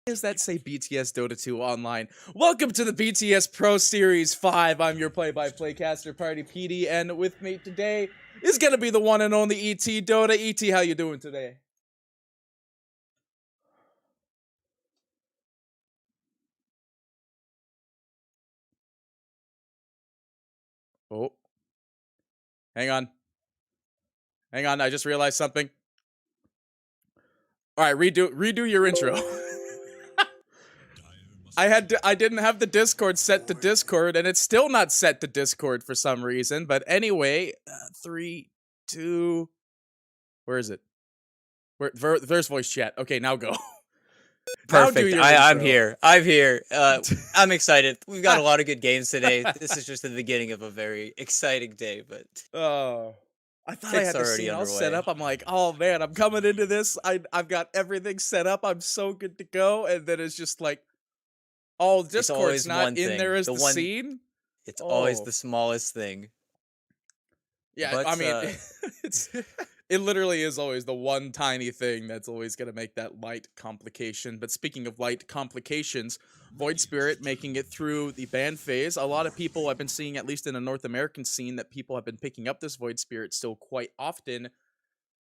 Does that say BTS Dota 2 online? Welcome to the BTS Pro Series 5. I'm your play-by-play caster, Party PD, and with me today is gonna be the one and only ET Dota. ET, how you doing today? Oh, hang on. Hang on, I just realized something. Alright, redo your intro. I didn't have the Discord set to Discord, and it's still not set to Discord for some reason. But anyway, 3, 2, where is it? There's voice chat. Okay, now go. Perfect. I'm here. I'm here. I'm excited. We've got a lot of good games today. This is just the beginning of a very exciting day, but I thought I had the scene all set up. I'm like, oh man, I'm coming into this. I've got everything set up. I'm so good to go. And then it's just like, oh, Discord's not in there as the scene. It's always the smallest thing. Yeah, but, I mean, it literally is always the one tiny thing that's always going to make that light complication. But speaking of light complications, Void Spirit making it through the ban phase. A lot of people I've been seeing, at least in the North American scene, that people have been picking up this Void Spirit still quite often.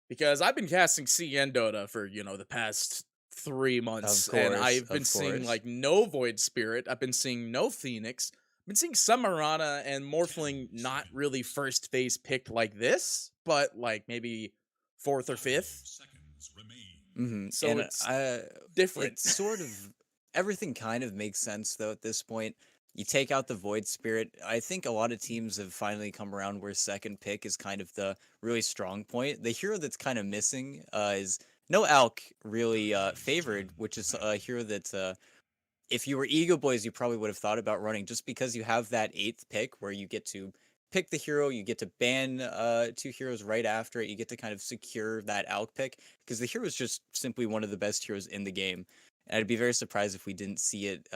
Because I've been casting CN Dota for, the past 3 months. And I've been seeing, like, no Void Spirit. I've been seeing no Phoenix. I've been seeing some Mirana and Morphling not really first phase picked like this, but like maybe 4th or 5th. So and it's different. It's sort of everything kind of makes sense though at this point. You take out the Void Spirit. I think a lot of teams have finally come around where second pick is kind of the really strong point. The hero that's kind of missing is no Alk really favored, which is a hero that's if you were EGOBOYS, you probably would have thought about running just because you have that 8th pick where you get to pick the hero, you get to ban 2 heroes right after it, you get to kind of secure that Alk pick, because the hero is just simply one of the best heroes in the game. And I'd be very surprised if we didn't see it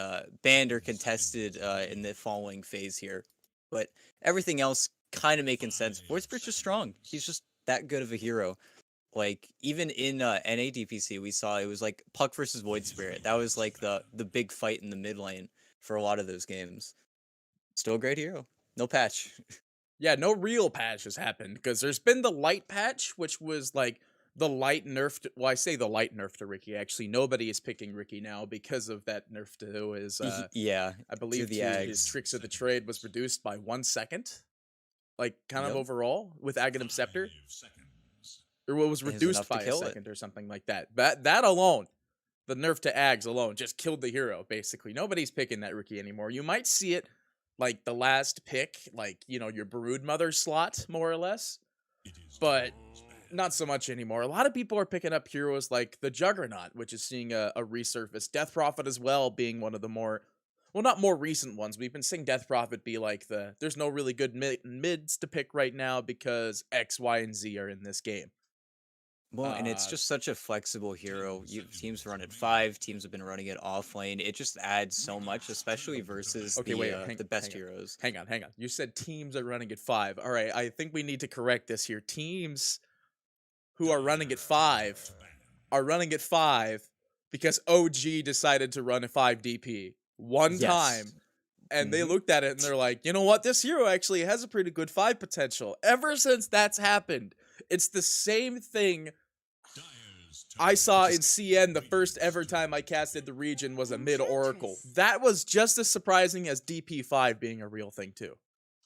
banned or contested in the following phase here. But everything else kind of making sense. Void Spirit's just strong. He's just that good of a hero. Like, even in NADPC, we saw it was like Puck versus Void Spirit. That was like the big fight in the mid lane for a lot of those games. Still a great hero. No patch. Yeah, no real patch has happened, because there's been the light patch, which was like the light nerf. Well, I say the light nerf to Ricky. Actually, nobody is picking Ricky now because of that nerf to his. Yeah, I believe his tricks of the trade was reduced by 1 second. Like, kind of overall with Aghanim Scepter. Or what was reduced by a second or something like that. That alone, the nerf to Ags alone, just killed the hero, basically. Nobody's picking that Ricky anymore. You might see it, like, the last pick, like, your Broodmother slot, more or less. But not so much anymore. A lot of people are picking up heroes like the Juggernaut, which is seeing a resurface. Death Prophet as well being one of the more... Well, not more recent ones. We've been seeing Death Prophet be like there's no really good mids to pick right now because X, Y, and Z are in this game. Well, and it's just such a flexible hero. Teams run at 5, teams have been running it off lane. It just adds so much, especially versus the best heroes. Hang on. You said teams are running at 5. All right, I think we need to correct this here. Teams who are running at 5 are running at 5 because OG decided to run a 5 DP one time. And they looked at it and they're like, you know what? This hero actually has a pretty good 5 potential. Ever since that's happened, it's the same thing I saw in CN the first ever time I casted the region was a mid Oracle. That was just as surprising as DP5 being a real thing too.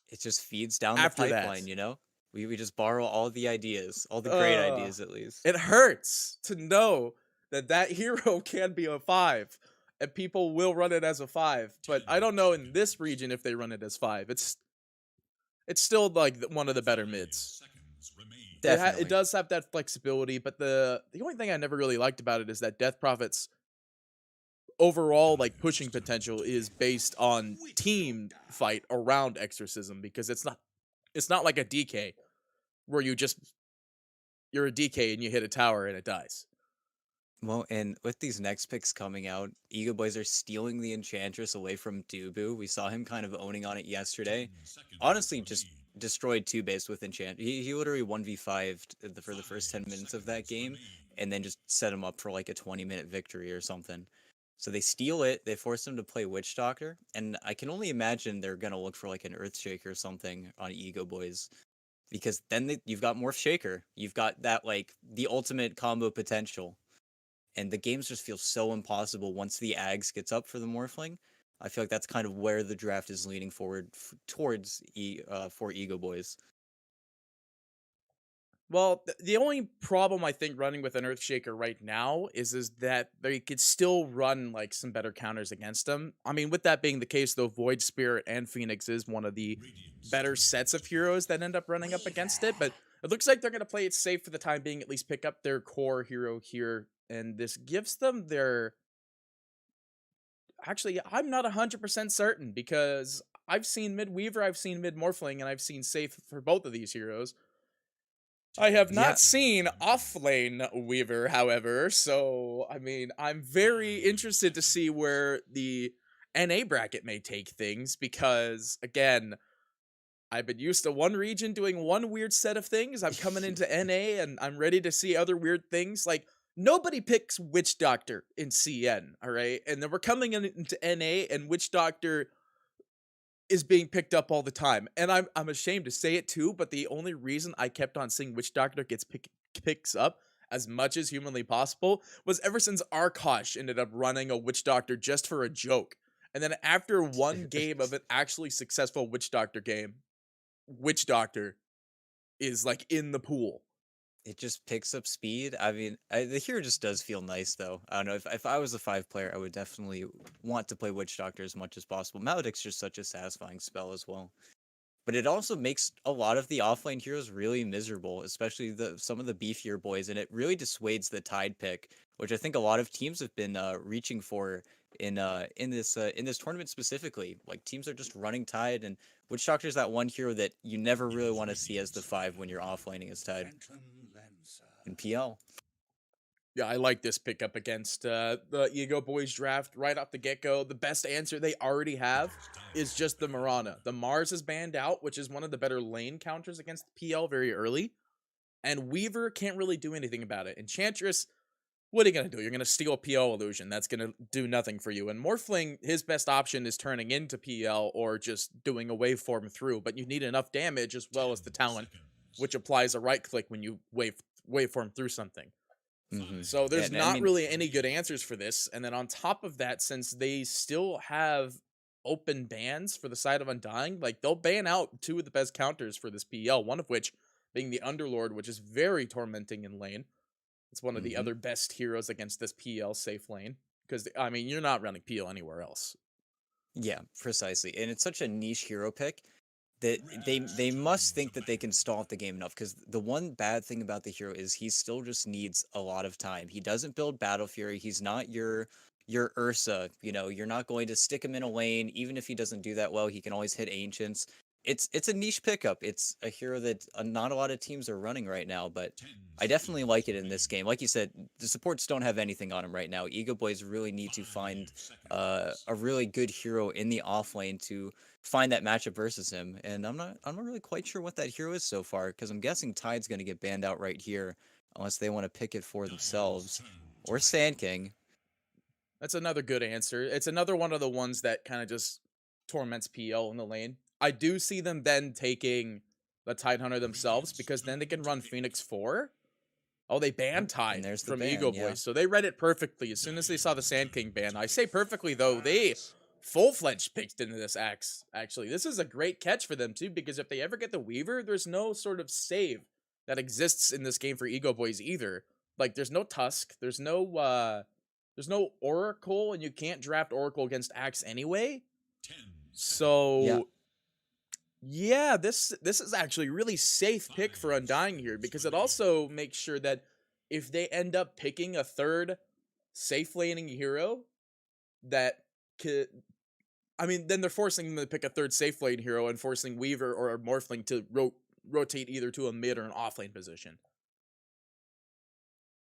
It just feeds down the pipeline, We just borrow all the ideas, all the great ideas at least. It hurts to know that hero can be a 5. And people will run it as a 5, but I don't know in this region if they run it as 5. It's still like one of the better mids. It does have that flexibility, but the only thing I never really liked about it is that Death Prophet's overall like pushing potential is based on team fight around Exorcism, because it's not like a DK where you're a DK and you hit a tower and it dies. Well, and with these next picks coming out, EGOBOYS are stealing the Enchantress away from Dubu. We saw him kind of owning on it yesterday. Honestly, just destroyed 2-base with Enchant. He literally 1v5'd for the first 10 minutes of that game, and then just set him up for like a 20-minute victory or something. So they steal it, they force him to play Witch Doctor, and I can only imagine they're gonna look for like an Earthshaker or something on Ego Boys. Because then you've got Morph Shaker. You've got that like the ultimate combo potential. And the games just feel so impossible once the Ags gets up for the Morphling. I feel like that's kind of where the draft is leaning forward towards for Ego Boys. Well, the only problem I think running with an Earthshaker right now is that they could still run like some better counters against them. I mean, with that being the case, though, Void Spirit and Phoenix is one of the better sets of heroes that end up running up against it. But it looks like they're going to play it safe for the time being, at least pick up their core hero here, and this gives them their. Actually, I'm not 100% certain because I've seen Mid Weaver, I've seen Mid Morphling, and I've seen safe for both of these heroes. I have Yeah, not seen offlane Weaver, however, so I mean, I'm very interested to see where the NA bracket may take things because, again, I've been used to one region doing one weird set of things. I'm coming into NA and I'm ready to see other weird things. Like, nobody picks Witch Doctor in CN, all right? And then we're coming into NA and Witch Doctor is being picked up all the time. And I'm ashamed to say it too, but the only reason I kept on seeing Witch Doctor gets picks up as much as humanly possible was ever since Arkosh ended up running a Witch Doctor just for a joke. And then after one game of an actually successful Witch Doctor game, Witch Doctor is like in the pool. it just picks up speed. I mean, the hero just does feel nice, though. I don't know. If I was a 5 player, I would definitely want to play Witch Doctor as much as possible. Maledict's just such a satisfying spell as well. But it also makes a lot of the offlane heroes really miserable, especially some of the beefier boys, and it really dissuades the Tide pick, which I think a lot of teams have been reaching for in this tournament specifically. Like teams are just running Tide, and Witch Doctor is that one hero that you never really want to see as the 5 when you're offlaning as Tide in PL. Yeah, I like this pickup against the Ego Boys draft right off the get-go. The best answer they already have is just the Mirana. The Mars is banned out, which is one of the better lane counters against the PL very early. And Weaver can't really do anything about it. Enchantress, what are you going to do? You're going to steal a PL illusion. That's going to do nothing for you. And Morphling, his best option is turning into PL or just doing a waveform through. But you need enough damage as well as the talent, which applies a right click when you waveform through something. Mm-hmm. So there's Yeah, not really any good answers for this. And then on top of that, since they still have open bans for the side of Undying, like they'll ban out 2 of the best counters for this PL, one of which being the Underlord, which is very tormenting in lane. It's one of the other best heroes against this PL safe lane. Because, I mean, you're not running PL anywhere else. Yeah, precisely. And it's such a niche hero pick that they must think that they can stall out the game enough, because the one bad thing about the hero is he still just needs a lot of time. He doesn't build Battle Fury. He's not your Ursa. You know, you're not going to stick him in a lane. Even if he doesn't do that well, he can always hit Ancients. It's a niche pickup. It's a hero that not a lot of teams are running right now, but I definitely like it in this game. Like you said, the supports don't have anything on him right now. Ego Boys really need to find a really good hero in the off lane to find that matchup versus him. And I'm not really quite sure what that hero is so far, because I'm guessing Tide's going to get banned out right here unless they want to pick it for themselves, or Sand King. That's another good answer. It's another one of the ones that kind of just torments PL in the lane. I do see them then taking the Tidehunter themselves because then they can run Phoenix 4. Oh, they banned Tide there's the from ban, Ego yeah. Boys. So they read it perfectly as soon as they saw the Sand King ban. I say perfectly, though. They full-fledged picked into this axe, actually. This is a great catch for them, too, because if they ever get the Weaver, there's no sort of save that exists in this game for Ego Boys either. Like, there's no Tusk. There's no Oracle, and you can't draft Oracle against Axe anyway. So yeah, this is actually a really safe pick for Undying here, because it also makes sure that if they end up picking a third safe laning hero that could, I mean, then they're forcing them to pick a third safe lane hero and forcing Weaver or Morphling to rotate either to a mid or an offlane position.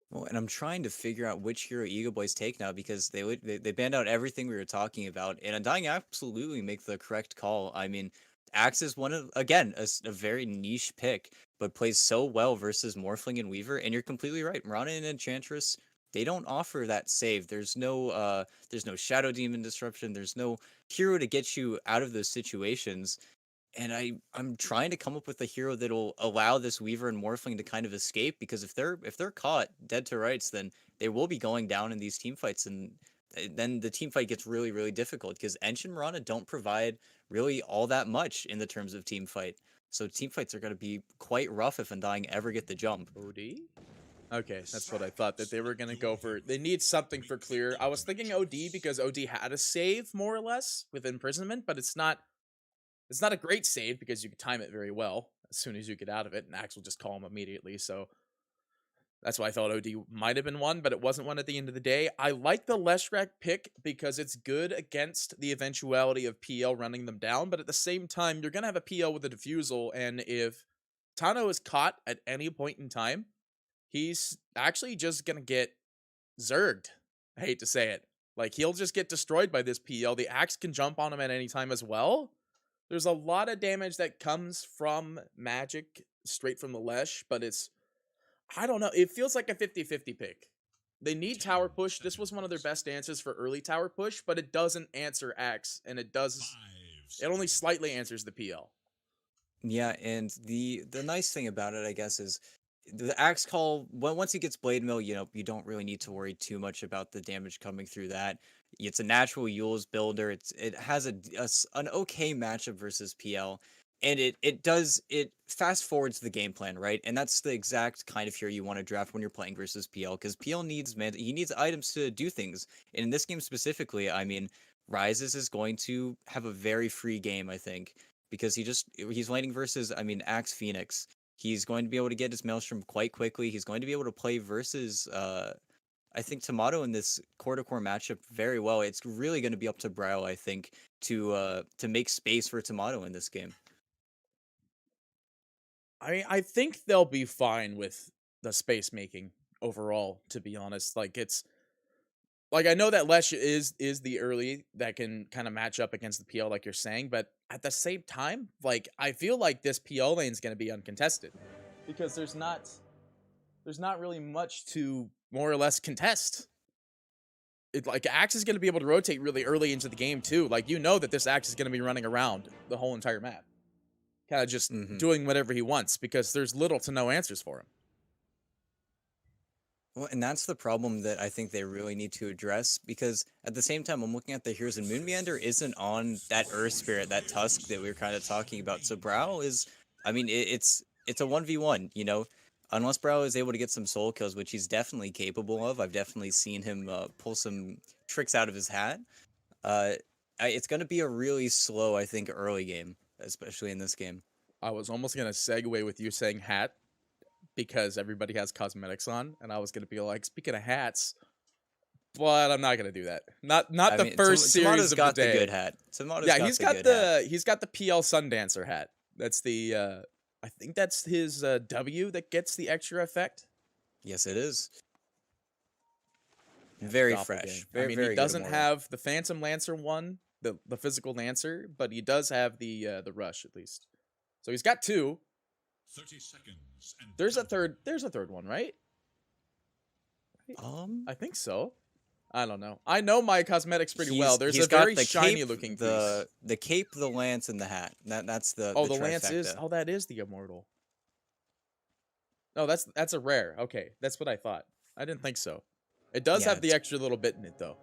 Well, and I'm trying to figure out which hero Ego Boys take now, because they banned out everything we were talking about, and Undying absolutely make the correct call. I mean, Axe is one of, again, a very niche pick, but plays so well versus Morphling and Weaver. And you're completely right, Mirana and Enchantress, they don't offer that save. There's no Shadow Demon disruption. There's no hero to get you out of those situations. And I'm trying to come up with a hero that'll allow this Weaver and Morphling to kind of escape, because if they're caught dead to rights, then they will be going down in these team fights, and then the team fight gets really, really difficult because Ench and Mirana don't provide really all that much in the terms of team fight. So team fights are going to be quite rough if Undying ever get the jump. OD? Okay, that's what I thought, that they were going to go for. They need something for clear. I was thinking OD because OD had a save, more or less, with Imprisonment, but it's not a great save because you can time it very well as soon as you get out of it, and Axe will just call him immediately, so that's why I thought OD might have been one, but it wasn't one at the end of the day. I like the Leshrac pick because it's good against the eventuality of PL running them down, but at the same time, you're going to have a PL with a Diffusal, and if Tano is caught at any point in time, he's actually just going to get zerged. I hate to say it. Like, he'll just get destroyed by this PL. The Axe can jump on him at any time as well. There's a lot of damage that comes from magic straight from the Lesh, but it's, I don't know, it feels like a 50-50 pick. They need tower push. This was one of their best answers for early tower push, but it doesn't answer Axe, and it only slightly answers the PL. Yeah, and the nice thing about it, I guess, is the Axe call, once he gets Blade Mill, you know, you don't really need to worry too much about the damage coming through that. It's a natural Yule's builder. It has an okay matchup versus PL, and it fast forwards the game plan, right? And that's the exact kind of hero you want to draft when you're playing versus PL, because PL needs items to do things. And in this game specifically, I mean, Rises is going to have a very free game, I think, because he's laning versus, I mean, Axe Phoenix. He's going to be able to get his Maelstrom quite quickly. He's going to be able to play versus, I think, Tomato in this core-to-core matchup very well. It's really going to be up to Brow, I think, to make space for Tomato in this game. I think they'll be fine with the space making overall, to be honest. Like, it's like, I know that Lesh is the early that can kind of match up against the PL, like you're saying, but at the same time, like, I feel like this PL lane is going to be uncontested because there's not really much to more or less contest. Like, Axe is going to be able to rotate really early into the game too. Like, you know that this Axe is going to be running around the whole entire map, kind of just doing whatever he wants because there's little to no answers for him. Well, and that's the problem that I think they really need to address, because at the same time, I'm looking at the heroes, and Moonmeander isn't on that Earth Spirit, that Tusk that we were kind of talking about. So Brow is, I mean, it's a 1v1, you know? Unless Brow is able to get some soul kills, which he's definitely capable of. I've definitely seen him pull some tricks out of his hat. It's going to be a really slow, I think, early game, especially in this game. I was almost going to segue with you saying hat, because everybody has cosmetics on, and I was gonna be like, speaking of hats, but I'm not gonna do that. Not the first series of got the day. The good hat. He's got the PL Sundancer hat. That's the I think that's his W that gets the extra effect. Yes, it is. Very fresh. Very, he doesn't have the Phantom Lancer one, the physical Lancer, but he does have the Rush at least. So he's got two. 30 seconds. And there's a third one, right? I think so. I don't know. I know my cosmetics pretty well. There's a very shiny looking piece. The cape, the lance, and the hat. That's the the lance is that is the immortal. No, that's a rare. Okay, that's what I thought. I didn't think so. It does have the extra little bit in it though,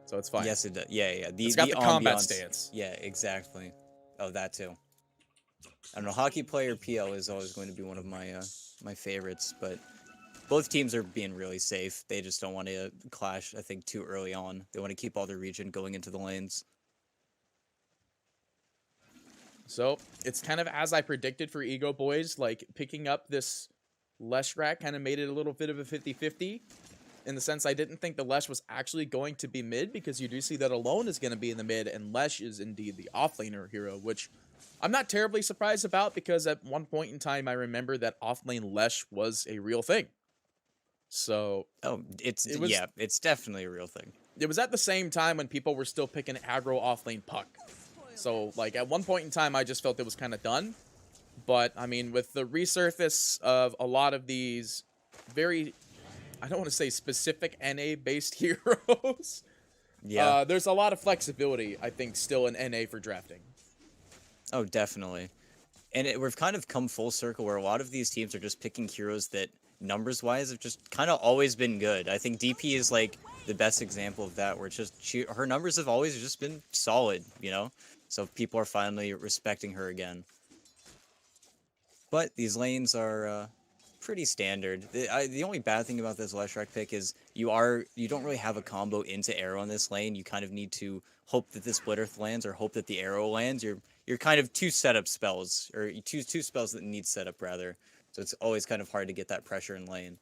so it's fine. Yes, it does. Yeah. It's got the combat stance. Yeah, exactly. Oh, that too. I don't know, hockey player PL is always going to be one of my my favorites, but both teams are being really safe. They just don't want to clash, I think, too early on. They want to keep all their region going into the lanes. So, it's kind of as I predicted for EGOBOYS, like, picking up this Leshrac kind of made it a little bit of a 50-50, in the sense I didn't think the Lesh was actually going to be mid, because you do see that Alone is going to be in the mid, and Lesh is indeed the offlaner hero, which I'm not terribly surprised about, because at one point in time, I remember that offlane Lesh was a real thing. So, it's definitely a real thing. It was at the same time when people were still picking aggro offlane Puck. So, like, at one point in time, I just felt it was kind of done. But, I mean, with the resurface of a lot of these very I don't want to say specific NA based heroes. Yeah. There's a lot of flexibility, I think, still in NA for drafting. Oh, definitely. And we've kind of come full circle where a lot of these teams are just picking heroes that numbers-wise have just kind of always been good. I think DP is like the best example of that, where it's just her numbers have always just been solid, you know? So people are finally respecting her again. But these lanes are pretty standard. The only bad thing about this Leshrac pick is you don't really have a combo into arrow on this lane. You kind of need to hope that the splitter lands or hope that the arrow lands. You're kind of two setup spells, or you choose two spells that need setup rather. So it's always kind of hard to get that pressure in lane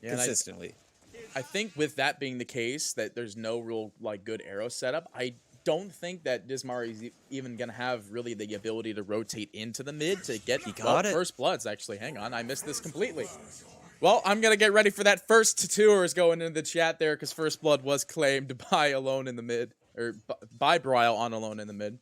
consistently. I think with that being the case, that there's no real like good arrow setup. I don't think that Dismar is even gonna have really the ability to rotate into the mid to get first bloods. Actually, hang on, I missed this completely. Well, I'm gonna get ready for that first tours going into the chat there, because first blood was claimed by Alone in the mid, or by Bryle on Alone in the mid.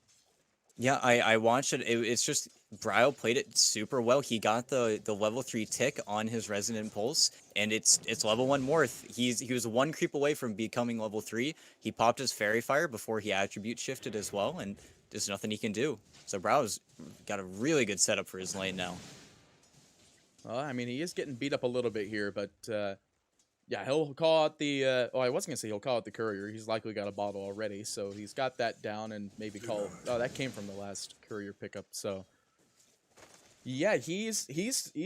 Yeah, I watched it. It's just Bryle played it super well. He got the level 3 tick on his Resonant Pulse, and it's level 1 Morph. He was one creep away from becoming level 3. He popped his Fairy Fire before he attribute shifted as well, and there's nothing he can do. So Bryle's got a really good setup for his lane now. Well, I mean, he is getting beat up a little bit here, but yeah, he'll call out the, I wasn't going to say he'll call out the courier. He's likely got a bottle already, so he's got that down, and maybe call, oh, that came from the last courier pickup, so. Yeah, he's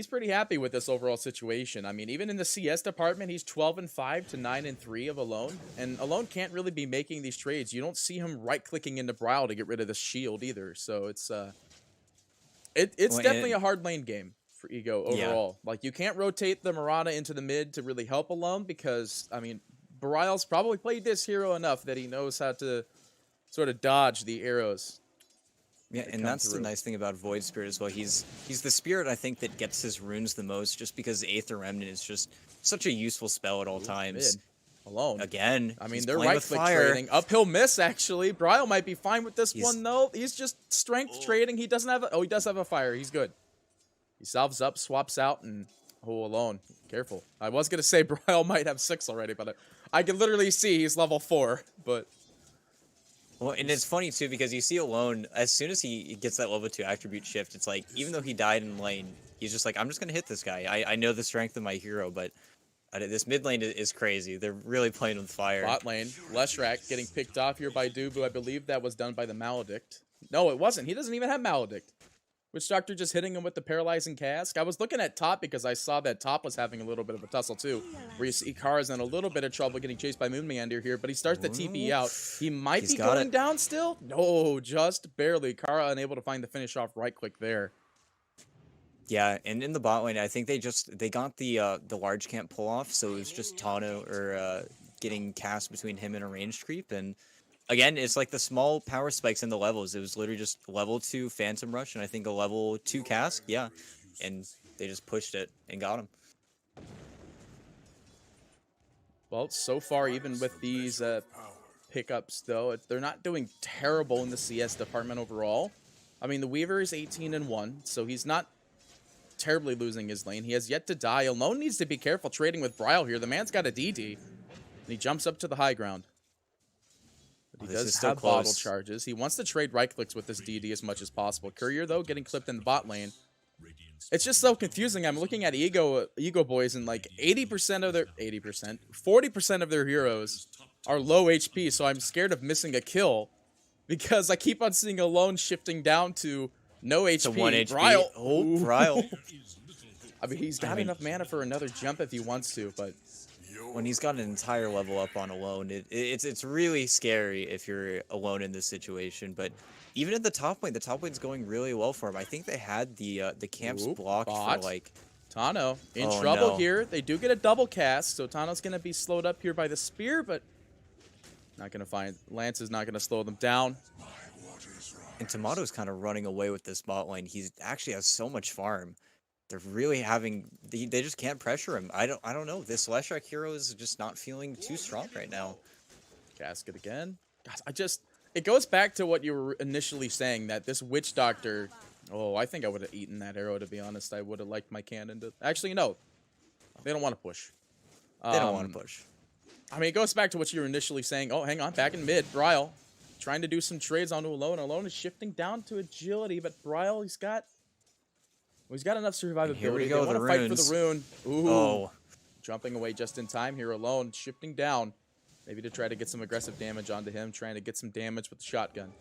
pretty happy with this overall situation. I mean, even in the CS department, he's 12-5 to 9-3 of Alone, and Alone can't really be making these trades. You don't see him right-clicking into Bryle to get rid of the shield either, so it's definitely a hard lane game for Ego overall. Yeah. Like, you can't rotate the Mirana into the mid to really help Alone, because, I mean, Bryle's probably played this hero enough that he knows how to sort of dodge the arrows. Yeah, and that's the nice thing about Void Spirit as well. He's the spirit, I think, that gets his runes the most, just because Aether Remnant is just such a useful spell at all times. Alone. Again, I mean, they're right-click trading. Uphill miss, actually. Bryle might be fine with this one, though. He's just strength trading. He doesn't have a... Oh, he does have a fire. He's good. He salves up, swaps out, and... Oh, Alone. Careful. I was going to say Bryle might have 6 already, but I can literally see he's level 4, but... Well, and it's funny, too, because you see Alone, as soon as he gets that level 2 attribute shift, it's like, even though he died in lane, he's just like, I'm just going to hit this guy. I know the strength of my hero, but this mid lane is crazy. They're really playing with fire. Bot lane, Leshrac getting picked off here by Dubu. I believe that was done by the Maledict. No, it wasn't. He doesn't even have Maledict. Witch Doctor just hitting him with the Paralyzing Cask. I was looking at top because I saw that top was having a little bit of a tussle too. Where you see Kara's in a little bit of trouble getting chased by Moon Meander here, but he starts the TP out. He might be going down still. No, just barely. Kara unable to find the finish off right click there. Yeah, and in the bot lane, I think they got the large camp pull off, so it was just Tano getting cast between him and a ranged creep, and again, it's like the small power spikes in the levels. It was literally just level 2 Phantom Rush and I think a level 2 Cask. Yeah. And they just pushed it and got him. Well, so far, even with these pickups, though, they're not doing terrible in the CS department overall. I mean, the Weaver is 18-1, so he's not terribly losing his lane. He has yet to die. Alone needs to be careful trading with Bryle here. The man's got a DD, and he jumps up to the high ground. But he does have bottle charges. He wants to trade right clicks with this DD as much as possible. Courier, though, getting clipped in the bot lane. It's just so confusing. I'm looking at EGOBOYS, and like 40% of their heroes are low HP, so I'm scared of missing a kill because I keep on seeing Alone shifting down to no HP. To 1 HP. Bryle. Oh, Bryle. I mean, he's got enough mana for another jump if he wants to, but... When he's got an entire level up on Alone, it's really scary if you're Alone in this situation. But even at the top lane's going really well for him. I think they had the camps blocked for like... Tano in trouble here. They do get a double cast, so Tano's going to be slowed up here by the spear, but not going to find... Lance is not going to slow them down. And Tomato's kind of running away with this bot lane. He actually has so much farm. They're really having... They just can't pressure him. I don't know. This Leshrac hero is just not feeling too strong right now. Casket again. God, it goes back to what you were initially saying, that this Witch Doctor... Oh, I think I would have eaten that arrow, to be honest. I would have liked my cannon to... Actually, no. They don't want to push. They don't want to push. I mean, it goes back to what you were initially saying. Oh, hang on. Back in mid, Bryle trying to do some trades onto Alone. Alone is shifting down to agility, but Bryle, he's got enough survivability. Here we go, they want to fight for the rune. Ooh. Oh. Jumping away just in time here. Alone, shifting down. Maybe to try to get some aggressive damage onto him, trying to get some damage with the shotgun.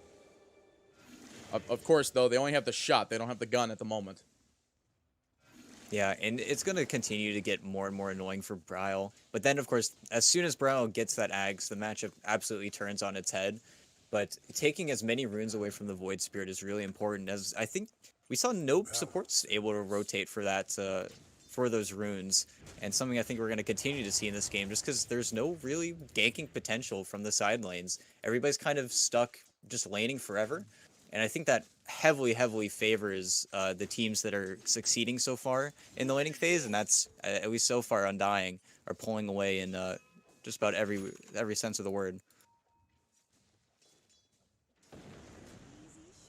Of course, though, they only have the shot. They don't have the gun at the moment. Yeah, and it's going to continue to get more and more annoying for Bryle. But then, of course, as soon as Bryle gets that Ags, the matchup absolutely turns on its head. But taking as many runes away from the Void Spirit is really important, as I think we saw no supports able to rotate for that, for those runes. And something I think we're going to continue to see in this game, just because there's no really ganking potential from the side lanes. Everybody's kind of stuck just laning forever. And I think that heavily favors the teams that are succeeding so far in the laning phase, and that's, at least so far, Undying are pulling away in just about every sense of the word.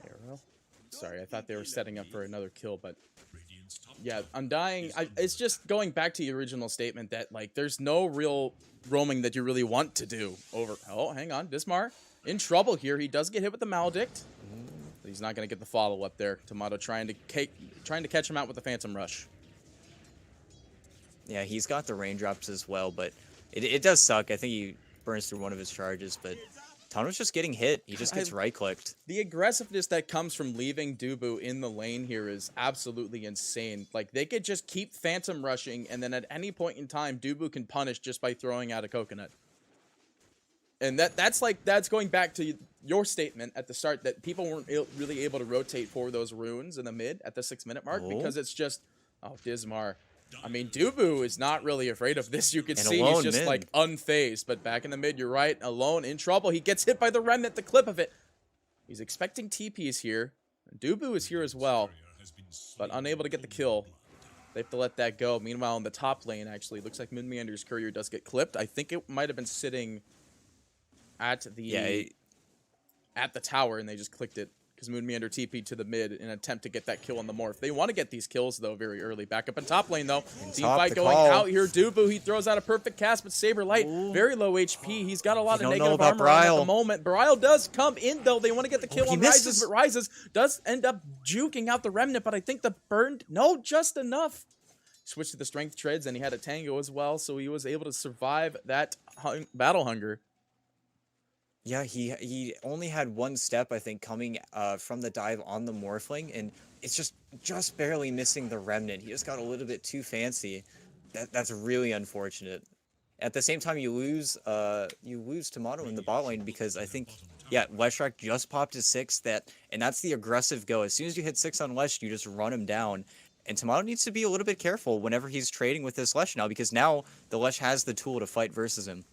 Arrow? Sorry, I thought they were setting up for another kill, but yeah, Undying, it's just going back to your original statement that, like, there's no real roaming that you really want to do over... Oh, hang on, Dismar in trouble here. He does get hit with the Maledict. But he's not going to get the follow-up there. Tomato trying to catch him out with the Phantom Rush. Yeah, he's got the raindrops as well, but it does suck. I think he burns through one of his charges, but Tano's just getting hit. He just gets right-clicked. The aggressiveness that comes from leaving Dubu in the lane here is absolutely insane. Like, they could just keep Phantom Rushing, and then at any point in time, Dubu can punish just by throwing out a coconut. And that's going back to your statement at the start that people weren't really able to rotate for those runes in the mid at the 6-minute mark because it's just, oh, Dismar. I mean, Dubu is not really afraid of this. You can see he's just mid, like unfazed. But back in the mid, you're right. Alone in trouble. He gets hit by the Remnant, the clip of it. He's expecting TPs here. Dubu is here as well, but unable to get the kill. They have to let that go. Meanwhile, in the top lane, actually, looks like Moon Meander's courier does get clipped. I think it might have been sitting at the at the tower, and they just clicked it because Moon Meander TP'd to the mid in an attempt to get that kill on the morph. They want to get these kills, though, very early. Back up in top lane, though. Team fight going out here. Dubu, he throws out a perfect cast, but Saberlight, very low HP. He's got a lot of negative armor on at the moment. Bryle does come in, though. They want to get the kill on Rises, but Rises does end up juking out the Remnant, but I think the burn, no, just enough. Switched to the Strength Treads, and he had a Tango as well, so he was able to survive that battle hunger. Yeah, he only had one step, I think, coming from the dive on the Morphling, and it's just barely missing the Remnant. He just got a little bit too fancy. That's really unfortunate. At the same time, you lose Tomato in the bot lane because I think, yeah, Leshrac just popped his 6, and that's the aggressive go. As soon as you hit 6 on Lesh, you just run him down. And Tomato needs to be a little bit careful whenever he's trading with this Lesh now, because now the Lesh has the tool to fight versus him.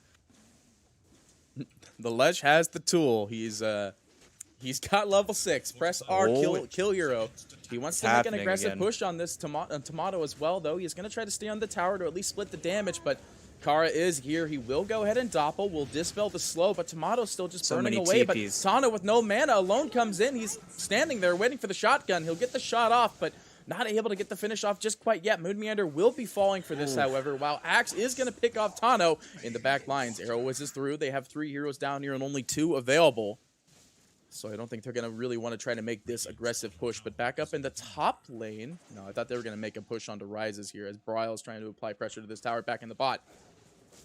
The Lesh has the tool. He's got level 6. Press R, kill hero. He wants to make an aggressive push on this Tomato as well, though. He's going to try to stay on the tower to at least split the damage, but Kara is here. He will go ahead and doppel. Will dispel the slow, but Tomato's still just burning away. But Tana with no mana alone comes in. He's standing there waiting for the shotgun. He'll get the shot off, but not able to get the finish off just quite yet. Moon Meander will be falling for this, however, while Axe is going to pick off Tano in the back lines. Arrow whizzes through. They have 3 heroes down here and only 2 available. So I don't think they're going to really want to try to make this aggressive push. But back up in the top lane, no, I thought they were going to make a push onto Rises here as Bryle is trying to apply pressure to this tower back in the bot.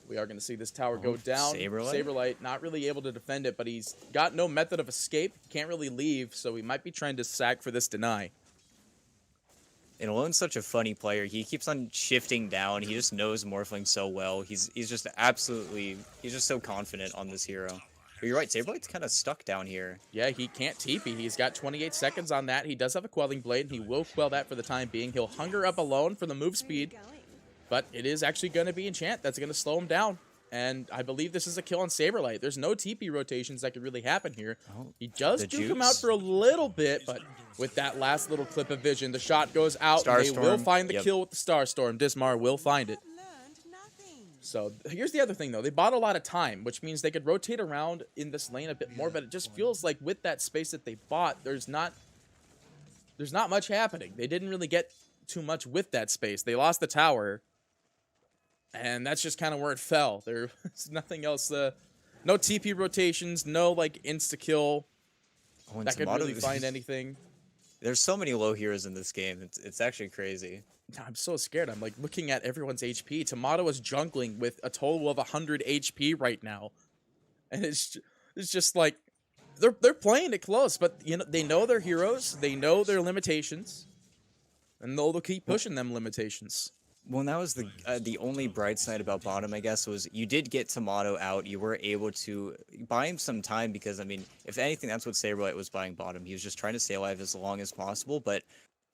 We are going to see this tower go down. Saberlight not really able to defend it, but he's got no method of escape. Can't really leave, so he might be trying to sack for this deny. And Alone's such a funny player. He keeps on shifting down. He just knows Morphling so well. He's just so confident on this hero. But you're right, Saberlight's kind of stuck down here. Yeah, he can't TP. He's got 28 seconds on that. He does have a Quelling Blade, and he will quell that for the time being. He'll hunger up Alone for the move speed, but it is actually going to be Enchant that's going to slow him down. And I believe this is a kill on Saberlight. There's no TP rotations that could really happen here. He does juke him out for a little bit, but with that last little clip of vision, the shot goes out, and they will find the kill with the Starstorm. Dismar will find it. So here's the other thing, though. They bought a lot of time, which means they could rotate around in this lane a bit more, but it just feels like with that space that they bought, there's not much happening. They didn't really get too much with that space. They lost the tower. And that's just kind of where it fell. There's nothing else. No TP rotations, no like insta kill Oh, and that could Tomato, really find anything. there's so many low heroes in this game. It's actually crazy. I'm so scared. I'm like looking at everyone's HP. Tomato is jungling with a total of 100 HP right now, and it's just like they're playing it close, but you know they know their heroes, they know their limitations, and they'll keep pushing them limitations. Well, that was the only bright side about bottom, I guess, was you did get Tomato out. You were able to buy him some time because, I mean, if anything, that's what Saberlight was buying bottom. He was just trying to stay alive as long as possible, but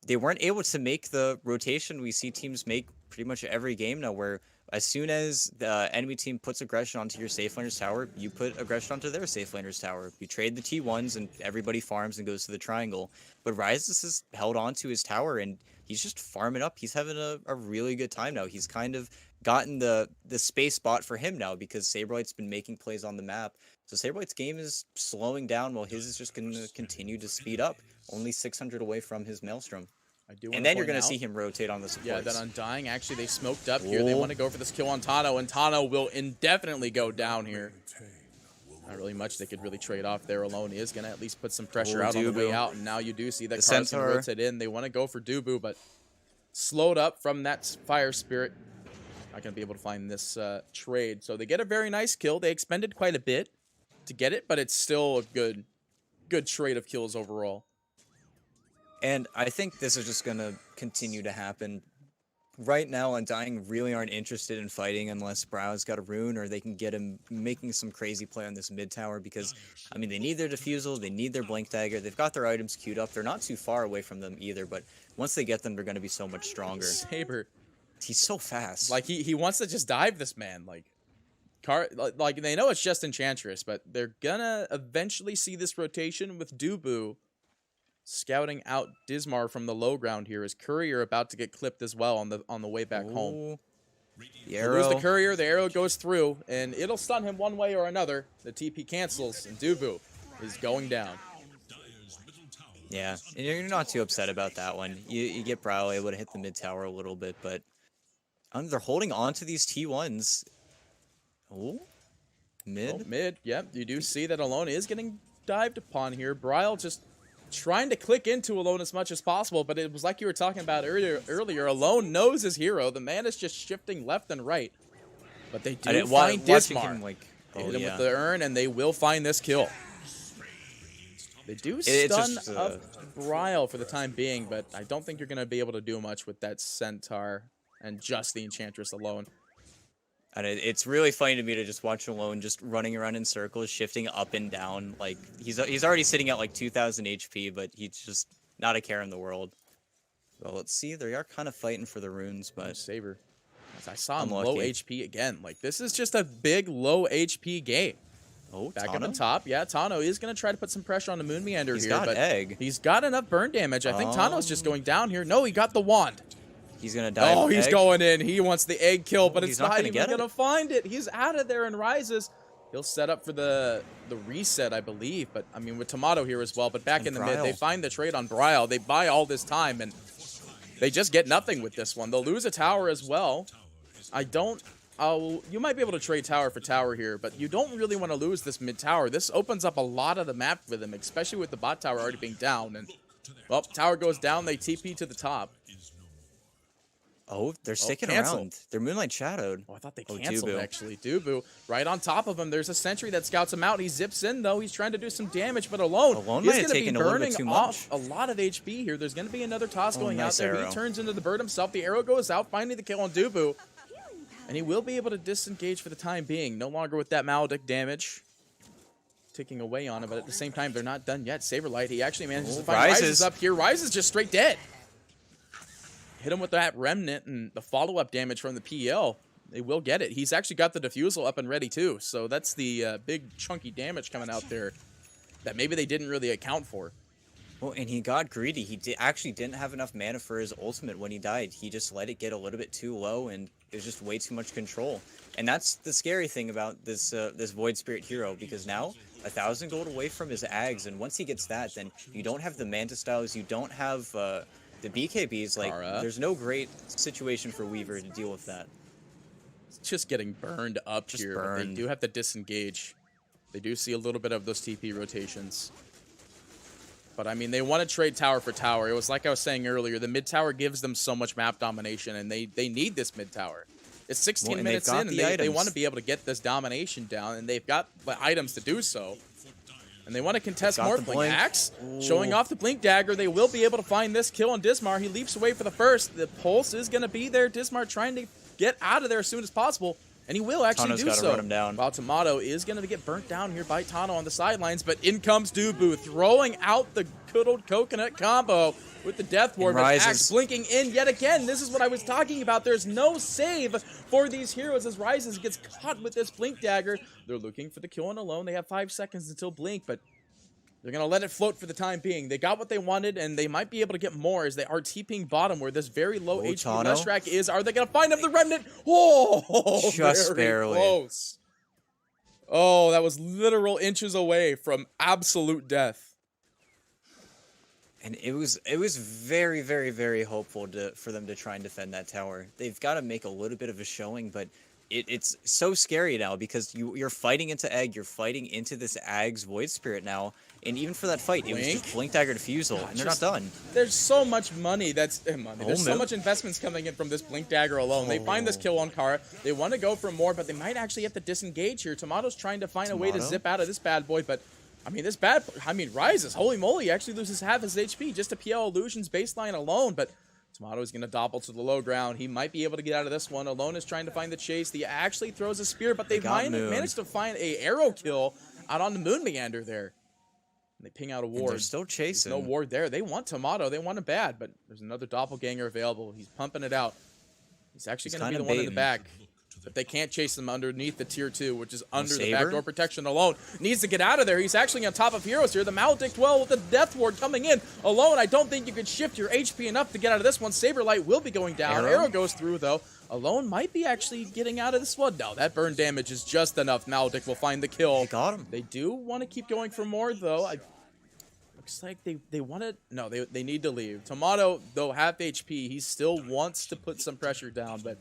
they weren't able to make the rotation we see teams make pretty much every game now, where as soon as the enemy team puts aggression onto your safe laner's tower, you put aggression onto their safe laner's tower. You trade the T1s and everybody farms and goes to the triangle. But Ryzus has held on to his tower and he's just farming up. He's having a really good time now. He's kind of gotten the space spot for him now because Saberlight's been making plays on the map. So Saberlight's game is slowing down while his is just going to continue to speed up. Only 600 away from his Maelstrom. And then you're going to see him rotate on the supports. Yeah, that Undying, actually, they smoked up here. They want to go for this kill on Tano, and Tano will indefinitely go down here. Not really much they could really trade off there. Alone is going to at least put some pressure out on the way out, and now you do see that Car's going to rotate in. They want to go for Dubu, but slowed up from that Fire Spirit. Not going to be able to find this trade. So they get a very nice kill. They expended quite a bit to get it, but it's still a good trade of kills overall. And I think this is just going to continue to happen. Right now, Undying really aren't interested in fighting unless Brow's got a rune or they can get him making some crazy play on this mid tower because, I mean, they need their defusal, they need their blink dagger, they've got their items queued up. They're not too far away from them either, but once they get them, they're going to be so much stronger. Saber. He's so fast. Like, he wants to just dive this man. Like they know it's just Enchantress, but they're gonna eventually see this rotation with Dubu scouting out Dismar from the low ground here. Is Courier about to get clipped as well on the way back home? The arrow. Lose the Courier, the arrow goes through, and it'll stun him one way or another. The TP cancels, and Dubu is going down. Yeah, and you're not too upset about that one. You get Brow able to hit the mid tower a little bit, but they're holding on to these T1s. Oh, mid. Oh, mid, yep. You do see that Alone is getting dived upon here. Bryle just trying to click into Alone as much as possible, but it was like you were talking about earlier. Alone knows his hero. The man is just shifting left and right. But they do find Dismar. Hit him with the urn, and they will find this kill. They do stun up Bryle for the time being, but I don't think you're going to be able to do much with that Centaur and just the Enchantress alone. And it's really funny to me to just watch Alone just running around in circles, shifting up and down. Like, he's already sitting at like 2,000 HP, but he's just not a care in the world. Well, let's see. They are kind of fighting for the runes, but... Saber. I saw him low HP again. Like, this is just a big low HP game. Oh, back Tano? up on top. Yeah, Tano is going to try to put some pressure on the Moon Meander He's here. got but egg. He's got enough burn damage. I think Tano's just going down here. No, he got the wand. He's going to die. Oh, he's going in. He wants the egg kill, but it's not even going to find it. He's out of there and rises. He'll set up for the reset, I believe. But, I mean, with Tomato here as well. But back in the mid, they find the trade on Bryle. They buy all this time, and they just get nothing with this one. They'll lose a tower as well. You might be able to trade tower for tower here, but you don't really want to lose this mid tower. This opens up a lot of the map for them, especially with the bot tower already being down. And, well, tower goes down. They TP to the top. Oh, they're sticking around. They're Moonlight Shadowed. Oh, I thought they canceled, actually. Dubu, right on top of him. There's a sentry that scouts him out. He zips in, though. He's trying to do some damage, but Alone he's going to be burning off a lot of HP here. There's going to be another toss going out there. Arrow. He turns into the bird himself. The arrow goes out, finding the kill on Dubu. And he will be able to disengage for the time being. No longer with that Maledict damage ticking away on him, but at the same time, they're not done yet. Saberlight, he actually manages to find Rises up here. Rises just straight dead. Hit him with that Remnant and the follow-up damage from the PL. They will get it. He's actually got the defusal up and ready, too. So that's the big, chunky damage coming out there that maybe they didn't really account for. Well, and he got greedy. He actually didn't have enough mana for his ultimate when he died. He just let it get a little bit too low, and it was just way too much control. And that's the scary thing about this this Void Spirit hero, because now 1,000 gold away from his Ags, and once he gets that, then you don't have the Manta Styles, you don't have the BKBs. Like, there's no great situation for Weaver to deal with that. It's just getting burned up here. But they do have to disengage. They do see a little bit of those TP rotations. But, I mean, they want to trade tower for tower. It was like I was saying earlier. The mid tower gives them so much map domination, and they need this mid tower. It's 16 minutes in, and they want to be able to get this domination down, and they've got the items to do so. And they want to contest Morphling. Axe showing off the Blink Dagger. They will be able to find this kill on Dismar. He leaps away for the first. The pulse is going to be there. Dismar trying to get out of there as soon as possible. And he will actually do so. Run him down. While Tomato is going to get burnt down here by Tano on the sidelines. But in comes Dubu, throwing out the good old coconut combo with the Death Ward. But Axe blinking in yet again. This is what I was talking about. There's no save for these heroes as Rises gets caught with this Blink Dagger. They're looking for the kill on Alone. They have 5 seconds until Blink, but they're going to let it float for the time being. They got what they wanted, and they might be able to get more as they are TPing bottom where this very low HP Leshrac is. Are they going to find up the Remnant? Oh, just barely. Close. Oh, that was literal inches away from absolute death. And it was very, very, very hopeful for them to try and defend that tower. They've got to make a little bit of a showing, but it's so scary now because you're fighting into Egg, you're fighting into this Agg's Void Spirit now, and even for that fight, it was just Blink Dagger Defusal, and they're not done. There's so much money there's so much investments coming in from this Blink Dagger alone. They find this kill on Kara, they want to go for more, but they might actually have to disengage here. Tomato's trying to find a way to zip out of this bad boy, but I mean, Rises, holy moly, actually loses half his HP just to PL Illusion's baseline alone, but Tomato is going to dobble to the low ground. He might be able to get out of this one. Alone is trying to find the chase. He actually throws a spear, but they managed to find a arrow kill out on the Moon Meander there. And they ping out a ward. They're still chasing. There's no ward there. They want Tomato. They want him bad, but there's another doppelganger available. He's pumping it out. He's actually going to be the one in the back. But they can't chase him underneath the tier 2, which is under the backdoor protection. Alone needs to get out of there. He's actually on top of heroes here. The Maledict well with the Death Ward coming in. Alone, I don't think you can shift your HP enough to get out of this one. Saberlight will be going down. Arrow goes through, though. Alone might be actually getting out of this one. No, that burn damage is just enough. Maledict will find the kill. They got him. They do want to keep going for more, though. Looks like they want to... No, they need to leave. Tomato, though half HP, he still wants to put some pressure down, but...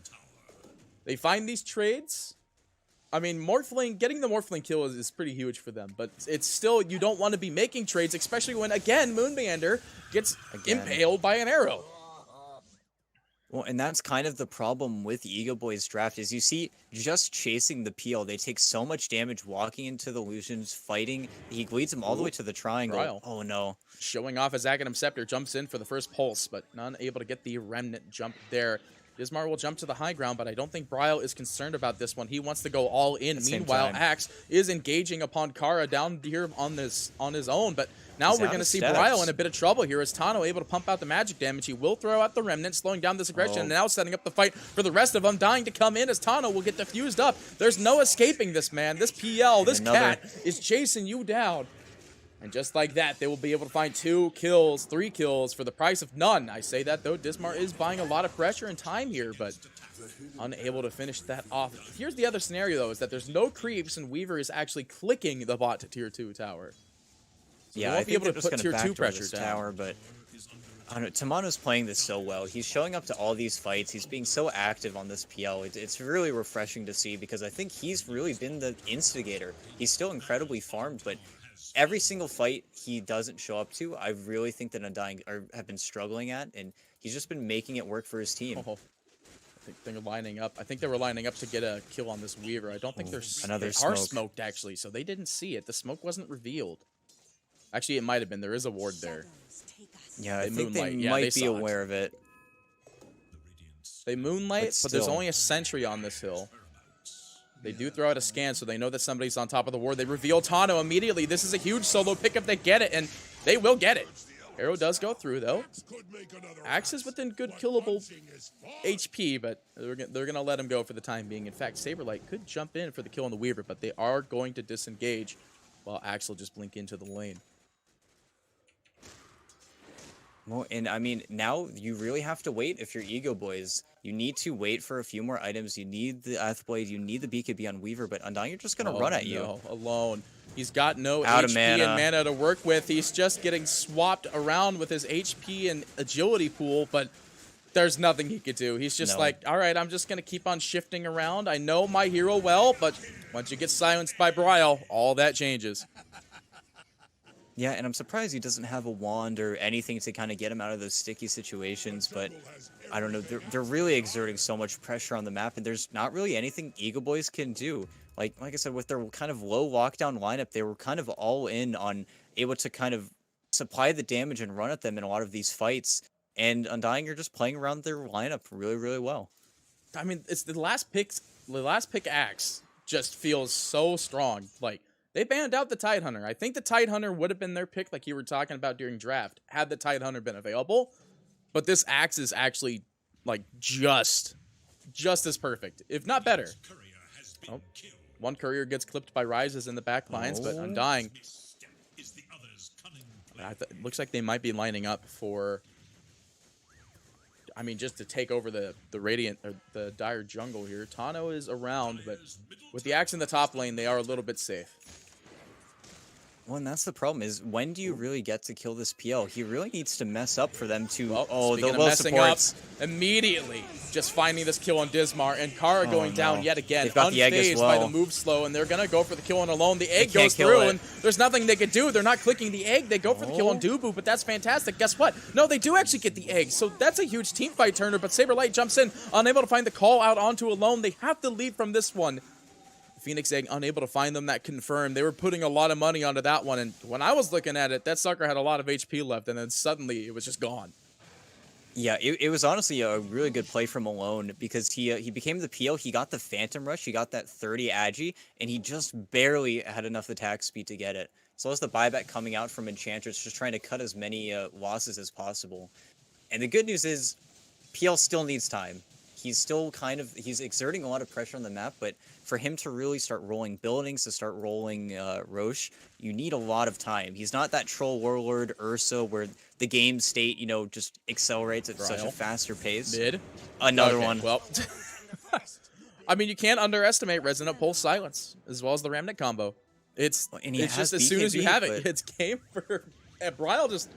They find these trades. I mean, getting the Morphling kill is pretty huge for them, but it's still, you don't want to be making trades, especially when, again, Moon Meander gets impaled by an arrow. Well, and that's kind of the problem with EGOBOYS draft, is you see, just chasing the PL, they take so much damage walking into the illusions, fighting. He leads them all the way to the triangle. Oh, no. Showing off as Aghanim Scepter jumps in for the first pulse, but not able to get the Remnant jump there. Dismar will jump to the high ground, but I don't think Bryle is concerned about this one. He wants to go all in. Meanwhile, Axe is engaging upon Kara down here on his own, but now we're going to see Bryle in a bit of trouble here as Tano able to pump out the magic damage. He will throw out the Remnant, slowing down this aggression, and now setting up the fight for the rest of them, dying to come in as Tano will get diffused up. There's no escaping this, man. This PL, this cat is chasing you down. And just like that, they will be able to find 2 kills, 3 kills for the price of none. I say that, though. Dismar is buying a lot of pressure and time here, but unable to finish that off. Here's the other scenario, though, is that there's no creeps, and Weaver is actually clicking the bot to tier 2 tower. So yeah, won't be able to put tier 2 pressure down. Tower, but I don't know, Tamano's playing this so well. He's showing up to all these fights. He's being so active on this PL. It's really refreshing to see because I think he's really been the instigator. He's still incredibly farmed, but every single fight he doesn't show up to, I really think that Undying have been struggling at, and he's just been making it work for his team. I think they're lining up. I think they were lining up to get a kill on this Weaver. I don't think they are smoked, actually, so they didn't see it. The smoke wasn't revealed. Actually, it might have been. There is a ward there. Yeah, I think they might be aware of it. They moonlight, but there's only a sentry on this hill. They do throw out a scan, so they know that somebody's on top of the ward. They reveal Tano immediately. This is a huge solo pick if they get it, and they will get it. Arrow does go through, though. Axe is within good killable HP, but they're going to let him go for the time being. In fact, Saberlight could jump in for the kill on the Weaver, but they are going to disengage while Axe will just blink into the lane. Well, and I mean, now you really have to wait if you're EGOBOYS. You need to wait for a few more items. You need the Earthblade, you need the BKB on Weaver, but Undying are just going to run at you. Alone. He's got no HP and mana to work with. He's just getting swapped around with his HP and agility pool, but there's nothing he could do. He's just No. like, all right, I'm just going to keep on shifting around. I know my hero well, but once you get silenced by Bryle, all that changes. Yeah, and I'm surprised he doesn't have a wand or anything to kind of get him out of those sticky situations, but I don't know, they're really exerting so much pressure on the map, and there's not really anything EGOBOYS can do. Like I said, with their kind of low lockdown lineup, they were kind of all in on able to kind of supply the damage and run at them in a lot of these fights, and Undying are just playing around their lineup really, really well. I mean, it's the last pick Axe just feels so strong. Like, they banned out the Tidehunter. I think the Tidehunter would have been their pick, like you were talking about during draft, had the Tidehunter been available. But this Axe is actually, like, just as perfect, if not better. Oh, one courier gets clipped by Rises in the back lines, but Undying. It looks like they might be lining up for, I mean, just to take over the Radiant, or the Dire jungle here. Tano is around, but with the Axe in the top lane, they are a little bit safe. Well, and that's the problem, is when do you really get to kill this PL? He really needs to mess up for them to... Well, the speaking of low messing supports. up, immediately just finding this kill on Dismar, and Kara going down yet again, They've got the egg as unfazed by well. the move slow, and they're going to go for the kill on alone. The egg can't goes kill through, it. and there's nothing they can do. They're not clicking the egg. They go for the kill on Dubu, but that's fantastic. Guess what? No, they do actually get the egg, so that's a huge team fight turner, but Saberlight jumps in, unable to find the call out onto alone. They have to leave from this one. Phoenix Egg unable to find them. That confirmed. They were putting a lot of money onto that one, and when I was looking at it, that sucker had a lot of HP left, and then suddenly it was just gone. Yeah, it was honestly a really good play from Alone, because he became the PL, he got the Phantom Rush, he got that 30 Agi, and he just barely had enough attack speed to get it. So as the buyback coming out from Enchantress, just trying to cut as many losses as possible. And the good news is, PL still needs time. He's still he's exerting a lot of pressure on the map, but for him to really start rolling buildings, to start rolling Roche, you need a lot of time. He's not that Troll Warlord Ursa where the game state, you know, just accelerates at such a faster pace. Mid. Another one. Well, I mean, you can't underestimate Resonant Pulse Silence, as well as the Remnant combo. It's just as soon as you have it, it's game for... And Bryle just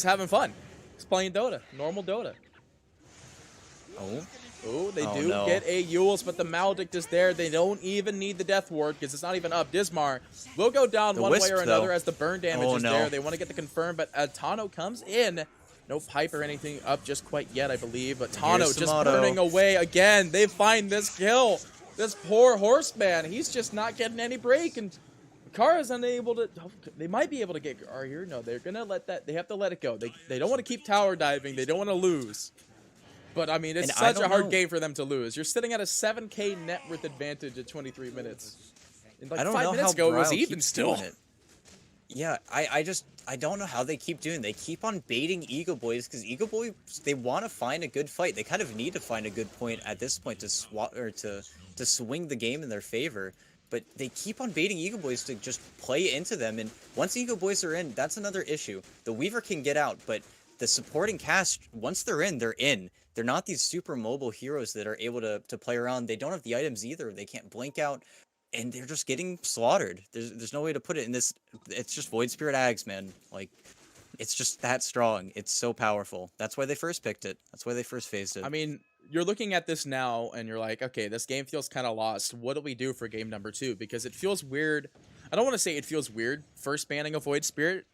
having fun. He's playing Dota, normal Dota. Oh, they do get a Yules, but the Maledict is there. They don't even need the Death Ward because it's not even up. Dismar will go down one way or another as the burn damage is there. They want to get the confirm, but Tano comes in. No pipe or anything up just quite yet, I believe. But Tano just burning away again. They find this kill. This poor horseman. He's just not getting any break. And Kara's unable to... They might be able to get Gar here. No, they're going to let that... They have to let it go. They don't want to keep tower diving. They don't want to lose. But, I mean, it's such a hard game for them to lose. You're sitting at a 7K net worth advantage at 23 minutes. And like 5 minutes ago, it was even still. Yeah, I don't know how they keep doing it. They keep on baiting EGOBOYS because EGOBOYS, they want to find a good fight. They kind of need to find a good point at this point to to swing the game in their favor. But they keep on baiting EGOBOYS to just play into them. And once EGOBOYS are in, that's another issue. The Weaver can get out, but the supporting cast, once they're in, they're in. They're not these super mobile heroes that are able to play around. They don't have the items either. They can't blink out, and they're just getting slaughtered. There's no way to put it in this. It's just Void Spirit Ags, man. Like, it's just that strong. It's so powerful. That's why they first picked it. That's why they first phased it. I mean, you're looking at this now, and you're like, okay, this game feels kind of lost. What do we do for game number 2? Because it feels weird. I don't want to say it feels weird first banning a Void Spirit,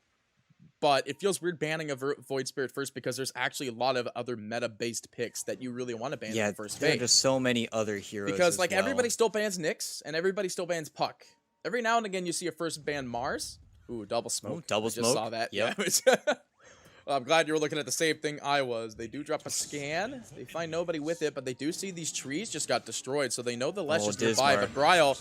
but it feels weird banning a Void Spirit first because there's actually a lot of other meta-based picks that you really want to ban in the first phase. Yeah, there's so many other heroes because, like, everybody still bans Nyx, and everybody still bans Puck. Every now and again, you see a first ban Mars. Ooh, double smoke. Ooh, double smoke. Just saw that. Yep. Yeah. Well, I'm glad you were looking at the same thing I was. They do drop a scan. They find nobody with it, but they do see these trees just got destroyed, so they know the Lesh is nearby. But Bryle...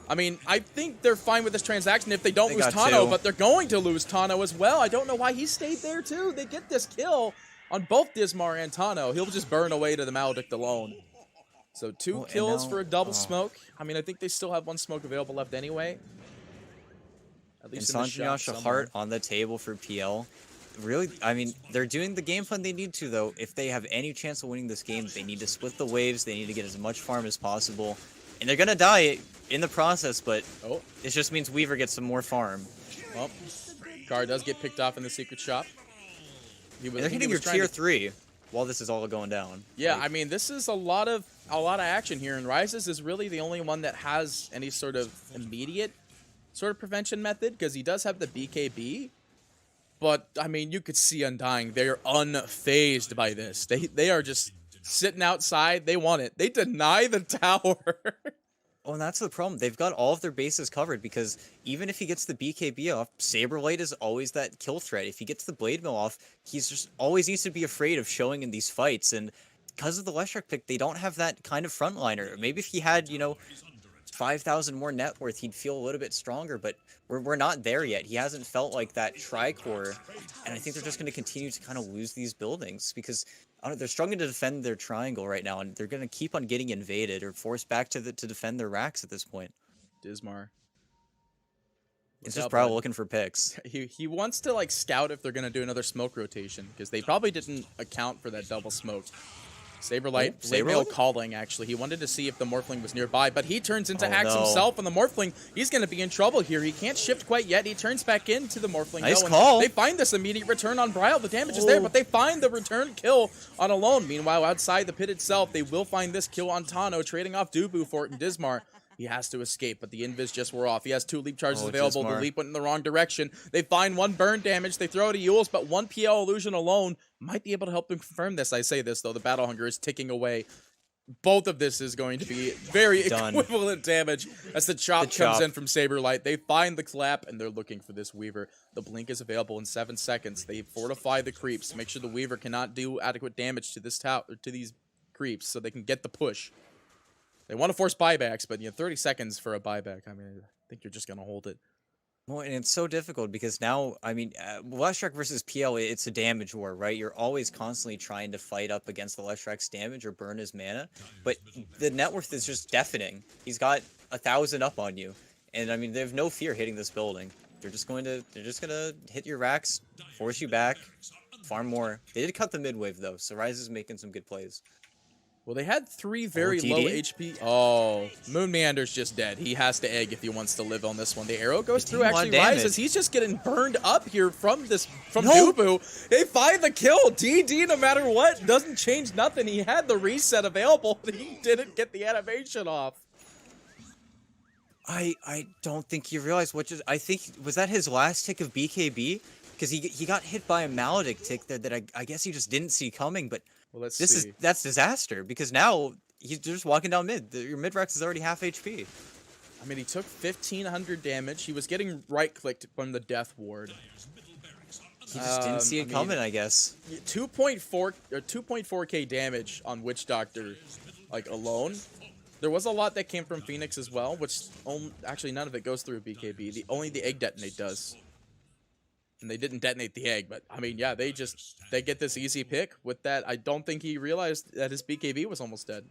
I mean, I think they're fine with this transaction if they don't lose Tano, but they're going to lose Tano as well. I don't know why he stayed there, too. They get this kill on both Dismar and Tano. He'll just burn away to the Maledict alone. So 2 kills for a double smoke. I mean, I think they still have 1 smoke available left anyway. At least in the shot somewhere. Heart on the table for PL. Really, I mean, they're doing the game plan they need to, though. If they have any chance of winning this game, they need to split the waves. They need to get as much farm as possible. And they're going to die in the process, but it just means Weaver gets some more farm. Well, Gar does get picked off in the secret shop. They're hitting your tier 3. while this is all going down. Yeah, Like, I mean, this is a lot of action here, and Rises is really the only one that has any sort of immediate sort of prevention method, because he does have the BKB. But I mean, you could see Undying; they're unfazed by this. They are just sitting outside. They want it. They deny the tower. Oh, and that's the problem. They've got all of their bases covered because even if he gets the BKB off, Saberlight is always that kill threat. If he gets the Blade Mill off, he's just always needs to be afraid of showing in these fights. And because of the Leshrac pick, they don't have that kind of frontliner. Maybe if he had, you know, 5,000 more net worth, he'd feel a little bit stronger, but we're not there yet. He hasn't felt like that Tricore, and I think they're just going to continue to kind of lose these buildings because I don't know, they're struggling to defend their triangle right now, and they're going to keep on getting invaded or forced back to defend their racks at this point. Dismar. It's just probably looking for picks. He wants to like scout if they're going to do another smoke rotation because they probably didn't account for that double smoke. Saberlight, Saberlight calling, actually. He wanted to see if the Morphling was nearby, but he turns into Axe himself, and the Morphling, he's going to be in trouble here. He can't shift quite yet. He turns back into the Morphling. Nice call. They find this immediate return on Bryle. The damage is there, but they find the return kill on Alone. Meanwhile, outside the pit itself, they will find this kill on Tano, trading off Dubu for it, and Dismar. He has to escape, but the invis just wore off. He has 2 leap charges available. Dismar. The leap went in the wrong direction. They find 1 burn damage. They throw it to Yules, but 1 PL illusion alone might be able to help them confirm this. I say this, though. The Battle Hunger is ticking away. Both of this is going to be very equivalent damage as the chop comes in from Saberlight. They find the clap, and they're looking for this Weaver. The blink is available in 7 seconds. They fortify the creeps, make sure the Weaver cannot do adequate damage to this tower, to these creeps, so they can get the push. They want to force buybacks, but 30 seconds for a buyback. I mean, I think you're just going to hold it. Well, and it's so difficult because now, I mean, Leshrac versus PL, it's a damage war, right? You're always constantly trying to fight up against the Leshrac's damage or burn his mana, but the net worth is just deafening. He's got 1,000 up on you, and I mean, they have no fear hitting this building. They're just gonna hit your racks, force you back, farm more. They did cut the mid wave though, so Rise is making some good plays. Well, they had 3 very low HP. Oh, Moon Meander's just dead. He has to egg if he wants to live on this one. The arrow goes through, actually Rises. He's just getting burned up here from Dubu. They find the kill. DD, no matter what, doesn't change nothing. He had the reset available, but he didn't get the animation off. I don't think you realize I think, was that his last tick of BKB? Because he got hit by a Maledict tick that I guess he just didn't see coming, but well, let's see. That's disaster because now he's just walking down mid. Your mid Rex is already half HP. I mean, he took 1,500 damage. He was getting right-clicked from the Death Ward. He just didn't see it coming, I guess. 2.4k damage on Witch Doctor, like alone. There was a lot that came from Phoenix as well, which actually none of it goes through BKB. Only the egg detonate does. And they didn't detonate the egg, but I mean, yeah, they get this easy pick with that. I don't think he realized that his BKB was almost dead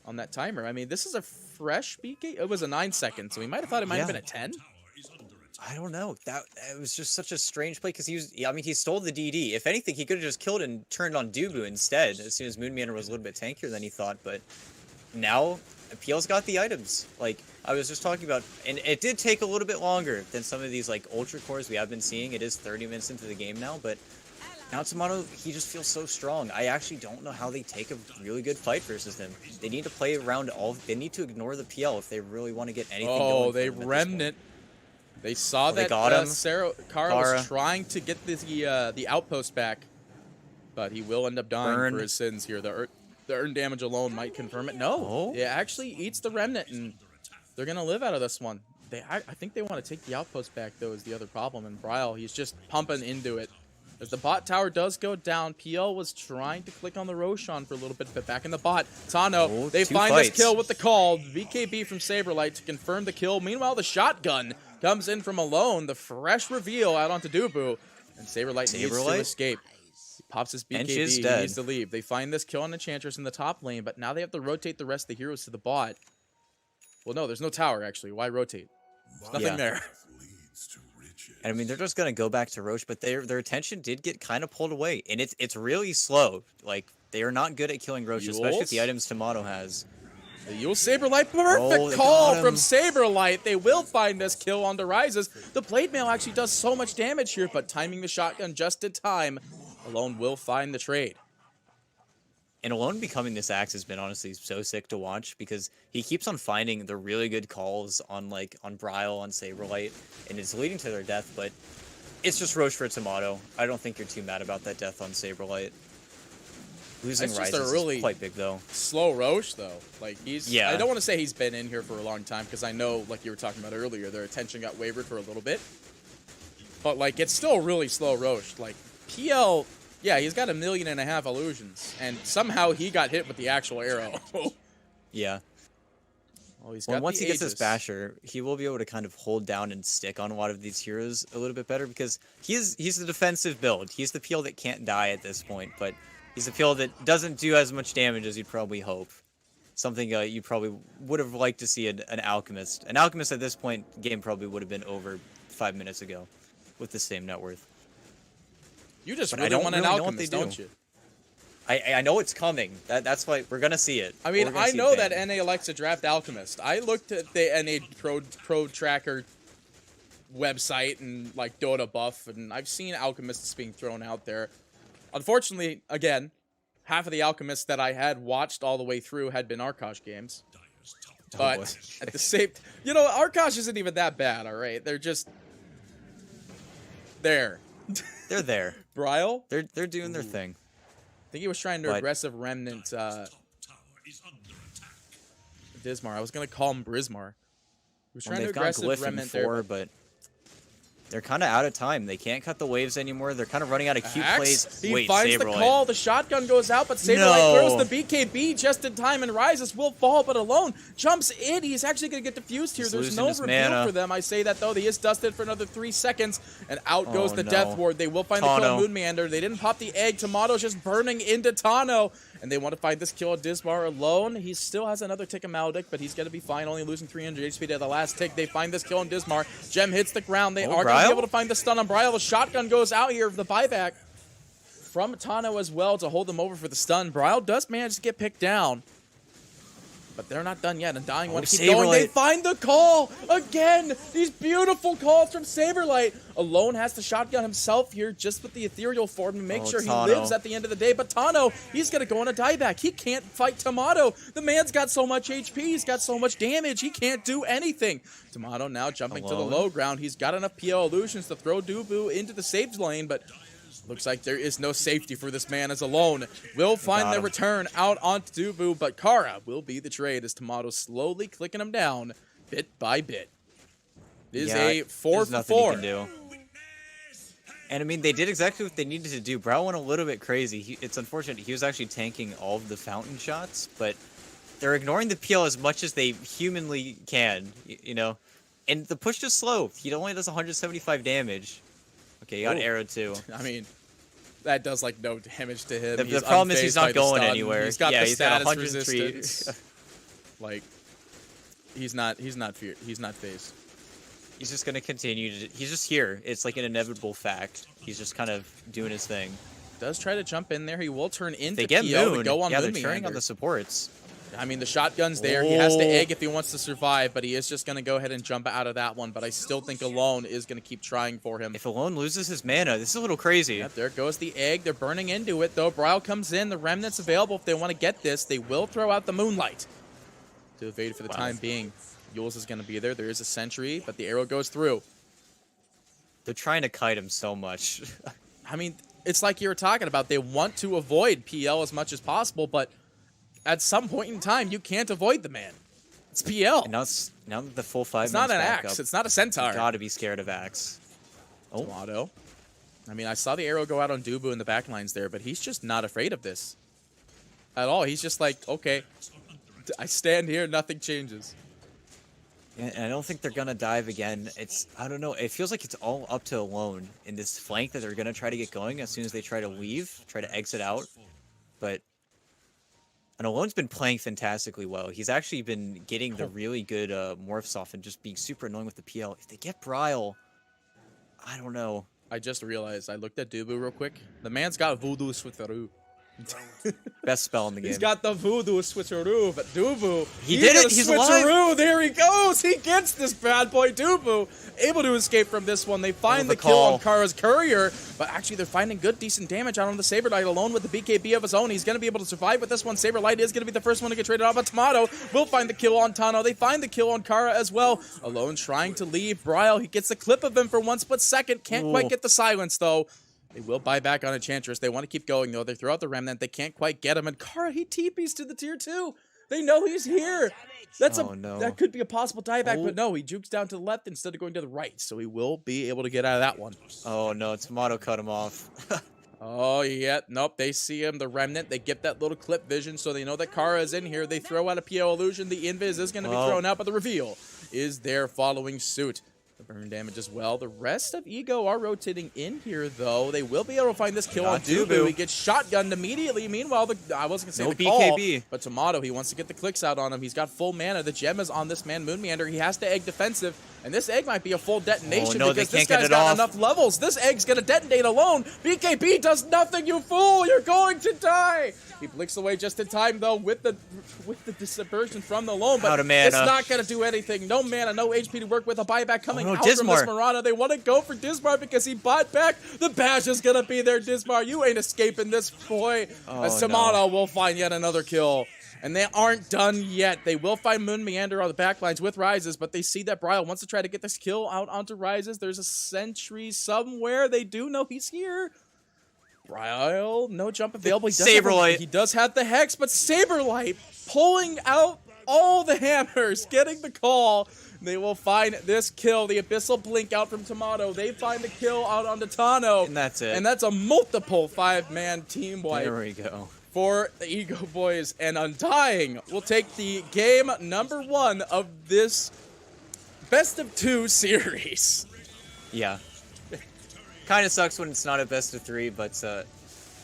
on that timer. I mean, this is a fresh BK. It was a 9 second, so he might have thought it might have been a 10. I don't know. It was just such a strange play because he stole the DD. If anything, he could have just killed and turned on Dubu instead as soon as Moon Meander was a little bit tankier than he thought. But now PL's got the items. Like I was just talking about, and it did take a little bit longer than some of these like ultra cores we have been seeing. It is 30 minutes into the game now, but now Tomato, he just feels so strong. I actually don't know how they take a really good fight versus him. They need to play around they need to ignore the PL if they really want to get anything going. Oh, they Remnant. They saw that Kara was trying to get the outpost back, but he will end up dying for his sins here. The earn damage alone might confirm it. No, it actually eats the Remnant, and they're going to live out of this one. I think they want to take the outpost back, though, is the other problem. And Bryle, he's just pumping into it. As the bot tower does go down, PL was trying to click on the Roshan for a little bit, but back in the bot. Tano, they find this kill with the call. VKB from Saberlight to confirm the kill. Meanwhile, the shotgun comes in from Alone. The fresh reveal out onto Dubu. And Saberlight needs to escape. He pops his BKB. He needs to leave. They find this kill on Enchantress in the top lane, but now they have to rotate the rest of the heroes to the bot. Well, no, there's no tower, actually. Why rotate? There's nothing there. And I mean, they're just going to go back to Roche, but their attention did get kind of pulled away. And it's really slow. Like, they are not good at killing Roche, especially with the items Tomato has. The Yule Saberlight, perfect call from Saberlight. They will find this kill on the Rises. The Blade Mail actually does so much damage here, but timing the shotgun just in time. Alone will find the trade. And Alone becoming this Axe has been honestly so sick to watch because he keeps on finding the really good calls on Bryle, on Saberlight, and it's leading to their death, but it's just Roche for Tomato. I don't think you're too mad about that death on Saberlight. Losing Rises is quite big, though. Slow Roche, though. Like, Yeah. I don't want to say he's been in here for a long time, because I know, like you were talking about earlier, their attention got wavered for a little bit. But, like, it's still really slow Roche. Like, PL, yeah, he's got 1.5 million illusions, and somehow he got hit with the actual arrow. Yeah. Oh, he's got once he gets Aegis. this Basher, he will be able to kind of hold down and stick on a lot of these heroes a little bit better because he's the defensive build. He's the PL that can't die at this point, but he's a PL that doesn't do as much damage as you'd probably hope. Something you probably would have liked to see an Alchemist. An Alchemist at this point, game probably would have been over 5 minutes ago with the same net worth. You just really want an Alchemist, don't you? I know it's coming. That's why we're gonna see it. I mean, I know that NA likes to draft Alchemist. I looked at the NA Pro Tracker website and like Dota buff, and I've seen Alchemists being thrown out there. Unfortunately, again, half of the Alchemists that I had watched all the way through had been Arkosh games. But at the same, Arkosh isn't even that bad. All right, they're just there. They're there. Bryle, they're doing their thing. I think he was trying to aggressive remnant Dismar. I was gonna call him Brismar. He was trying to aggressive remnant there, but they're kind of out of time. They can't cut the waves anymore. They're kind of running out of cute plays. He finds the call. The shotgun goes out, but Saberlight throws the BKB just in time, and Rises will fall, but Alone jumps in. He's actually going to get diffused here. There's no reveal for them. I say that, though. He is dusted for another 3 seconds, and out goes the Death Ward. They will find the kill on Moonmeander. They didn't pop the egg. Tomato's just burning into Tano, and they want to find this kill on Dismar Alone. He still has another tick of Maledict, but he's going to be fine, only losing 300 HP to the last tick. They find this kill on Dismar. Gem hits the ground. They are going to be able to find the stun on Bryle. The shotgun goes out here of the buyback from Tano as well to hold them over for the stun. Bryle does manage to get picked down, but they're not done yet. Undying want to keep going. They find the call again. These beautiful calls from Saberlight. Alone has the shotgun himself here just with the ethereal form to make sure he lives at the end of the day. But Tano, he's going to go on a dieback. He can't fight Tomato. The man's got so much HP. He's got so much damage. He can't do anything. Tomato now jumping to the low ground. He's got enough PL illusions to throw Dubu into the safe lane, but looks like there is no safety for this man as Alone will find their return out onto Dubu, but Kara will be the trade as Tomato slowly clicking him down bit by bit. It is a 4 for 4. And I mean, they did exactly what they needed to do. Brow went a little bit crazy. It's unfortunate. He was actually tanking all of the fountain shots, but they're ignoring the PL as much as they humanly can, And the push is slow. He only does 175 damage. Okay, you got arrow too. I mean, that does like no damage to him. The problem is he's not going anywhere. He's got the status resistance. Like, he's not phased. He's just gonna continue to. He's just here. It's like an inevitable fact. He's just kind of doing his thing. Does try to jump in there. He will turn into they get PO Moon. to go on they're turning on the supports. I mean, the shotgun's there. He has to egg if he wants to survive, but he is just going to go ahead and jump out of that one. But I still think Alone is going to keep trying for him. If Alone loses his mana, this is a little crazy. Yep, there goes the egg. They're burning into it, though. Bryle comes in. The Remnant's available if they want to get this. They will throw out the Moonlight to evade for the time being. Yules is going to be there. There is a sentry, but the arrow goes through. They're trying to kite him so much. I mean, it's like you were talking about. They want to avoid PL as much as possible, but at some point in time, you can't avoid the man. It's PL. And now the full 5 minutes. It's not an Axe. It's not a Centaur. You gotta be scared of Axe. Tomato. I mean, I saw the arrow go out on Dubu in the backlines there, but he's just not afraid of this at all. He's just like, okay, I stand here, nothing changes. And I don't think they're gonna dive again. I don't know. It feels like it's all up to Alone in this flank that they're gonna try to get going as soon as they try to leave, try to exit out. But and Alone's been playing fantastically well. He's actually been getting the really good morphs off and just being super annoying with the PL. If they get Bryle, I don't know. I just realized, I looked at Dubu real quick. The man's got Voodoo Switharoo. Best spell in the game. He's got the voodoo switcheroo, but Dubu, He did it. He's alive. Switcheroo. There he goes. He gets this bad boy Dubu. Able to escape from this one. They find the kill on Kara's courier, but actually they're finding good, decent damage out on the Saberlight alone with the BKB of his own. He's going to be able to survive with this one. Saberlight is going to be the first one to get traded off, but Tomato will find the kill on Tano. They find the kill on Kara as well. Alone trying to leave. Bryle, he gets the clip of him for 1 split second. Can't quite get the silence though. They will buy back on Enchantress. They want to keep going, though. They throw out the Remnant. They can't quite get him. And Kara, he TPs to the tier 2. They know he's here. That's that could be a possible dieback, but no, he jukes down to the left instead of going to the right. So he will be able to get out of that one. Oh, no. Tomato cut him off. Oh, yeah. Nope. They see him. The Remnant. They get that little clip vision, so they know that Kara is in here. They throw out a PO illusion. The Invis is going to be thrown out, but the reveal is there following suit. The burn damage as well. The rest of Ego are rotating in here, though. They will be able to find this kill on Dubu. He gets shotgunned immediately. Meanwhile, I wasn't going to say the BKB. call, but Tomato, he wants to get the clicks out on him. He's got full mana. The gem is on this man, Moon Meander. He has to egg defensive, and this egg might be a full detonation because this guy's got enough levels. This egg's going to detonate alone. BKB does nothing, you fool! You're going to die! He blinks away just in time, though, with the dispersion from the loam, but it's not going to do anything. No mana, no HP to work with. A buyback coming out from this Mirana. They want to go for Dismar because he bought back. The bash is going to be there, Dismar. You ain't escaping this, boy. As Tomato will find yet another kill. And they aren't done yet. They will find Moon Meander on the backlines with Rises, but they see that Bryle wants to try to get this kill out onto Rises. There's a sentry somewhere. They do know he's here. Bryle, no jump available. He does have the Hex, but Saberlight pulling out all the hammers, getting the call. They will find this kill. The Abyssal blink out from Tomato. They find the kill out on Tano. And that's it. And that's a multiple 5-man team wipe. There we go. For the Ego Boys, and Undying will take the game number 1 of this best of 2 series. Yeah. Kind of sucks when it's not a best of 3, but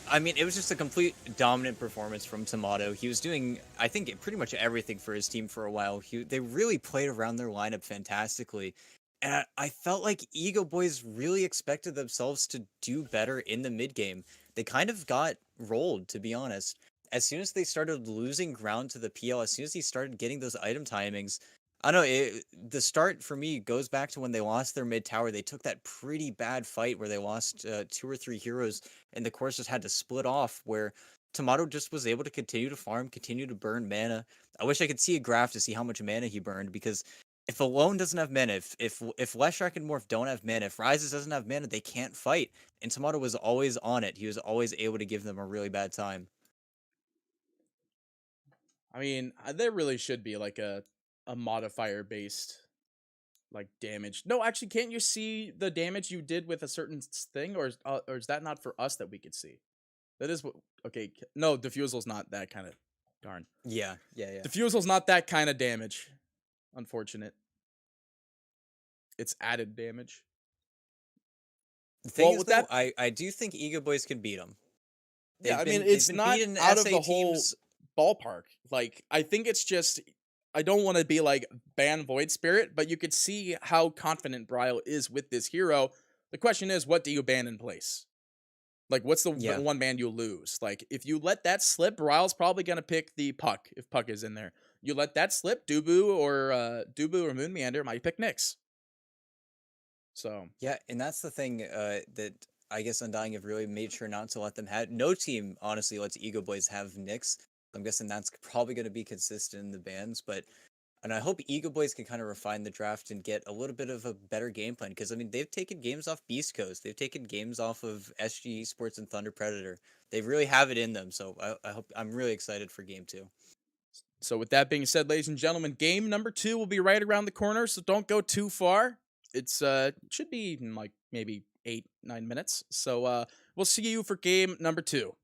I mean, it was just a complete dominant performance from Tomato. He was doing, I think, pretty much everything for his team for a while. They really played around their lineup fantastically. And I felt like Ego Boys really expected themselves to do better in the mid game. They kind of got rolled, to be honest. As soon as they started losing ground to the PL, as soon as they started getting those item timings, I don't know, the start for me goes back to when they lost their mid tower. They took that pretty bad fight where they lost 2 or 3 heroes, and the course just had to split off, where Tomato just was able to continue to farm, continue to burn mana. I wish I could see a graph to see how much mana he burned, because if Alone doesn't have mana, if Leshrac and Morph don't have mana, if Rises doesn't have mana, they can't fight. And Tomato was always on it. He was always able to give them a really bad time. I mean, there really should be like a modifier based like damage. No, actually, can't you see the damage you did with a certain thing, or is that not for us that we could see? That is what. Okay, no, Diffusal's not that kind of. Darn. Yeah. Diffusal's not that kind of damage. Unfortunate. It's added damage. The thing is, though, I do think Ego Boys can beat them. Yeah, I mean, it's not out of the whole ballpark. Like, I think it's just, I don't want to be like ban Void Spirit, but you could see how confident Bryle is with this hero. The question is, what do you ban in place? Like, what's the one ban you lose? Like, if you let that slip, Bryle's probably going to pick the Puck, if Puck is in there. You let that slip, Dubu or Moon Meander might pick Nyx. So yeah, and that's the thing that I guess Undying have really made sure not to let them have. No team honestly lets Ego Boys have Nyx. I'm guessing that's probably going to be consistent in the bans, and I hope Ego Boys can kind of refine the draft and get a little bit of a better game plan, because I mean, they've taken games off Beast Coast, they've taken games off of SG Esports and Thunder Predator. They really have it in them, so I'm really excited for game 2. So with that being said, ladies and gentlemen, game number 2 will be right around the corner, so don't go too far. It's should be in like maybe 8-9 minutes. So we'll see you for game number 2.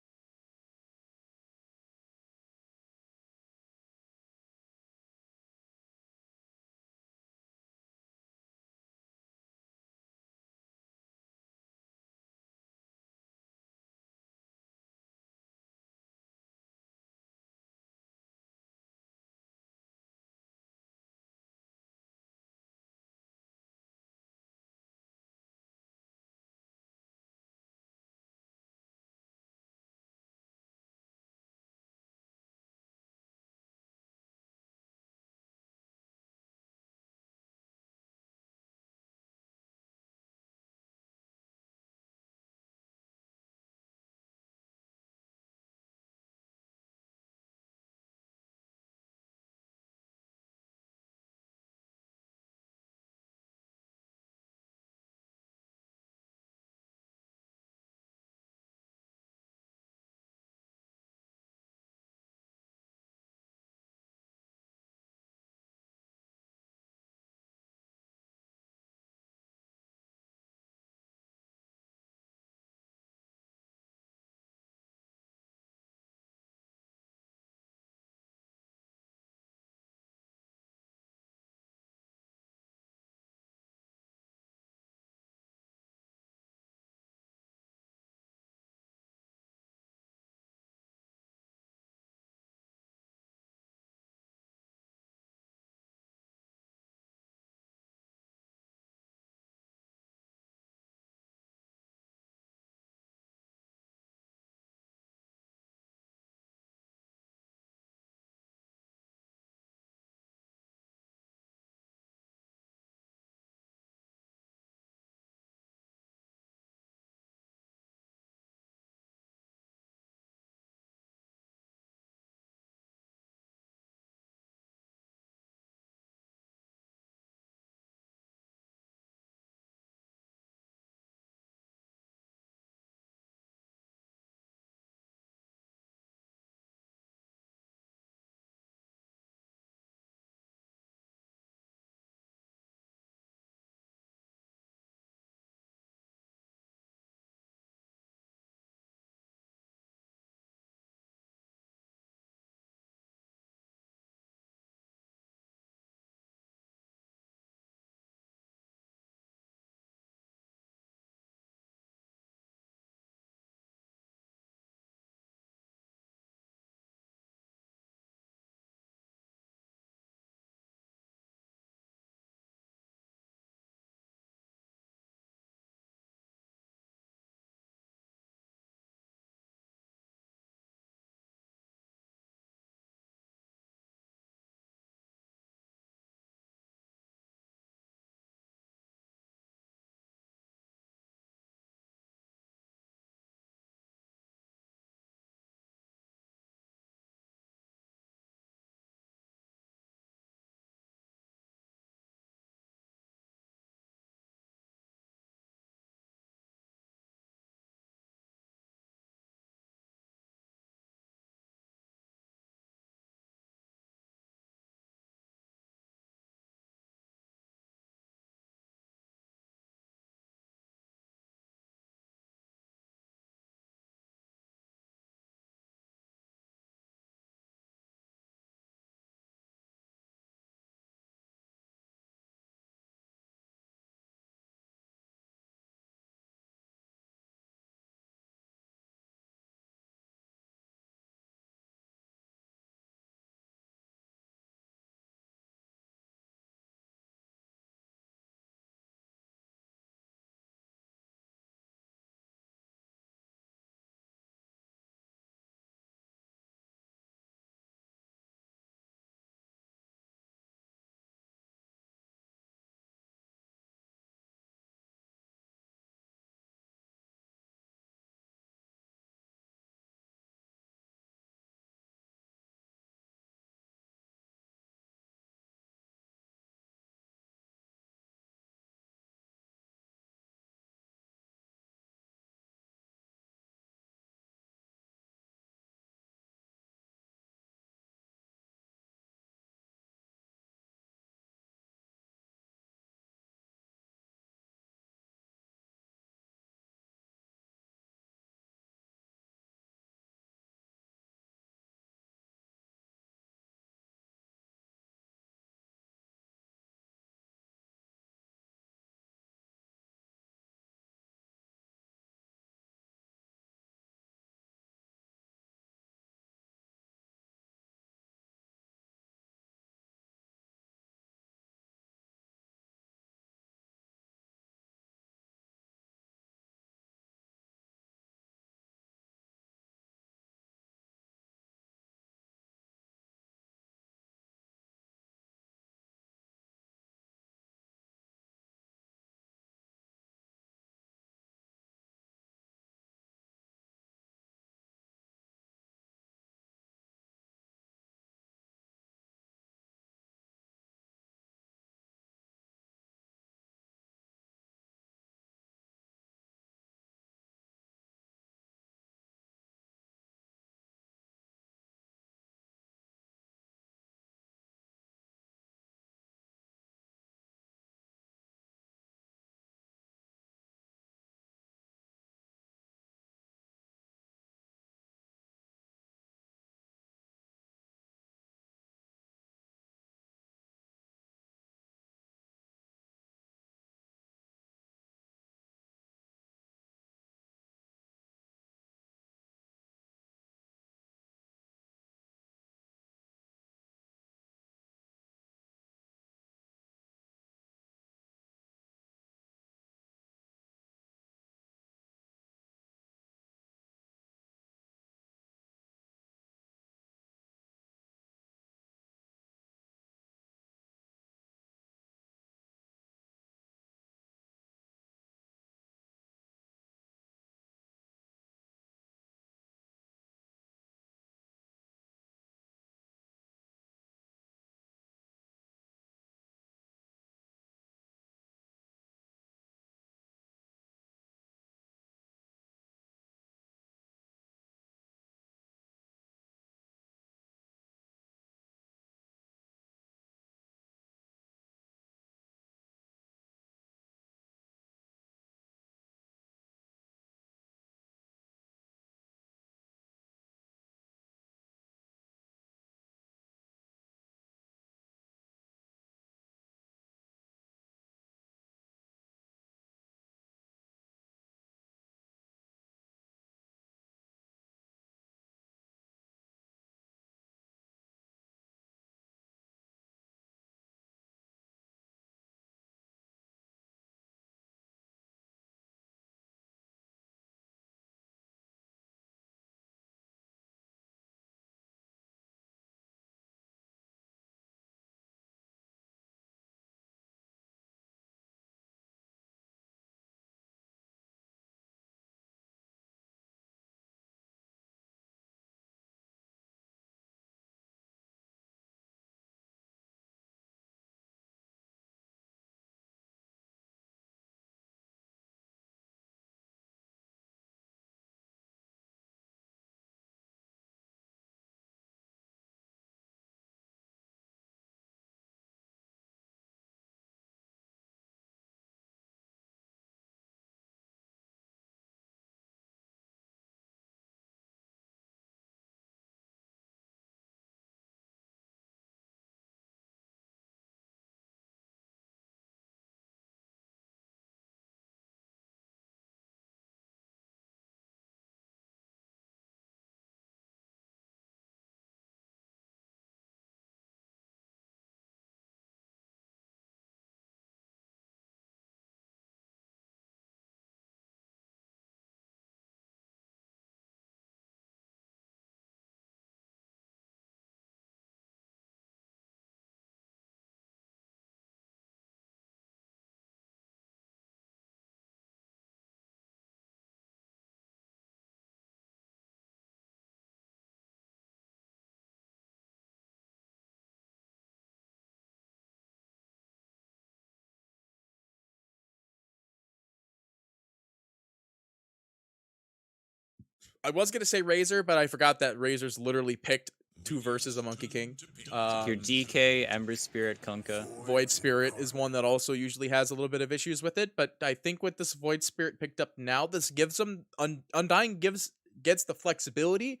I was gonna say Razor, but I forgot that Razor's literally picked 2 verses of Monkey King. Your DK, Ember Spirit, Kunkka. Void Spirit is one that also usually has a little bit of issues with it, but I think with this Void Spirit picked up now, this gives them Undying gets the flexibility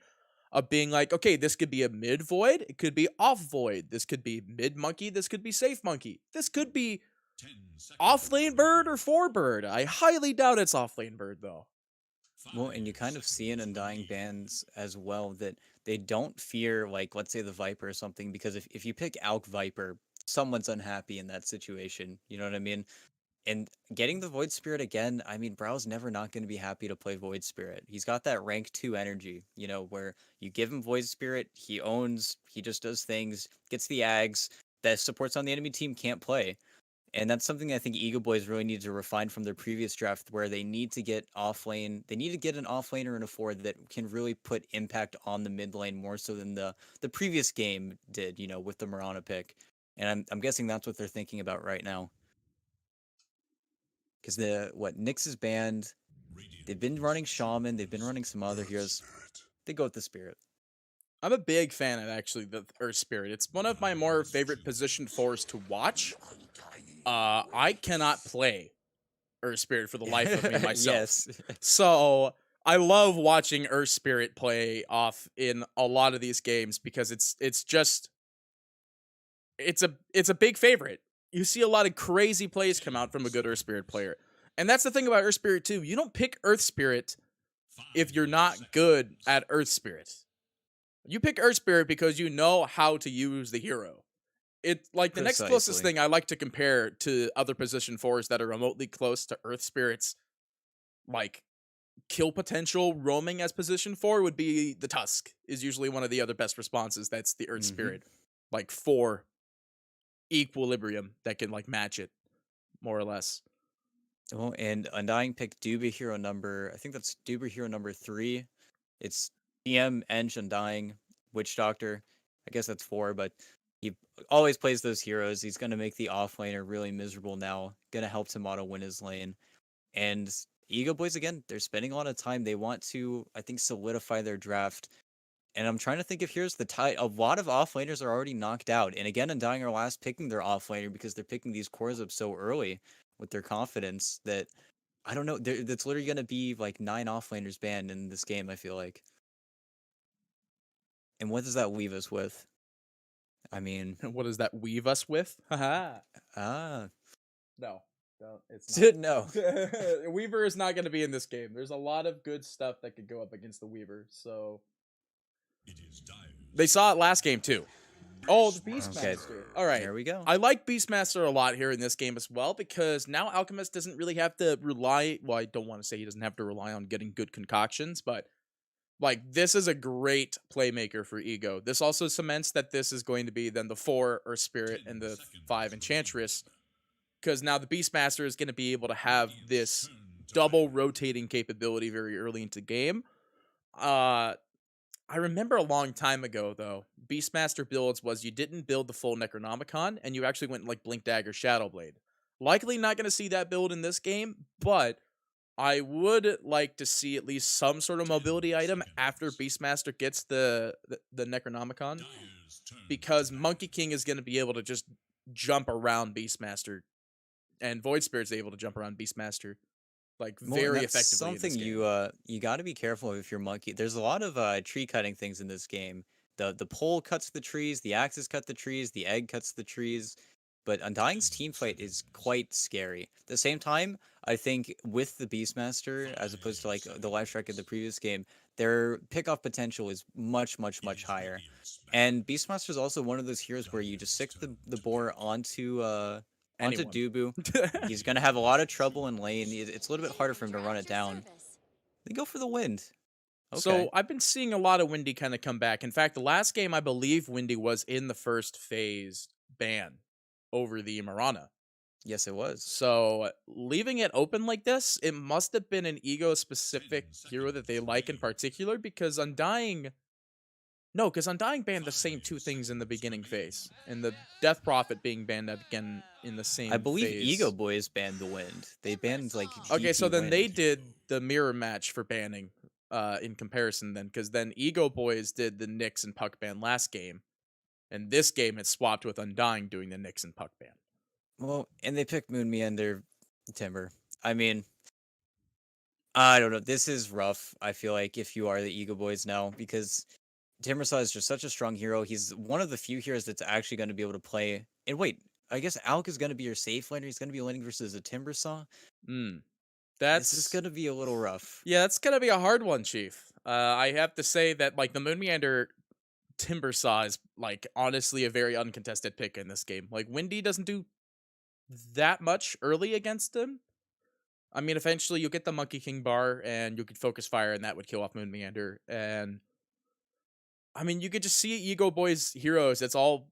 of being like, okay, this could be a mid Void, it could be off Void, this could be mid Monkey, this could be safe Monkey, this could be off lane Bird or 4 Bird. I highly doubt it's off lane Bird though. Well, and you kind of see in Undying bans as well that they don't fear, like, let's say the Viper or something, because if you pick Alk Viper, someone's unhappy in that situation. You know what I mean? And getting the Void Spirit again, I mean, Brow's never not going to be happy to play Void Spirit. He's got that rank 2 energy, you know, where you give him Void Spirit, he owns, he just does things, gets the Ags that supports on the enemy team can't play. And that's something I think EGOBOYS really need to refine from their previous draft, where they need to get off lane. They need to get an off laner and a 4 that can really put impact on the mid lane more so than the previous game did, you know, with the Mirana pick. And I'm guessing that's what they're thinking about right now. Because Nyx is banned. They've been running Shaman. They've been running some other heroes. They go with the Spirit. I'm a big fan of actually the Earth Spirit. It's one of my more favorite position 4s to watch. I cannot play Earth Spirit for the life of me myself. Yes. So I love watching Earth Spirit play off in a lot of these games because it's a big favorite. You see a lot of crazy plays come out from a good Earth Spirit player. And that's the thing about Earth Spirit too. You don't pick Earth Spirit if you're not good at Earth Spirit. You pick Earth Spirit because you know how to use the hero. It like the next closest thing I like to compare to other position 4s that are remotely close to Earth Spirit's like kill potential roaming as position 4 would be the Tusk is usually one of the other best responses. That's the Earth Spirit. Like 4 equilibrium that can like match it more or less. Oh, and Undying picked Duba hero number, I think that's Duba hero number 3. It's DM, Eng, Undying, Witch Doctor. I guess that's 4, but he always plays those heroes. He's going to make the offlaner really miserable now. Going to help Tomato win his lane. And EGOBOYS, again, they're spending a lot of time. They want to, I think, solidify their draft. And I'm trying to think if here's the tie. A lot of offlaners are already knocked out. And again, Undying are last picking their offlaner because they're picking these cores up so early with their confidence that, I don't know, that's literally going to be like 9 offlaners banned in this game, I feel like. And what does that leave us with? I mean... What does that weave us with? Haha. No, it's not. No. Weaver is not going to be in this game. There's a lot of good stuff that could go up against the Weaver, so... They saw it last game, too. Oh, the Beastmaster. Okay. All right. There we go. I like Beastmaster a lot here in this game as well, because now Alchemist doesn't really have to rely... Well, I don't want to say he doesn't have to rely on getting good concoctions, but... Like, this is a great playmaker for Ego. This also cements that this is going to be then the 4 Earth Spirit and the 5 Enchantress. Because now the Beastmaster is going to be able to have this double rotating capability very early into the game. I remember a long time ago, though, Beastmaster builds was you didn't build the full Necronomicon, and you actually went like Blink Dagger Shadowblade. Likely not going to see that build in this game, but... I would like to see at least some sort of mobility item after Beastmaster gets the Necronomicon, because Monkey King is going to be able to just jump around Beastmaster, and Void Spirit's able to jump around Beastmaster like very effectively. Something you got to be careful of if you're Monkey. There's a lot of tree cutting things in this game. The pole cuts the trees, the axes cut the trees, the egg cuts the trees. But Undying's teamfight is quite scary. At the same time, I think with the Beastmaster, as opposed to like the live strike of the previous game, their pickoff potential is much, much, much higher. And Beastmaster is also one of those heroes where you just stick the boar onto Dubu. He's going to have a lot of trouble in lane. It's a little bit harder for him to run it down. They go for the wind. Okay. So I've been seeing a lot of Windy kind of come back. In fact, the last game, I believe Windy was in the first phase ban over the Mirana. Yes, it was. So leaving it open like this, it must have been an ego-specific hero that they like in particular, because Undying... No, because Undying banned the same 2 things in the beginning phase, and the Death Prophet being banned again in the same I believe phase. EGOBOYS banned the wind. They banned, like, Okay, so then wind. they did the mirror match for banning in comparison then, because then EGOBOYS did the Nyx and Puck ban last game, and this game had swapped with Undying doing the Nyx and Puck ban. Well, and they picked Moonme and their Timber. I mean, I don't know. This is rough, I feel like, if you are the EGOBOYS now, because Timbersaw is just such a strong hero. He's one of the few heroes that's actually going to be able to play. And wait, I guess Alk is going to be your safe laner. He's going to be laning versus a Timbersaw. That's This is going to be a little rough. Yeah, that's gonna be a hard one, Chief. I have to say that like the Moon Meander Timbersaw is like honestly a very uncontested pick in this game. Like Windy doesn't do that much early against him. I mean, eventually you'll get the Monkey King bar and you could focus fire and that would kill off Moon Meander. And I mean, you could just see EGOBOYS heroes. It's all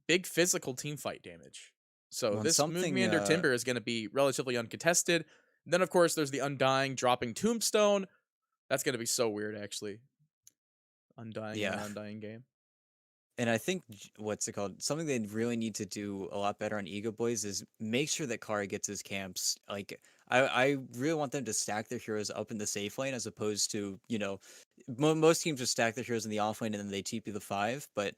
big physical team fight damage. So Well, this Moon Meander Timber is going to be relatively uncontested. Then, of course, there's the Undying dropping Tombstone. That's going to be so weird, actually. Undying in an Undying game. And I think, what's it called? Something they really need to do a lot better on EGOBOYS is make sure that Kara gets his camps. Like, I really want them to stack their heroes up in the safe lane as opposed to, you know, most teams just stack their heroes in the off lane and then they TP the 5. But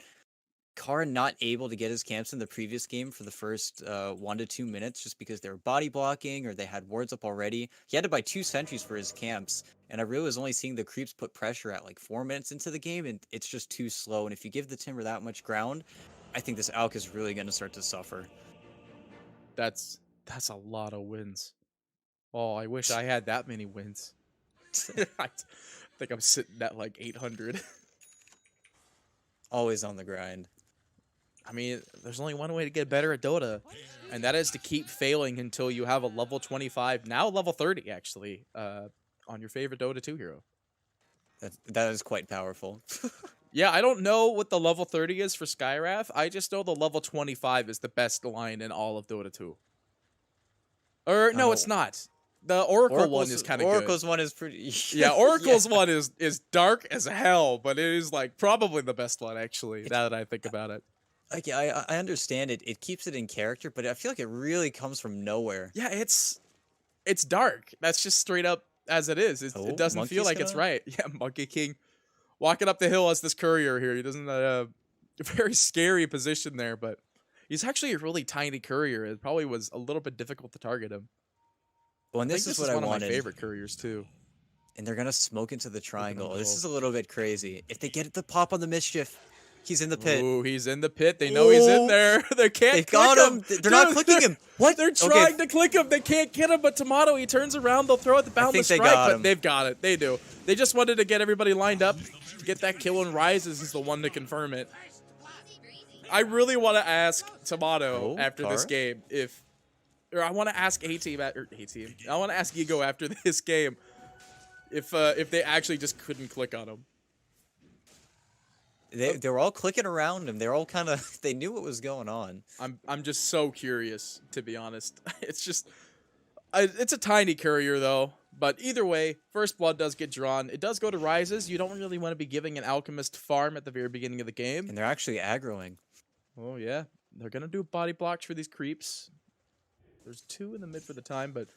Kara not able to get his camps in the previous game for the first 1 to 2 minutes just because they were body blocking or they had wards up already. He had to buy 2 sentries for his camps, and I really was only seeing the creeps put pressure at like 4 minutes into the game, and it's just too slow. And if you give the Timber that much ground, I think this Alk is really going to start to suffer. That's a lot of wins. Oh, I wish I had that many wins. I think I'm sitting at like 800. Always on the grind. I mean, there's only one way to get better at Dota, and that is to keep failing until you have a level 25, now level 30 actually, on your favorite Dota 2 hero. That is quite powerful. Yeah, I don't know what the level 30 is for Skywrath. I just know the level 25 is the best line in all of Dota 2. Or, no, it's not. The Oracle one is kind of good. Oracle's one is pretty... Yeah, Oracle's one is dark as hell, but it is like probably the best one, actually, now that I think about it. Like, I understand it. It keeps it in character, but I feel like it really comes from nowhere. Yeah, it's dark. That's just straight up as it is. It doesn't Monkey's feel like it's right. Yeah, Monkey King walking up the hill as this courier here. He doesn't a very scary position there, but he's actually a really tiny courier. It probably was a little bit difficult to target him. Well, and this is what I wanted. One of my favorite couriers too. And they're gonna smoke into the triangle. This is a little bit crazy. If they get the pop on the mischief, he's in the pit. Ooh, he's in the pit. They know he's in there. They can't. They've got him. They're not clicking him. What? They're trying to click him. They can't get him. But Tomato, he turns around. They'll throw out the boundless strike, but they've got it. They do. They just wanted to get everybody lined up to get that kill, and Rises is the one to confirm it. I really want to ask Tomato after this game or I want to ask A-Team I want to ask Ego after this game if they actually just couldn't click on him. They were all clicking around him. They're all kind of... They knew what was going on. I'm just so curious, to be honest. It's just... it's a tiny courier, though. But either way, first blood does get drawn. It does go to Rises. You don't really want to be giving an Alchemist farm at the very beginning of the game. And they're actually aggroing. Oh, yeah. They're going to do body blocks for these creeps. There's 2 in the mid for the time, but...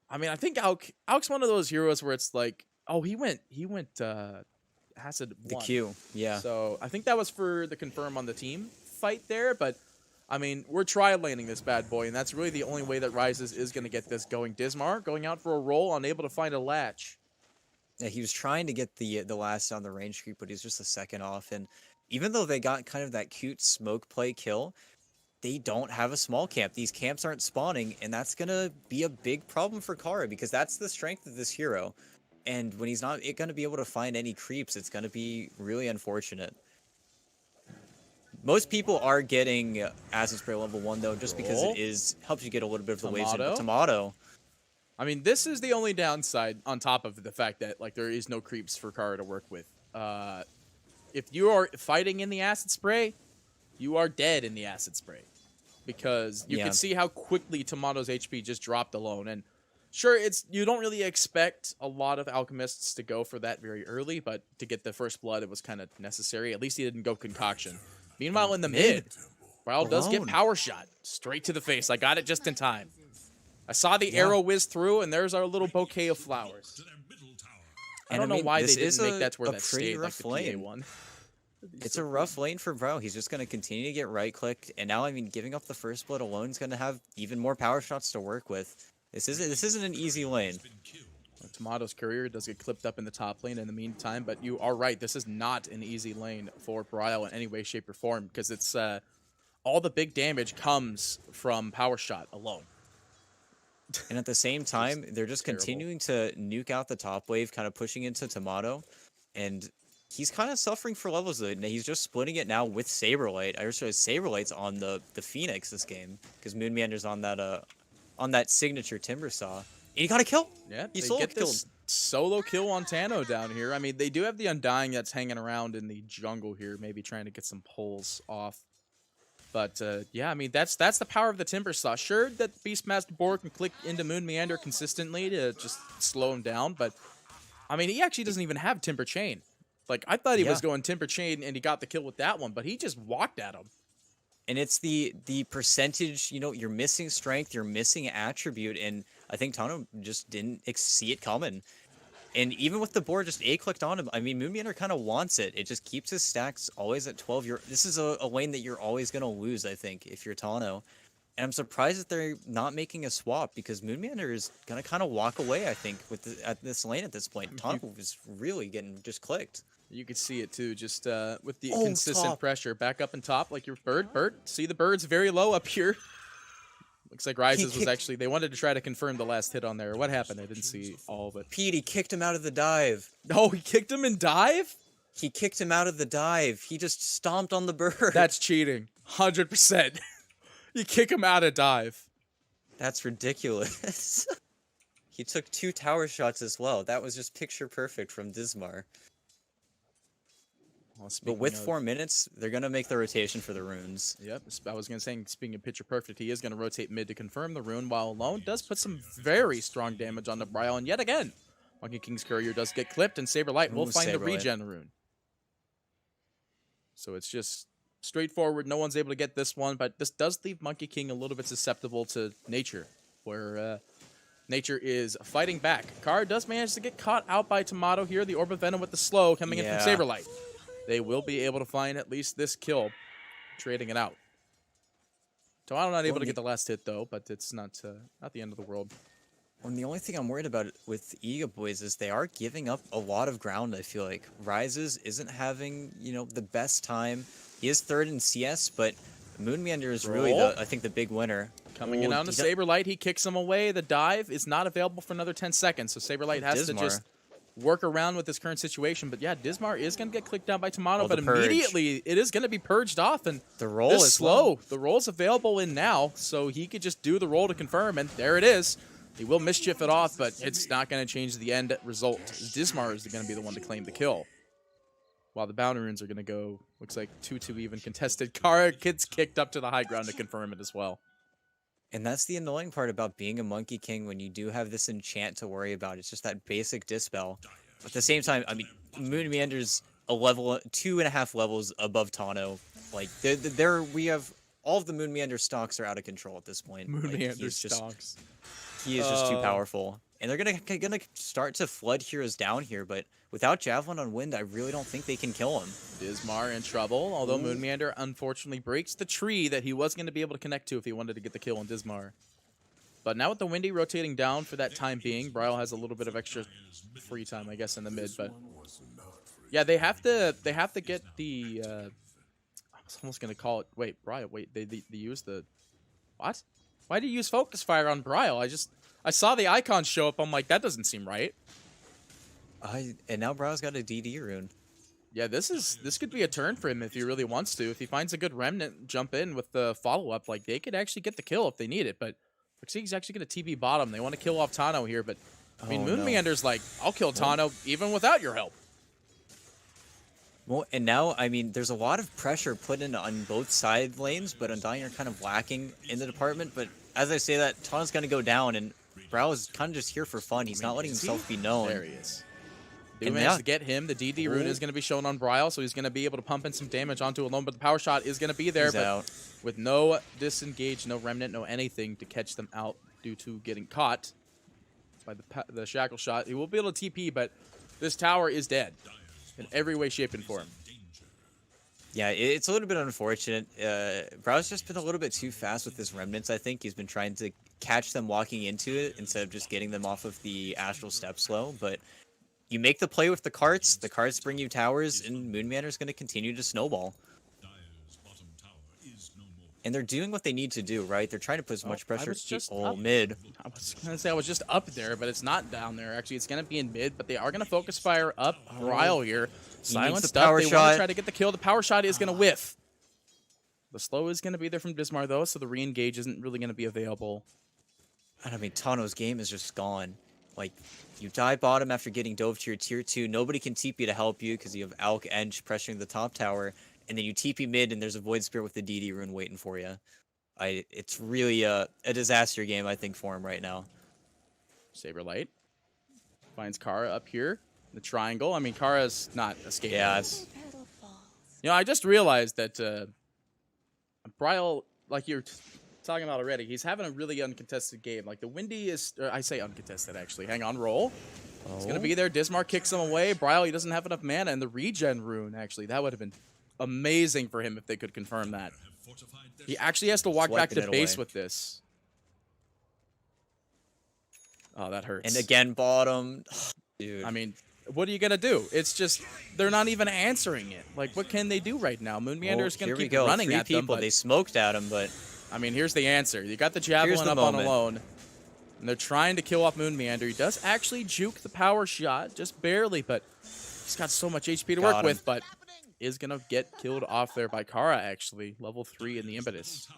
I mean, I think Alk's one of those heroes where it's like... Oh, he went Acid 1. The Q, yeah. So I think that was for the confirm on the team fight there, but I mean, we're tri-laning this bad boy, and that's really the only way that Rises is going to get this going. Dismar going out for a roll, unable to find a latch. Yeah, he was trying to get the last on the range creep, but he's just a second off, and even though they got kind of that cute smoke play kill, they don't have a small camp. These camps aren't spawning, and that's going to be a big problem for Kara, because that's the strength of this hero. And when he's not going to be able to find any creeps, it's going to be really unfortunate. Most people are getting Acid Spray level 1, though, just because it helps you get a little bit of the waves in. But Tomato. I mean, this is the only downside on top of the fact that like there is no creeps for Kara to work with. If you are fighting in the Acid Spray, you are dead in the Acid Spray. Because you can see how quickly Tomato's HP just dropped alone. And sure, you don't really expect a lot of Alchemists to go for that very early, but to get the first blood, it was kind of necessary. At least he didn't go Concoction. Meanwhile, in the mid, Brawl does get Power Shot straight to the face. I got it just in time. I saw the arrow whiz through, and there's our little bouquet of flowers. I don't know why they didn't make that to where a that pretty stayed like rough the lane. PA one. It's a rough lane for Bro. He's just going to continue to get right-clicked, and now, I mean, giving up the first blood alone is going to have even more power shots to work with. This isn't an easy lane. Tomato's courier does get clipped up in the top lane in the meantime, but you are right. This is not an easy lane for Bryle in any way, shape, or form, because it's all the big damage comes from power shot alone. And at the same time, they're just continuing to nuke out the top wave, kind of pushing into Tomato, and he's kind of suffering for levels. He's just splitting it now with Saberlight. I just realized Saberlight's on the Phoenix this game because Moon Meander's on that signature Timber Saw. And he got a kill. Yeah, he solo killed. This solo kill on Tano down here. I mean, they do have the Undying that's hanging around in the jungle here, maybe trying to get some pulls off. But yeah, I mean, that's the power of the Timber Saw. Sure that Beastmaster Boar can click into Moon Meander consistently to just slow him down, but I mean, he actually doesn't even have Timber Chain. Like, I thought he was going Timber Chain and he got the kill with that one, but he just walked at him. And it's the percentage, you know, you're missing strength, you're missing attribute, and I think Tano just didn't see it coming. And even with the board just A-clicked on him, I mean, Moon Meander kind of wants it. It just keeps his stacks always at 12. This is a lane that you're always going to lose, I think, if you're Tano. And I'm surprised that they're not making a swap, because Moon Meander is going to kind of walk away, I think, at this lane at this point. Tano was really getting just clicked. You could see it too, just with the consistent pressure. Back up and top, like your bird. See the bird's very low up here. Looks like Rises was actually, they wanted to try to confirm the last hit on there. What happened? I didn't see all of it. Petey kicked him out of the dive. Oh, he kicked him in dive? He kicked him out of the dive. He just stomped on the bird. That's cheating. 100%. You kick him out of dive. That's ridiculous. He took 2 tower shots as well. That was just picture perfect from Dismar. Well, but with 4 minutes, they're going to make the rotation for the runes. Yep, I was going to say, speaking of picture perfect, he is going to rotate mid to confirm the rune, while alone does put some very strong damage on the Bryle. And yet again, Monkey King's Courier does get clipped, and Saberlight will find the regen rune. So it's just straightforward. No one's able to get this one, but this does leave Monkey King a little bit susceptible to Nature, where Nature is fighting back. Kara does manage to get caught out by Tomato here. The Orb of Venom with the slow coming in from Saberlight. They will be able to find at least this kill, trading it out. Tomato not able to get the last hit, though, but it's not the end of the world. Well, the only thing I'm worried about with EGOBOYS is they are giving up a lot of ground, I feel like. Rises isn't having, you know, the best time. He is 3rd in CS, but Moon Meander is really, I think, the big winner. Coming in on the Saberlight, he kicks him away. The dive is not available for another 10 seconds, so Saberlight has to just work around with this current situation. But yeah, Dismar is going to get clicked down by Tomato, but immediately it is going to be purged off, and the roll is slow. The roll's available in now, so he could just do the roll to confirm, and there it is. He will mischief it off, but it's not going to change the end result. Dismar is going to be the one to claim the kill, while the bounty runes are going to go, looks like 2-2 even contested. Kara gets kicked up to the high ground to confirm it as well. And that's the annoying part about being a Monkey King when you do have this enchant to worry about. It's just that basic dispel. But at the same time, I mean, Moon Meander's a level, 2.5 levels above Tano. Like, we have all of the Moon Meander stocks are out of control at this point. Moon Meander stocks. He is just too powerful. And they're gonna start to flood heroes down here, but without Javelin on Wind, I really don't think they can kill him. Dismar in trouble, although Moon Meander unfortunately breaks the tree that he was going to be able to connect to if he wanted to get the kill on Dismar. But now with the Windy rotating down for that time being, Bryle has a little bit of extra free time, I guess, in the mid. But yeah, they have to get the. I was almost going to call it. Wait, Bryle. Wait, they use the. What? Why did you use Focus Fire on Bryle? I saw the icon show up. I'm like, that doesn't seem right. And now Bryle's got a DD rune. Yeah, this could be a turn for him if he really wants to. If he finds a good remnant, jump in with the follow-up, like, they could actually get the kill if they need it. But looks like he's actually going to TB bottom. They want to kill off Tano here, but I mean, Moon Meander's like, I'll kill Tano even without your help. Well, and now, I mean, there's a lot of pressure put in on both side lanes, but Undying are kind of lacking in the department. But as I say that, Tano's going to go down, and Bryle is kind of just here for fun. He's not letting himself be known. There he is. They managed to get him. The DD rune is going to be shown on Bryle, so he's going to be able to pump in some damage onto Alone, but the power shot is going to be there. He's but out. With no disengage, no remnant, no anything to catch them out due to getting caught by the shackle shot. He will be able to TP, but This tower is dead in every way, shape, and form. Yeah, it's a little bit unfortunate. Brow's just been a little bit too fast with his remnants, I think. He's been trying to catch them walking into it instead of just getting them off of the astral step slow. But you make the play with the carts bring you towers, and Moonmander's going to continue to snowball. And they're doing what they need to do, right? They're trying to put as much pressure mid. I was going to say I was just up there, but it's not down there. Actually, it's going to be in mid, but they are going to focus fire up Ryle here. Silence the power They shot. want to try to get the kill. The power shot is going to whiff. The slow is going to be there from Dismar, though, so the re-engage isn't really going to be available. And I mean, Tano's game is just gone. Like, you die bottom after getting dove to your tier 2. Nobody can TP to help you because you have Alk Ench pressuring the top tower. And then you TP mid, and there's a Void Spirit with the DD rune waiting for you. It's really a disaster game, I think, for him right now. Saberlight finds Kara up here. The triangle. I mean, Kara's not escaping. Yeah. You know, I just realized that Bryle, like you're talking about already, he's having a really uncontested game. Like, the Windy is... I say uncontested, actually. Hang on, roll. Oh. He's going to be there. Dismar kicks him away. Bryle, he doesn't have enough mana. And the regen rune, actually, that would have been amazing for him if they could confirm that. He actually has to walk back to base with this. Oh, that hurts. And again, bottom. Dude. I mean, what are you going to do? It's just, they're not even answering it. Like, what can they do right now? Moonmeander is going to keep running at them. They smoked at him, but... I mean, here's the answer. You got the Javelin up on alone. And they're trying to kill off Moonmeander. He does actually juke the power shot, just barely, but he's got so much HP to work with, but is going to get killed off there by Kara, actually. Level 3 in the Impetus.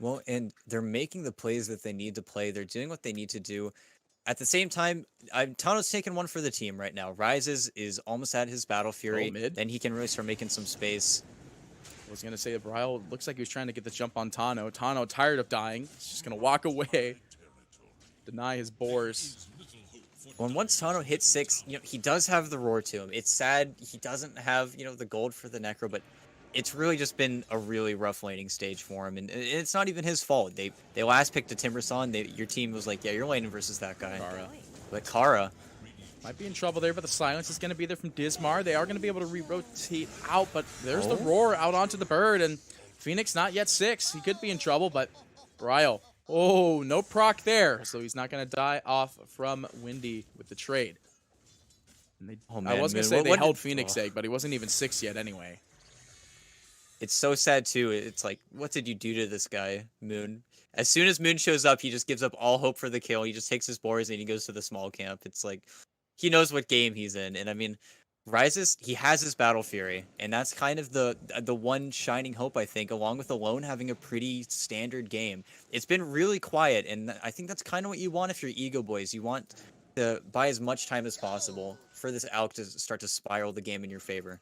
Well, and they're making the plays that they need to play. They're doing what they need to do. At the same time, Tano's taking one for the team right now. Rises is almost at his Battle Fury. Then he can really start making some space. I was going to say that Bryle looks like he was trying to get the jump on Tano. Tano, tired of dying, he's just going to walk away. Deny his boars. When once Tano hits 6, you know, he does have the roar to him. It's sad he doesn't have, you know, the gold for the Necro, but it's really just been a really rough laning stage for him, and it's not even his fault. They last picked a Timbersaw. Your team was like, yeah, you're laning versus that guy. Kara. But Kara might be in trouble there, but the silence is going to be there from Dismar. They are going to be able to re-rotate out, but there's the roar out onto the bird, and Phoenix not yet 6. He could be in trouble, but Bryle, oh, no proc there, so he's not going to die off from Windy with the trade. And they, I was going to say they held Phoenix Egg, but he wasn't even 6 yet anyway. It's so sad, too. It's like, what did you do to this guy, Moon? As soon as Moon shows up, he just gives up all hope for the kill. He just takes his boars and he goes to the small camp. It's like, he knows what game he's in. And I mean, Rises, he has his Battle Fury. And that's kind of the one shining hope, I think, along with Alone having a pretty standard game. It's been really quiet, and I think that's kind of what you want if you're EGOBOYS. You want to buy as much time as possible for this Alk to start to spiral the game in your favor.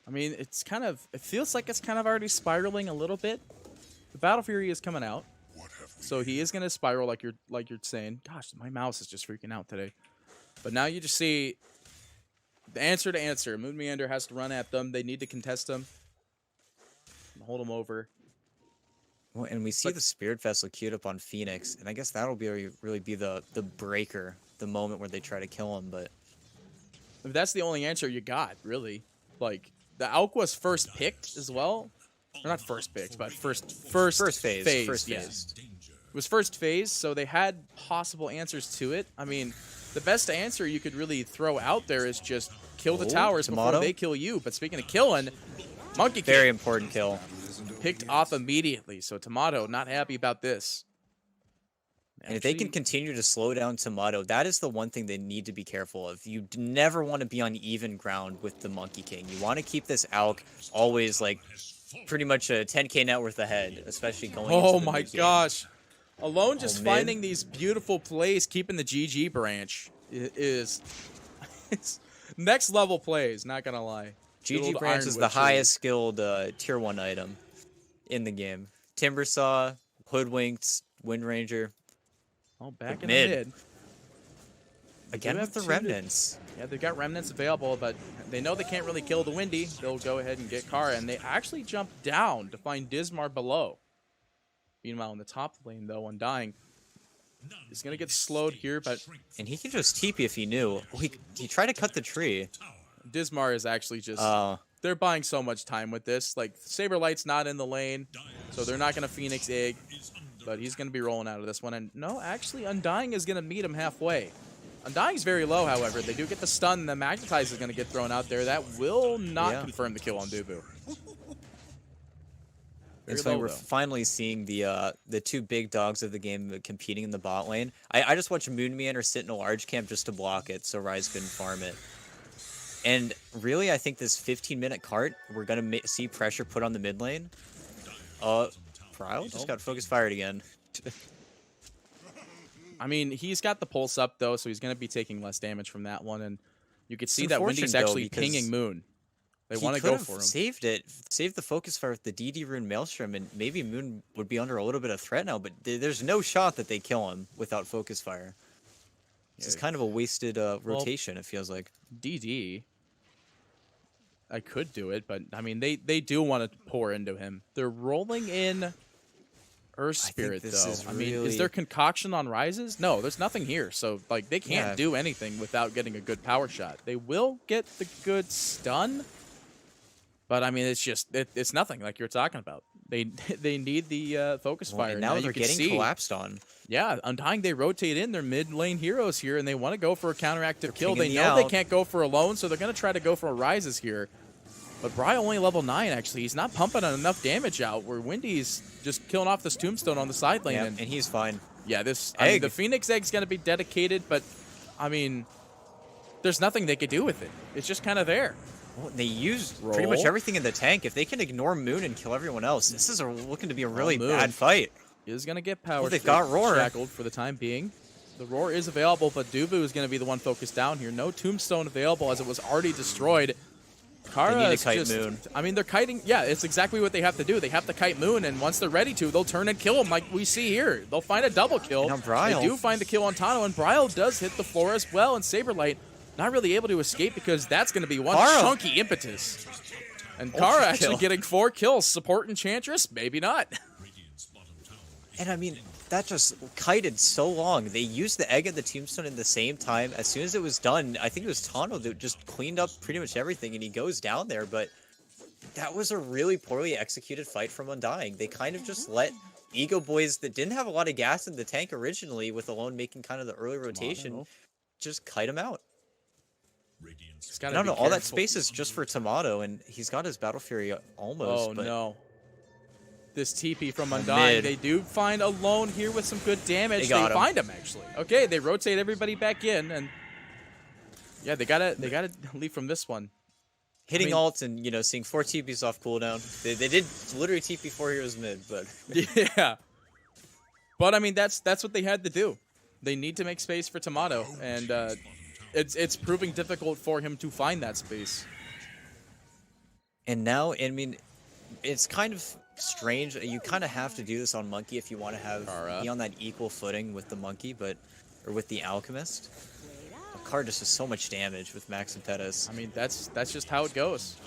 I mean, it feels like it's kind of already spiraling a little bit. The Battle Fury is coming out, so he is going to spiral like you're saying. Gosh, my mouse is just freaking out today. But now you just see the answer to answer. Moonmeander has to run at them. They need to contest them and hold them over. Well, and we see the Spirit Vessel queued up on Phoenix, and I guess that'll be really be the breaker, the moment where they try to kill him. But that's the only answer you got, really. Like, the Alk was first picked as well. Or not first picked, but first phase. First phase. It was first phase, so they had possible answers to it. I mean, the best answer you could really throw out there is just kill the towers before they kill you. But speaking of killing, Monkey King. Very important kill. Picked off immediately, so Tomato not happy about this. And if they can continue to slow down Tomato, that is the one thing they need to be careful of. You never want to be on even ground with the Monkey King. You want to keep this Alk always, like, pretty much a 10k net worth ahead, especially going into the my gosh. Alone just finding these beautiful plays, keeping the GG branch is next level plays, not going to lie. GG branch is the highest skilled tier 1 item in the game. Timbersaw, Hoodwinked, Wind Ranger. Oh, back in the mid. Again with the remnants. Yeah, they've got remnants available, but they know they can't really kill the Windy. They'll go ahead and get Kara, and they actually jump down to find Dismar below. Meanwhile, in the top lane, though, Undying He's gonna get slowed here, but And he can just TP if he knew. Oh, he tried to cut the tree. Dismar is actually just... they're buying so much time with this. Like, Saberlight's not in the lane, so they're not gonna Phoenix Egg. But he's gonna be rolling out of this one. And no, actually, Undying is gonna meet him halfway. Undying's very low, however. They do get the stun, and the Magnetize is gonna get thrown out there. That will not confirm the kill on Dubu. And so we're finally seeing the two big dogs of the game competing in the bot lane. I just watched Moon Meander sit in a large camp just to block it so Ryze couldn't farm it. And really, I think this 15-minute cart, we're going to see pressure put on the mid lane. Prowl just got focus fired again. I mean, he's got the pulse up, though, so he's going to be taking less damage from that one. And you could see that Windy's actually pinging Moon. They want to go for him. Saved the focus fire with the DD rune Maelstrom, and maybe Moon would be under a little bit of threat now, but there's no shot that they kill him without focus fire. This is kind of a wasted rotation, it feels like. DD, I could do it, but I mean, they do want to pour into him. They're rolling in Earth Spirit, though. I mean, is there concoction on Rises? No, there's nothing here. So, like, they can't do anything without getting a good power shot. They will get the good stun. But I mean, it's just it's nothing like you're talking about. They need the focus fire. And now they're getting collapsed on. Yeah, Undying, they rotate in their mid lane heroes here, and they want to go for a counteractive kill. They know they can't go for alone, so they're going to try to go for Rises here. But Bri only level 9, actually. He's not pumping enough damage out, where Windy's just killing off this tombstone on the side lane. Yeah, and he's fine. Yeah, I mean, the Phoenix Egg's going to be dedicated, but I mean, there's nothing they could do with it. It's just kind of there. Well, they used pretty much everything in the tank. If they can ignore Moon and kill everyone else, this is looking to be a really bad fight. He is going to get power. They've got Roar shackled for the time being. The Roar is available, but Dubu is going to be the one focused down here. No Tombstone available as it was already destroyed. Kara they need to kite Moon. I mean, they're kiting. Yeah, it's exactly what they have to do. They have to kite Moon, and once they're ready to, they'll turn and kill him like we see here. They'll find a double kill. They do find the kill on Tano, and Bryle does hit the floor as well, and Saberlight not really able to escape because that's going to be one chunky impetus. And Kara actually getting 4 kills. Support Enchantress? Maybe not. And I mean, that just kited so long. They used the egg and the tombstone at the same time. As soon as it was done, I think it was Tano that just cleaned up pretty much everything, and he goes down there. But that was a really poorly executed fight from Undying. They kind of just let EGOBOYS that didn't have a lot of gas in the tank originally, with Alone making kind of the early rotation, just kite him out. I don't know, all that space is just for Tomato, and he's got his Battle Fury almost. Oh, no. This TP from Undying. They do find Alone here with some good damage. They find him, actually. Okay, they rotate everybody back in, and yeah, they gotta leave from this one. Hitting ult and, you know, seeing 4 TPs off cooldown. They did literally TP 4 heroes mid, but... yeah. But, I mean, that's what they had to do. They need to make space for Tomato, and it's proving difficult for him to find that space. And now, I mean, it's kind of strange. You kind of have to do this on Monkey if you want to have be on that equal footing with the Monkey, or with the Alchemist. Card just does so much damage with Max and Pettis. I mean, that's just how it goes.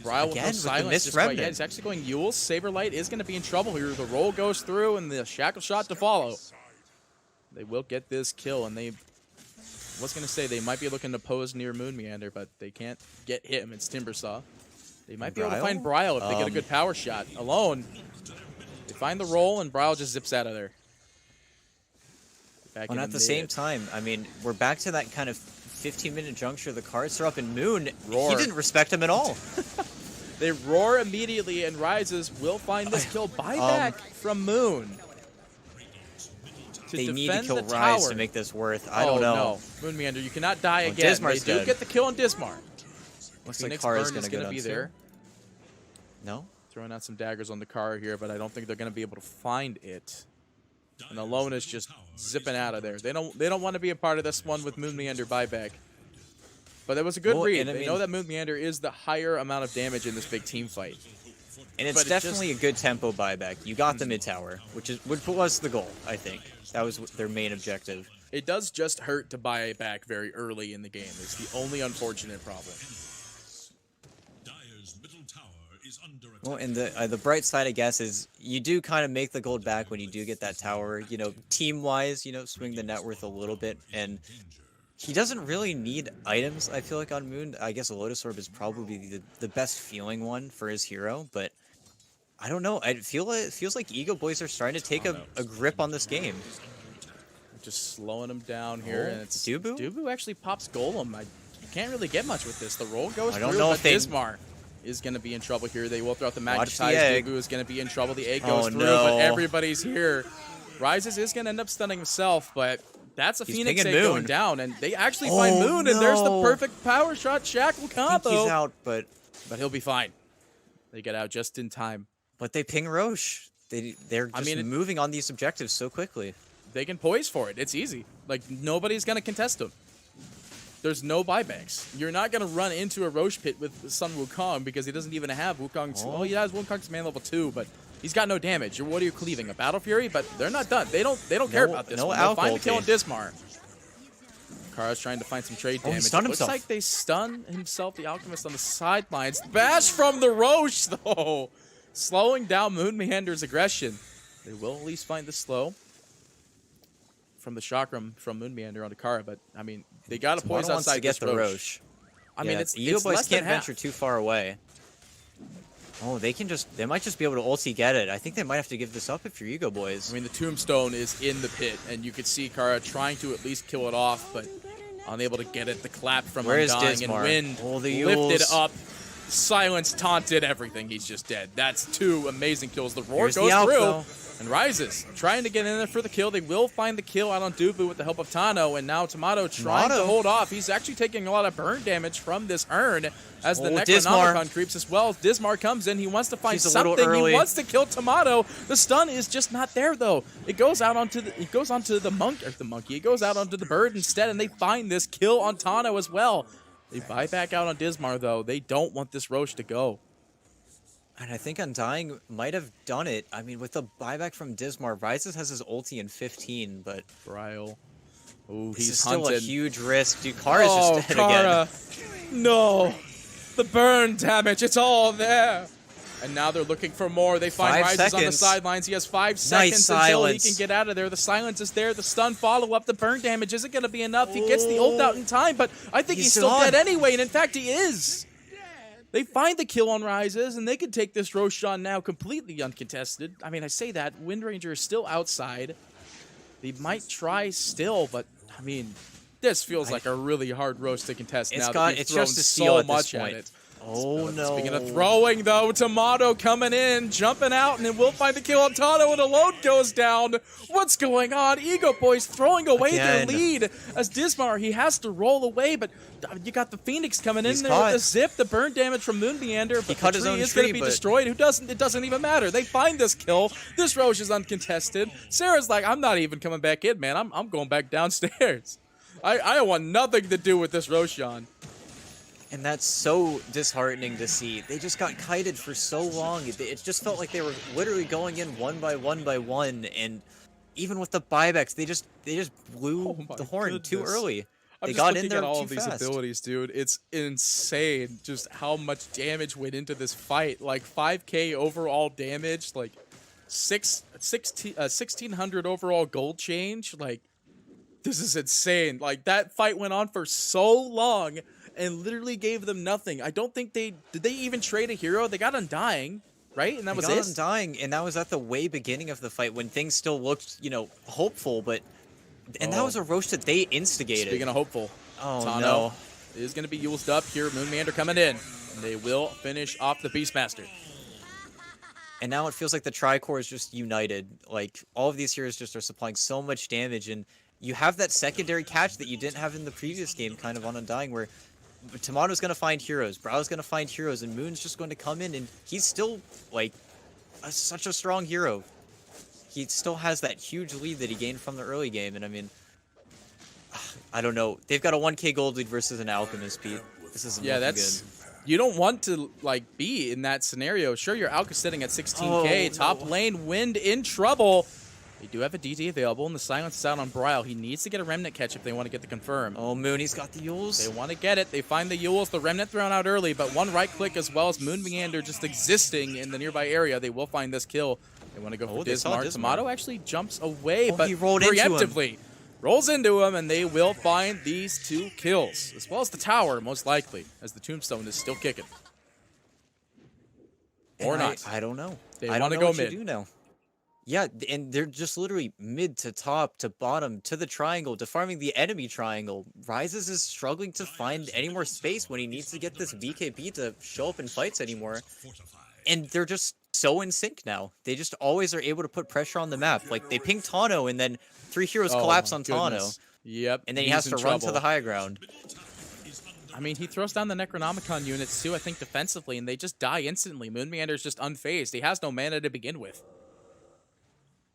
Bryle with no silence. He's actually going Eul's. Saberlight is going to be in trouble here. The roll goes through, and the shackle shot to follow. They will get this kill, and they... I was going to say they might be looking to pose near Moon Meander, but they can't get him. It's Timbersaw. They might be able to find Bryle if they get a good power shot. Alone, they find the roll, and Bryle just zips out of there. And at the same time, I mean, we're back to that kind of 15-minute juncture. The cards are up, and Moon, he didn't respect him at all. They roar immediately, and Rises will find this kill. Buyback from Moon. They need to kill Ryze to make this worth. I don't know. No. Moon Meander, you cannot die again. They do get the kill on Dismar. Looks like Kara's going to be there. No? Throwing out some daggers on the car here, but I don't think they're going to be able to find it. And Alone is just zipping out of there. They don't want to be a part of this one with Moon Meander buyback. But it was a good read. They know that Moon Meander is the higher amount of damage in this big team fight. And it's definitely a good tempo buyback. You got the mid tower, which was the goal, I think. That was their main objective. It does just hurt to buy back very early in the game. It's the only unfortunate problem. is under attack. Well, and the bright side, I guess, is you do kind of make the gold back when you do get that tower. You know, team-wise, you know, swing the net worth a little bit, and he doesn't really need items, I feel like, on Moon. I guess a Lotus Orb is probably the best feeling one for his hero, but I don't know. It feels like EGOBOYS are starting to take a grip on this game. Just slowing him down here, and it's Dubu? Dubu actually pops Golem. You can't really get much with this. The roll goes I don't through, know but if they- Dismar is going to be in trouble here. They will throw out the Watch the Magnetize. egg. Dubu is going to be in trouble. The egg goes Oh, through, no. but everybody's here. Rises is going to end up stunning himself, but that's a He's Phoenix pinging egg Moon. going down, and they actually find Moon, and there's the no. perfect power shot shackle I think combo. he's out, but But he'll be fine. They get out just in time. they ping Roche. They're just moving on these objectives so quickly. They can poise for it. It's easy. Like, nobody's going to contest them. There's no buybacks. You're not going to run into a Roche pit with Sun Wukong because he doesn't even have Wukong's... Oh, he has Wukong's man level 2, but he's got no damage. What are you cleaving? A Battle Fury? But they're not done. They don't care about this one. They'll find the kill on Dismar. Kara's trying to find some trade damage. He stunned Looks himself. like they stun himself, the Alchemist, on the sidelines. Bash from the Roche, though. Slowing down Moon Meander's aggression. They will at least find the slow from the chakram from Moon Meander onto Kara, but I mean, they got to poise wants outside to get this the Roche. I mean, it's EGOBOYS less than can't half. venture too far away. Oh, they might just be able to ulti get it. I think they might have to give this up if you're EGOBOYS. I mean, the Tombstone is in the pit, and you could see Kara trying to at least kill it off, but unable to get it. The clap from Where is Undying, and Dismar? Wind Oh, the lifted Yules. up. Silence taunted everything. He's just dead. That's 2 amazing kills. The roar Here's the goes Alp, through though. and rises. Trying to get in there for the kill. They will find the kill out on Dubu with the help of Tano, and now Tomato trying to hold off. He's actually taking a lot of burn damage from this urn as the Dismar. Necronomicon creeps as well. Dismar comes in. He wants to find He's a little something. early. He wants to kill Tomato. The stun is just not there though. It goes out onto the It goes onto the monkey. It goes out onto the bird instead, and they find this kill on Tano as well. They buy back out on Dismar though. They don't want this Roche to go. And I think Undying might have done it. I mean, with the buyback from Dismar, Rises has his ulti in 15, but Bryle. Oh, this he's is still hunted. a huge risk. Dude, Kara's just dead Kara. again. No. The burn damage, it's all there. And now they're looking for more. They find 5 Rises on the seconds. sidelines. He has 5 seconds until he silence. can get out of there. The silence is there. The stun follow-up. The burn damage isn't going to be enough. He gets the ult out in time, but I think he's still done. dead anyway. And in fact, he is. They find the kill on Rises, and they can take this Roshan now completely uncontested. I mean, I say that. Wind Ranger is still outside. They might try still, but, I mean, this feels like a really hard roast to contest now that It's we've thrown just a steal so at this much at point. it. Oh, no. Speaking of throwing, though, Tomato coming in, jumping out, and then we'll find the kill on Tano, and the load goes down. What's going on? EGOBOYS throwing away their Again. lead. As Dismar, he has to roll away, but you got the Phoenix coming He's in there with caught. the zip, the burn damage from Moon Meander, but cut the his tree own is going to tree, be but- destroyed. It doesn't even matter. They find this kill. This Roche is uncontested. Sarah's like, I'm not even coming back in, man. I'm going back downstairs. I want nothing to do with this Roshan. And that's so disheartening to see. They just got kited for so long. It just felt like they were literally going in one by one, and even with the buybacks, they just blew Oh my the horn too goodness. early. I'm They just got looking in there at all too of these fast. abilities, dude. It's insane just how much damage went into this fight. Like 5K overall damage, like 1,600 overall gold change. Like, this is insane. Like, that fight went on for so long and literally gave them nothing. I don't think did they even trade a hero? They got Undying, right? And that was They got it. Undying, and that was at the way beginning of the fight when things still looked, hopeful, but that was a Roche that they instigated. Speaking of hopeful, Oh, Tano no. is going to be used up here. Moon Meander coming in. And they will finish off the Beastmaster. And now it feels like the Tricore is just united. Like, all of these heroes just are supplying so much damage, and you have that secondary catch that you didn't have in the previous game, kind of on Undying, where Tomato's going to find heroes, Brow's going to find heroes, and Moon's just going to come in, and he's still, like, such a strong hero. He still has that huge lead that he gained from the early game, and I mean, I don't know. They've got a 1k gold lead versus an Alchemist, Pete. This isn't looking that's... good. You don't want to, like, be in that scenario. Sure, your Alka sitting at 16K. Oh, Top no. lane, Wind in trouble. They do have a DD available, and the silence is out on Bryle. He needs to get a Remnant catch if they want to get the confirm. Oh, Mooney's got the Yules. They want to get it. They find the Yules, the Remnant thrown out early, but one right click as well as Moon Meander just existing in the nearby area. They will find this kill. They want to go for Dismar. Tomato actually jumps away, but he rolled preemptively rolls into him, and they will find these 2 kills, as well as the tower, most likely, as the Tombstone is still kicking. Or not. I don't know. They I want to don't know go what mid. you do now. Yeah, and they're just literally mid to top to bottom to the triangle to farming the enemy triangle. Rises is struggling to find any more space when he needs to get this BKB to show up in fights anymore. And they're just so in sync now. They just always are able to put pressure on the map. Like, they ping Tano, and then 3 heroes collapse on Tano. Yep. And then he has to run to the high ground. I mean, he throws down the Necronomicon units too, I think, defensively, and they just die instantly. Moon Meander's just unfazed. He has no mana to begin with.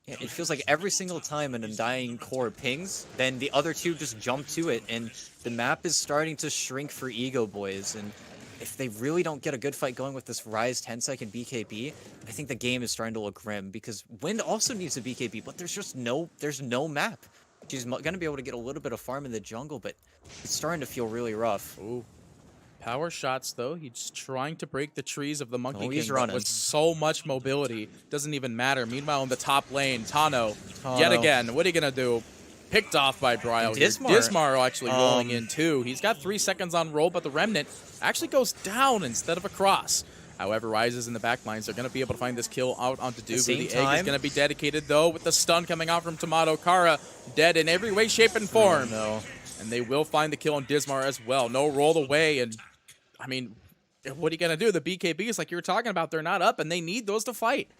Yeah, it feels like every single time an Undying core pings, then the other 2 just jump to it, and the map is starting to shrink for EGOBOYS. And if they really don't get a good fight going with this Rise 10-second BKB, I think the game is starting to look grim, because Wind also needs a BKB, but there's no map. She's going to be able to get a little bit of farm in the jungle, but it's starting to feel really rough. Ooh. Power shots, though. He's trying to break the trees of the Monkey he's King running. with so much mobility. Doesn't even matter. Meanwhile, in the top lane, Tano, yet again, what are you going to do? Picked off by Bryle. Dismar actually rolling in, too. He's got 3 seconds on roll, but the Remnant actually goes down instead of across. However, Rises in the backlines are going to be able to find this kill out onto Dugu. The egg is going to be dedicated, though, with the stun coming out from Tomato. Kara dead in every way, shape, and form. No. And they will find the kill on Dismar as well. No roll away, and I mean, what are you going to do? The BKBs, like you were talking about, they're not up, and they need those to fight.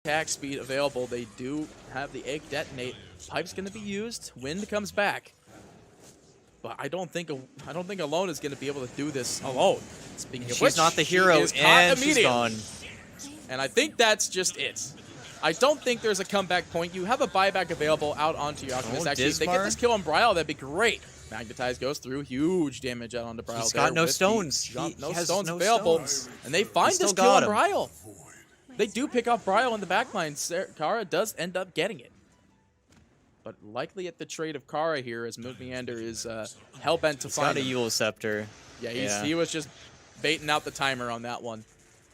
Attack speed available. They do have the egg detonate. Pipe's going to be used. Wind comes back. But I don't think Alone is going to be able to do this alone. Speaking of which, she's not the hero, and she's gone. And I think that's just it. I don't think there's a comeback point. You have a buyback available out onto your Alchemist. Actually, if they get this kill on Bryle, that'd be great. Magnetize goes through, huge damage out onto Bryle. He's got no stones. No stones available. And they find this kill on Bryle. They do pick off Bryle in the backline. Kara does end up getting it. but likely at the trade of Kara here, as Moonmeander is hell-bent to He's find got a him. Yule Scepter. Yeah, he was just baiting out the timer on that one.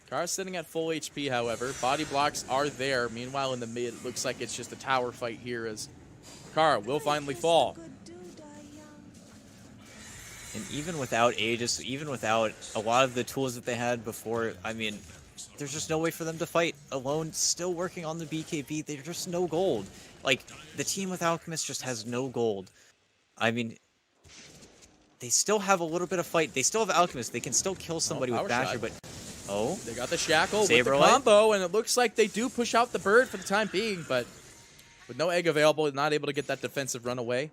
Kara's sitting at full HP, however. Body blocks are there. Meanwhile, in the mid, it looks like it's just a tower fight here as Kara will finally fall. And even without Aegis, even without a lot of the tools that they had before, I mean, there's just no way for them to fight alone. Still working on the BKB, there's just no gold. Like, the team with Alchemist just has no gold. I mean, they still have a little bit of fight. They still have Alchemist. They can still kill somebody with Basher, but... Oh. They got the Shackle with the Saberlight. combo, and it looks like they do push out the bird for the time being, but with no egg available, not able to get that defensive run away.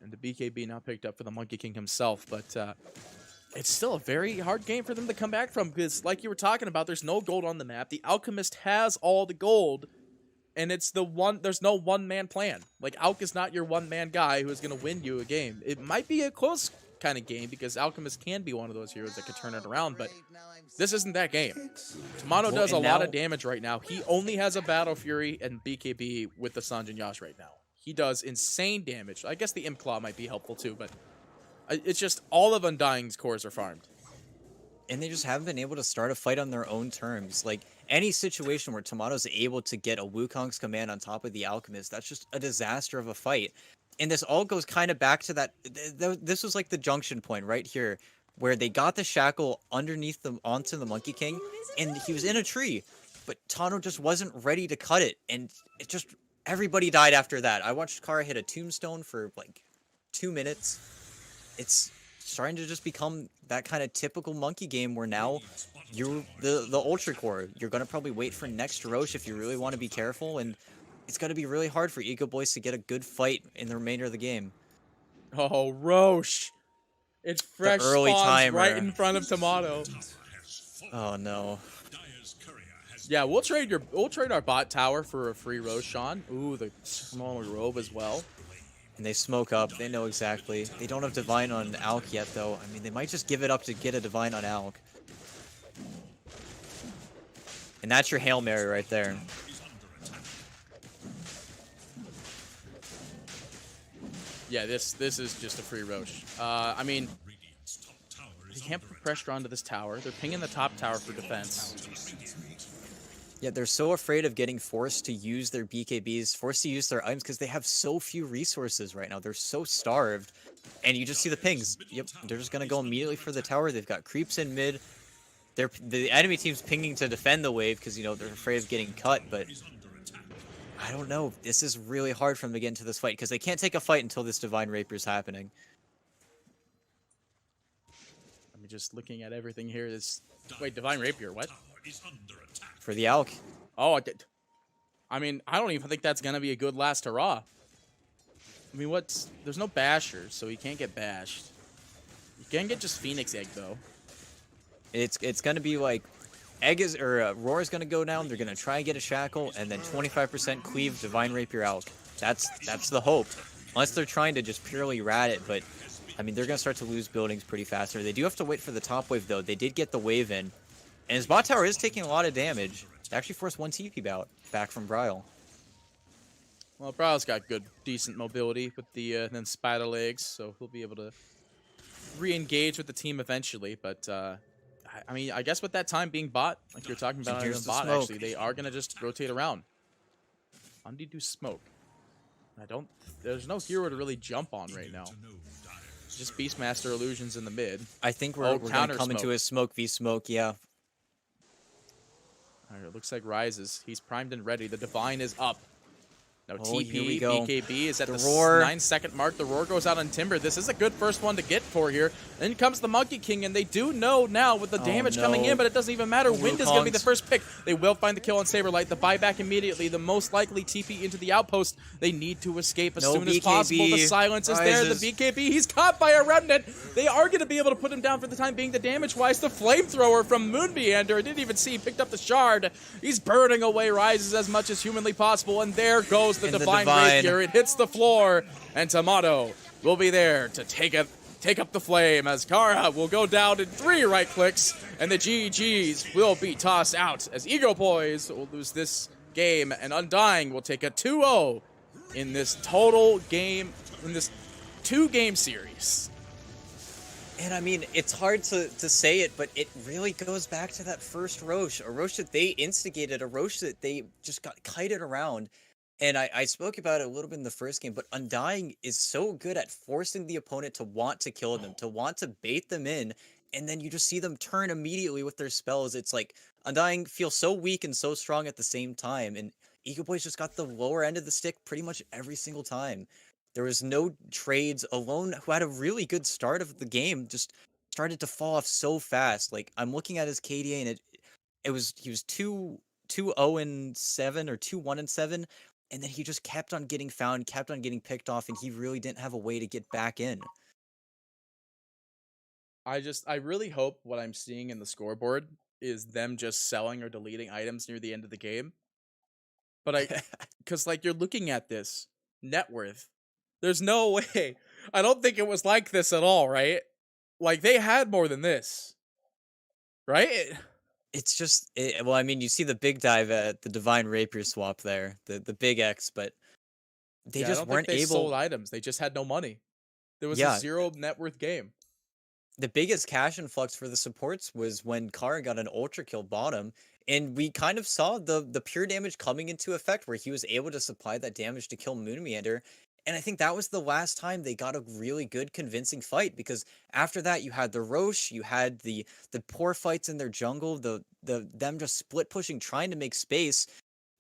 And the BKB now picked up for the Monkey King himself, but it's still a very hard game for them to come back from, because like you were talking about, there's no gold on the map. The Alchemist has all the gold, and it's there's no one-man plan. Like, Alk is not your one-man guy who is going to win you a game. It might be a close kind of game, because Alchemist can be one of those heroes that could turn it around, but this isn't that game. Tomato does a lot of damage right now. He only has a Battle Fury and BKB with the Sanjin Yash right now. He does insane damage. I guess the Imp Claw might be helpful too, but it's just all of Undying's cores are farmed. And they just haven't been able to start a fight on their own terms. Like, any situation where Tomato's able to get a Wukong's command on top of the Alchemist, that's just a disaster of a fight. And this all goes kind of back to that. This was like the junction point right here, where they got the Shackle underneath them onto the Monkey King, and he was in a tree, but Tano just wasn't ready to cut it, and it just, everybody died after that. I watched Kara hit a tombstone for like 2 minutes. It's starting to just become that kind of typical monkey game where now you're the Ultra Core. You're going to probably wait for next Roche if you really want to be careful, and it's going to be really hard for EGOBOYS to get a good fight in the remainder of the game. Oh, Roche. It's fresh early spawns timer. right in front of Tomato. Oh no. Yeah, we'll trade our bot tower for a free Roshan. Ooh, the small robe as well. And they smoke up. They know exactly. They don't have Divine on Alk yet, though. I mean, they might just give it up to get a Divine on Alk. And that's your Hail Mary right there. Yeah, this is just a free Roche. I mean, they can't put pressure onto this tower. They're pinging the top tower for defense. Yeah, they're so afraid of getting forced to use their BKBs, forced to use their items, because they have so few resources right now. They're so starved. And you just see the pings. Yep, they're just going to go immediately for the tower. They've got creeps in mid. The enemy team's pinging to defend the wave because, you know, they're afraid of getting cut, but I don't know. This is really hard for them to get into this fight because they can't take a fight until this Divine Rapier's happening. I'm just looking at everything here. Wait, Divine Rapier, what? For the Alk. Oh, I mean, I don't even think that's going to be a good last hurrah. I mean, there's no Basher, so he can't get bashed. You can get just Phoenix Egg, though. It's going to be like Roar is going to go down. They're going to try and get a Shackle, and then 25% cleave Divine Rapier Alk. That's the hope. Unless they're trying to just purely rat it, but I mean, they're going to start to lose buildings pretty fast. They do have to wait for the top wave, though. They did get the wave in. And his bot tower is taking a lot of damage. They actually forced one TP back from Bryle. Well, Bryle's got good, decent mobility with the then spider legs, so he'll be able to re-engage with the team eventually. But I mean, I guess with that time being bot, like you're talking about on bot, actually, they are gonna just rotate around. Undy smoke. There's no hero to really jump on right now. Just Beastmaster illusions in the mid. I think we're going to come into a smoke v smoke, yeah. Alright, it looks like Rises. He's primed and ready. The Divine is up. Now TP, BKB is at the 9-second mark. The Roar goes out on Timber. This is a good first one to get for here. Then comes the Monkey King, and they do know now with the damage coming in, but it doesn't even matter. Wind is going to be the first pick. They will find the kill on Saberlight. The buyback immediately. The most likely TP into the outpost. They need to escape as soon as possible. The silence is there. The BKB, he's caught by a Remnant. They are going to be able to put him down for the time being. The damage-wise, the Flamethrower from Moonmeander. I didn't even see he picked up the Shard. He's burning away Rises as much as humanly possible, and there goes the Divine Rapier. It hits the floor, and Tomato will be there to take up the flame as Kara will go down in 3 right clicks, and the GGs will be tossed out as EGOBOYS will lose this game, and Undying will take a 2-0 in this total game, in this 2-game series. And I mean, it's hard to say it, but it really goes back to that first Roche. A Roche that they instigated, a Roche that they just got kited around. And I spoke about it a little bit in the first game, but Undying is so good at forcing the opponent to want to kill them, to want to bait them in, and then you just see them turn immediately with their spells. It's like Undying feels so weak and so strong at the same time, and EGOBOYS just got the lower end of the stick pretty much every single time. There was no trades. Alone, who had a really good start of the game, just started to fall off so fast. Like I'm looking at his KDA, and he was 2-0-7 or 2-1-7, and then he just kept on getting found, kept on getting picked off, and he really didn't have a way to get back in. I really hope what I'm seeing in the scoreboard is them just selling or deleting items near the end of the game. But because like you're looking at this net worth, there's no way. I don't think it was like this at all, right? Like they had more than this, right? It's just, well, I mean, you see the big dive at the Divine Rapier swap there, the big X, but they Yeah, I just don't think weren't they sold able. items. They just had no money. There was a Yeah, 0 net worth game. the biggest cash influx for the supports was when Kara got an ultra kill bottom, and we kind of saw the pure damage coming into effect where he was able to supply that damage to kill Moon Meander. And I think that was the last time they got a really good convincing fight, because after that you had the Roche, you had the poor fights in their jungle, them just split pushing, trying to make space.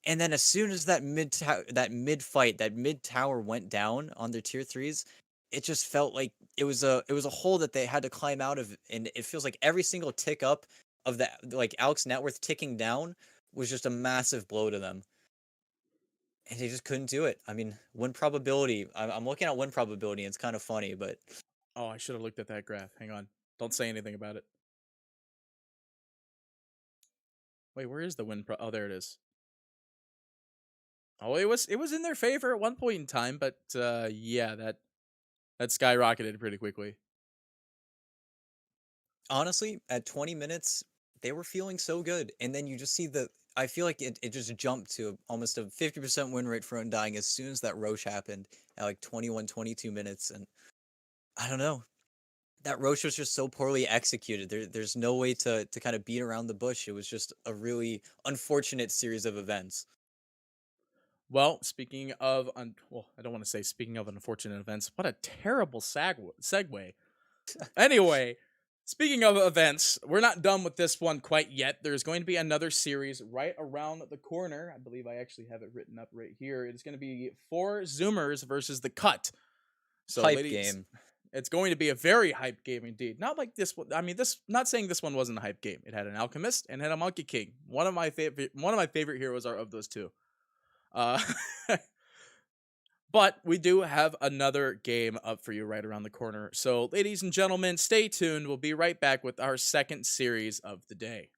And then as soon as that mid tower went down on their tier 3s, it just felt like it was a hole that they had to climb out of, and it feels like every single tick up of the like Alex net worth ticking down was just a massive blow to them. And they just couldn't do it. I mean, win probability. I'm looking at win probability, and it's kind of funny, but Oh, I should have looked at that graph. Hang on. Don't say anything about it. Wait, where is the win pro? Oh, there it is. Oh, it was in their favor at one point in time, but yeah, that skyrocketed pretty quickly. honestly, at 20 minutes, they were feeling so good. And then you just see I feel like it just jumped to almost a 50% win rate for Undying as soon as that Roche happened at like 21, 22 minutes. And I don't know. That Roche was just so poorly executed. There's no way to kind of beat around the bush. It was just a really unfortunate series of events. Well, speaking of, well, I don't want to say speaking of unfortunate events. What a terrible segue. Anyway, speaking of events, we're not done with this one quite yet. There's going to be another series right around the corner. I believe I actually have it written up right here. It's going to be 4ZOOMERS versus the Cut. So, Hype ladies, game. it's going to be a very hype game indeed. Not like this one. I mean, not saying this one wasn't a hype game. It had an Alchemist and had a Monkey King. One of my favorite heroes are of those two. Uh, but we do have another game up for you right around the corner. So, ladies and gentlemen, stay tuned. We'll be right back with our second series of the day.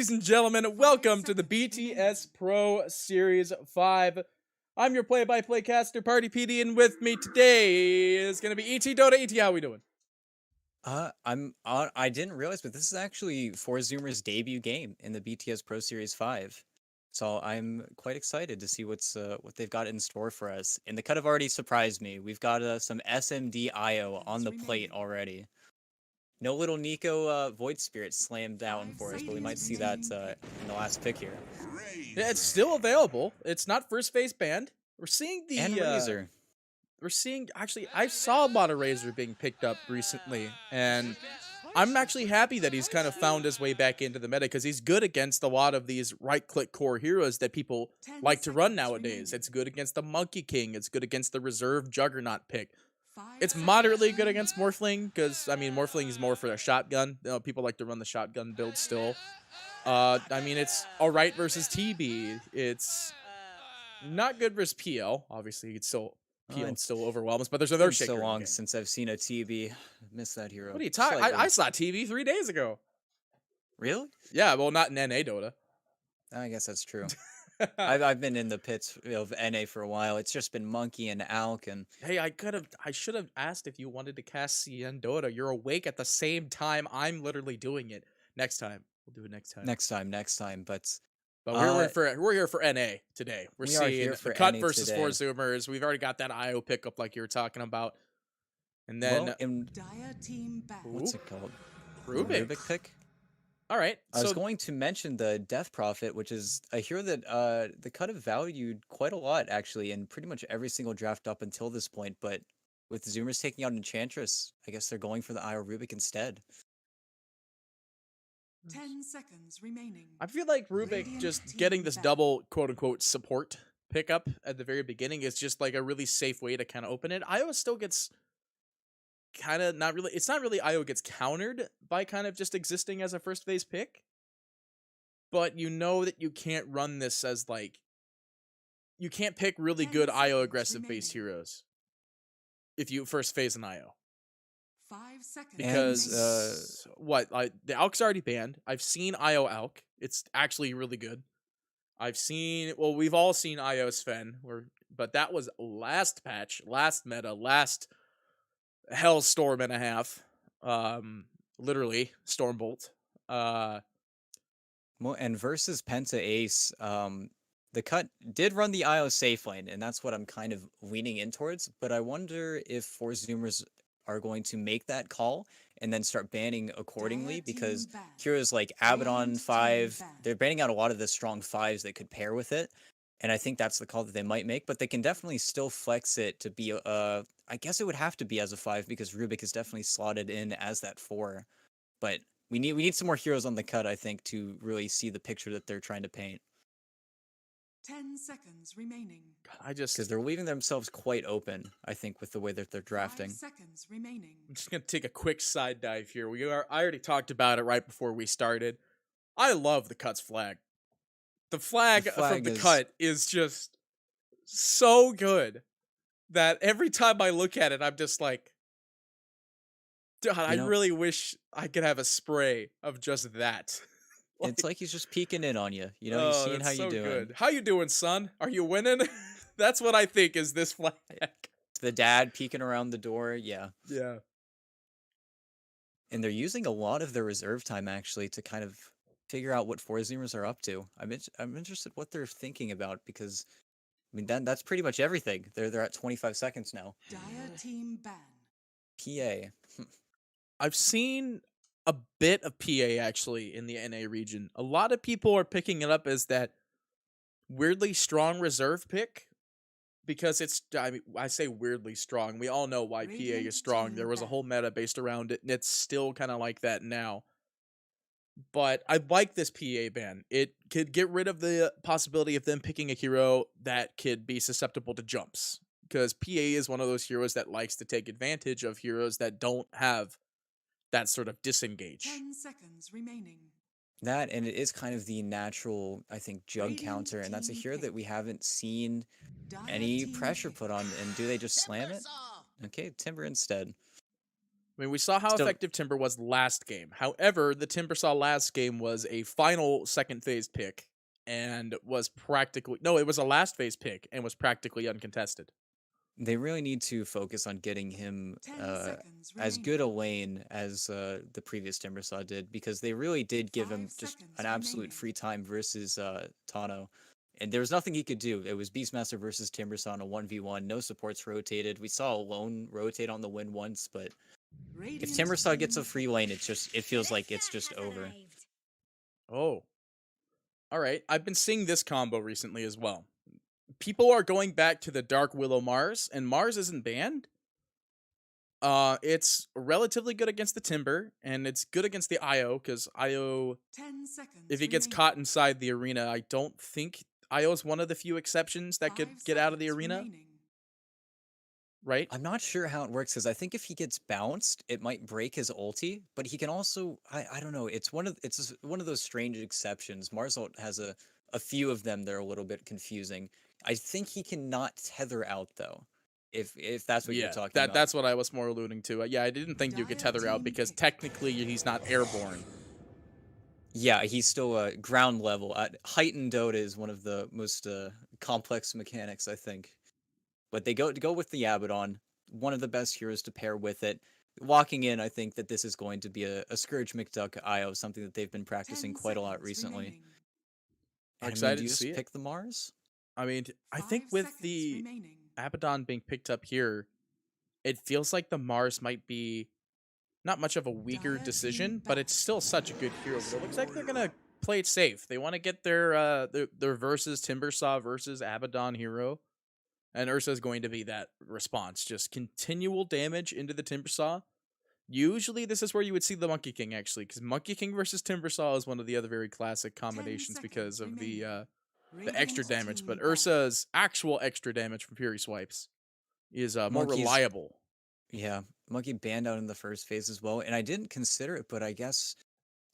Ladies and gentlemen, welcome to the BTS Pro Series 5. I'm your play-by-play caster, Party PD, and with me today is going to be ET Dota. ET, how we doing? I didn't realize, but this is actually 4ZOOMERS' debut game in the BTS Pro Series 5. So I'm quite excited to see what they've got in store for us. And the cut have already surprised me. We've got some SMD IO on the plate already. No little Nico Void Spirit slammed down for us, but we might see that in the last pick here. Yeah, it's still available. It's not first phase banned. We're seeing the And Razor. We're seeing, actually, I saw a lot of Razor being picked up recently, and I'm actually happy that he's kind of found his way back into the meta, because he's good against a lot of these right-click core heroes that people like to run nowadays. It's good against the Monkey King. It's good against the reserve Juggernaut pick. It's moderately good against Morphling, because, I mean, Morphling is more for a shotgun. You know, people like to run the shotgun build still. I mean, it's alright versus TB. It's not good versus PL. Obviously, it's still... PL still overwhelms, but there's another shaker. It's so long since I've seen a TB. I miss that hero. What are you talking? I saw TB 3 days ago. Really? Yeah, well, not in NA Dota. I guess that's true. I've been in the pits of NA for a while. It's just been Monkey and Alk and... Hey, I should have asked if you wanted to cast CN Dota. You're awake at the same time I'm literally doing it. Next time. We'll do it next time. Next time, but... But we're here for NA today. We're seeing the cut versus 4ZOOMERS. We've already got that IO pickup like you were talking about. And then... what's it called? Rubik pick? Alright. I was going to mention the Death Prophet, which is a hero that the cut have valued quite a lot, actually, in pretty much every single draft up until this point. But with Zoomers taking out Enchantress, I guess they're going for the IO Rubik instead. 10 seconds remaining. I feel like Rubik just getting this double quote-unquote support pickup at the very beginning is just like a really safe way to kind of open it. IO still gets kind of not really... It's not really IO gets countered by kind of just existing as a first phase pick. But you know that you can't run this as like... You can't pick really good IO aggressive base heroes if you first phase an IO. 5 seconds. Because the Alk's already banned. I've seen IO Alk. It's actually really good. I've seen... Well, we've all seen IO Sven, but that was last patch, last meta, last Hellstorm and a half. Literally, Stormbolt. Well, and versus Penta Ace, the cut did run the IO safe lane, and that's what I'm kind of leaning in towards. But I wonder if 4ZOOMERS are going to make that call and then start banning accordingly, because heroes like Abaddon 5, they're banning out a lot of the strong 5s that could pair with it. And I think that's the call that they might make, but they can definitely still flex it to be, I guess it would have to be as a 5, because Rubik is definitely slotted in as that 4. But we need some more heroes on the cut, I think, to really see the picture that they're trying to paint. 10 seconds remaining. Because they're leaving themselves quite open, I think, with the way that they're drafting. 5 seconds remaining. I'm just gonna take a quick side dive here. I already talked about it right before we started. I love the cut's flag. The flag from the cut is just so good that every time I look at it, I'm just like, God, I really wish I could have a spray of just that. It's like he's just peeking in on you. You know, he's seeing how you doing. Good. How you doing, son? Are you winning? That's what I think is this flag. The dad peeking around the door, yeah. Yeah. And they're using a lot of their reserve time, actually, to kind of figure out what 4ZOOMERS are up to. I'm interested what they're thinking about, because, I mean, that's pretty much everything. They're at 25 seconds now. Dire team ban. PA. I've seen a bit of PA, actually, in the NA region. A lot of people are picking it up as that weirdly strong reserve pick, because it's... I mean, I say weirdly strong. We all know why PA is strong. There was a whole meta based around it, and it's still kind of like that now. But I like this PA ban. It could get rid of the possibility of them picking a hero that could be susceptible to jumps, because PA is one of those heroes that likes to take advantage of heroes that don't have that sort of disengage. 10 seconds remaining. That, and it is kind of the natural, I think, jug counter, and that's a hero that we haven't seen any pressure put on. And do they just slam it? Okay, Timber instead. I mean, we saw how Still, effective Timber was last game. However, the Timber saw last game was a final second phase pick and was practically no, it was a last phase pick and was practically uncontested. they really need to focus on getting him 10 seconds as good a remaining. lane as the previous Timbersaw did, because they really did give him 5 just seconds an absolute remaining. free time versus Tano. And there was nothing he could do. It was Beastmaster versus Timbersaw on a 1v1. No supports rotated. We saw a lone rotate on the win once, but if Radiant Timbersaw gets a team free lane, it feels like it's just over. Oh. All right. I've been seeing this combo recently as well. People are going back to the Dark Willow Mars, and Mars isn't banned. It's relatively good against the Timber, and it's good against the IO, because IO, 10 seconds if he gets remaining. caught inside the arena, I don't think IO is one of the few exceptions that could 5 get out of the seconds arena, remaining. right? I'm not sure how it works, because I think if he gets bounced, it might break his ulti, but he can also I don't know. It's one of those strange exceptions. Mars ult has a few of them that are a little bit confusing. I think he cannot tether out though, if that's what you're Yeah, talking about. that's what I was more alluding to. Yeah, I didn't think you could Dire tether out team because pick. technically he's not airborne. Yeah, he's still ground level. Height in Dota is one of the most complex mechanics, I think. But they go with the Abaddon, one of the best heroes to pair with it. Walking in, I think that this is going to be a Scourge McDuck IO, something that they've been 10 practicing quite a lot seconds recently. remaining. I'm And I mean, excited do you to see just it. pick the Mars? I mean, I 5 think with seconds the remaining. Abaddon being picked up here, it feels like the Mars might be not much of a weaker Dire decision, team but it's back. still such a good hero. But it looks like they're gonna play it safe. They want to get their versus Timbersaw versus Abaddon hero, and Ursa's going to be that response. Just continual damage into the Timbersaw. Usually, this is where you would see the Monkey King actually, because Monkey King versus Timbersaw is one of the other very classic 10 combinations because seconds of remaining. the extra Radiant damage. team But back. Ursa's actual extra damage from Fury Swipes is more Monkey's reliable. Yeah, Monkey banned out in the first phase as well, and I didn't consider it, but I guess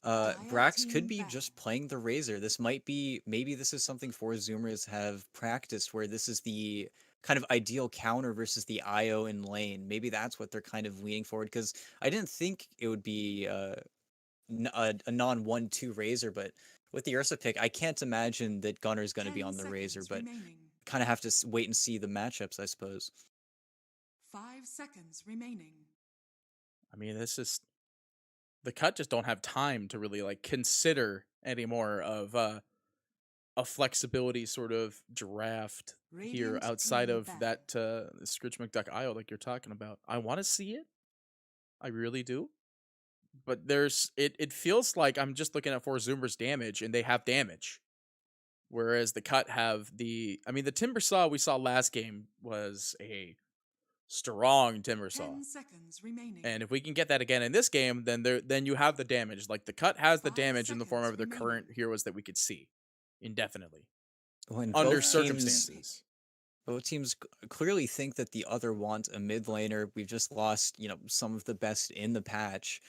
Dire Brax could team be back. just playing the Razor. This might be maybe this is something 4ZOOMERS have practiced, where this is the kind of ideal counter versus the IO in lane. Maybe that's what they're kind of leaning forward, because I didn't think it would be a non 1-2 Razor, but with the Ursa pick, I can't imagine that Gunner's going to be 10 on the Razor, seconds but remaining. kind of have to wait and see the matchups, I suppose. 5 seconds remaining. I mean, this is the cut just don't have time to really like consider any more of a flexibility sort of draft here Radiant outside team of back. that Scrooge McDuck IO like you're talking about. I want to see it. I really do. But it feels like I'm just looking at 4ZOOMERS damage and they have damage. Whereas the cut have the Timbersaw we saw last game was a strong Timbersaw. 10 seconds remaining. And if we can get that again in this game, then you have the damage. Like the cut has the 5 damage in the form seconds of the remaining. current heroes that we could see indefinitely When under both teams circumstances. Both teams clearly think that the other want a mid laner. We've just lost, some of the best in the patch.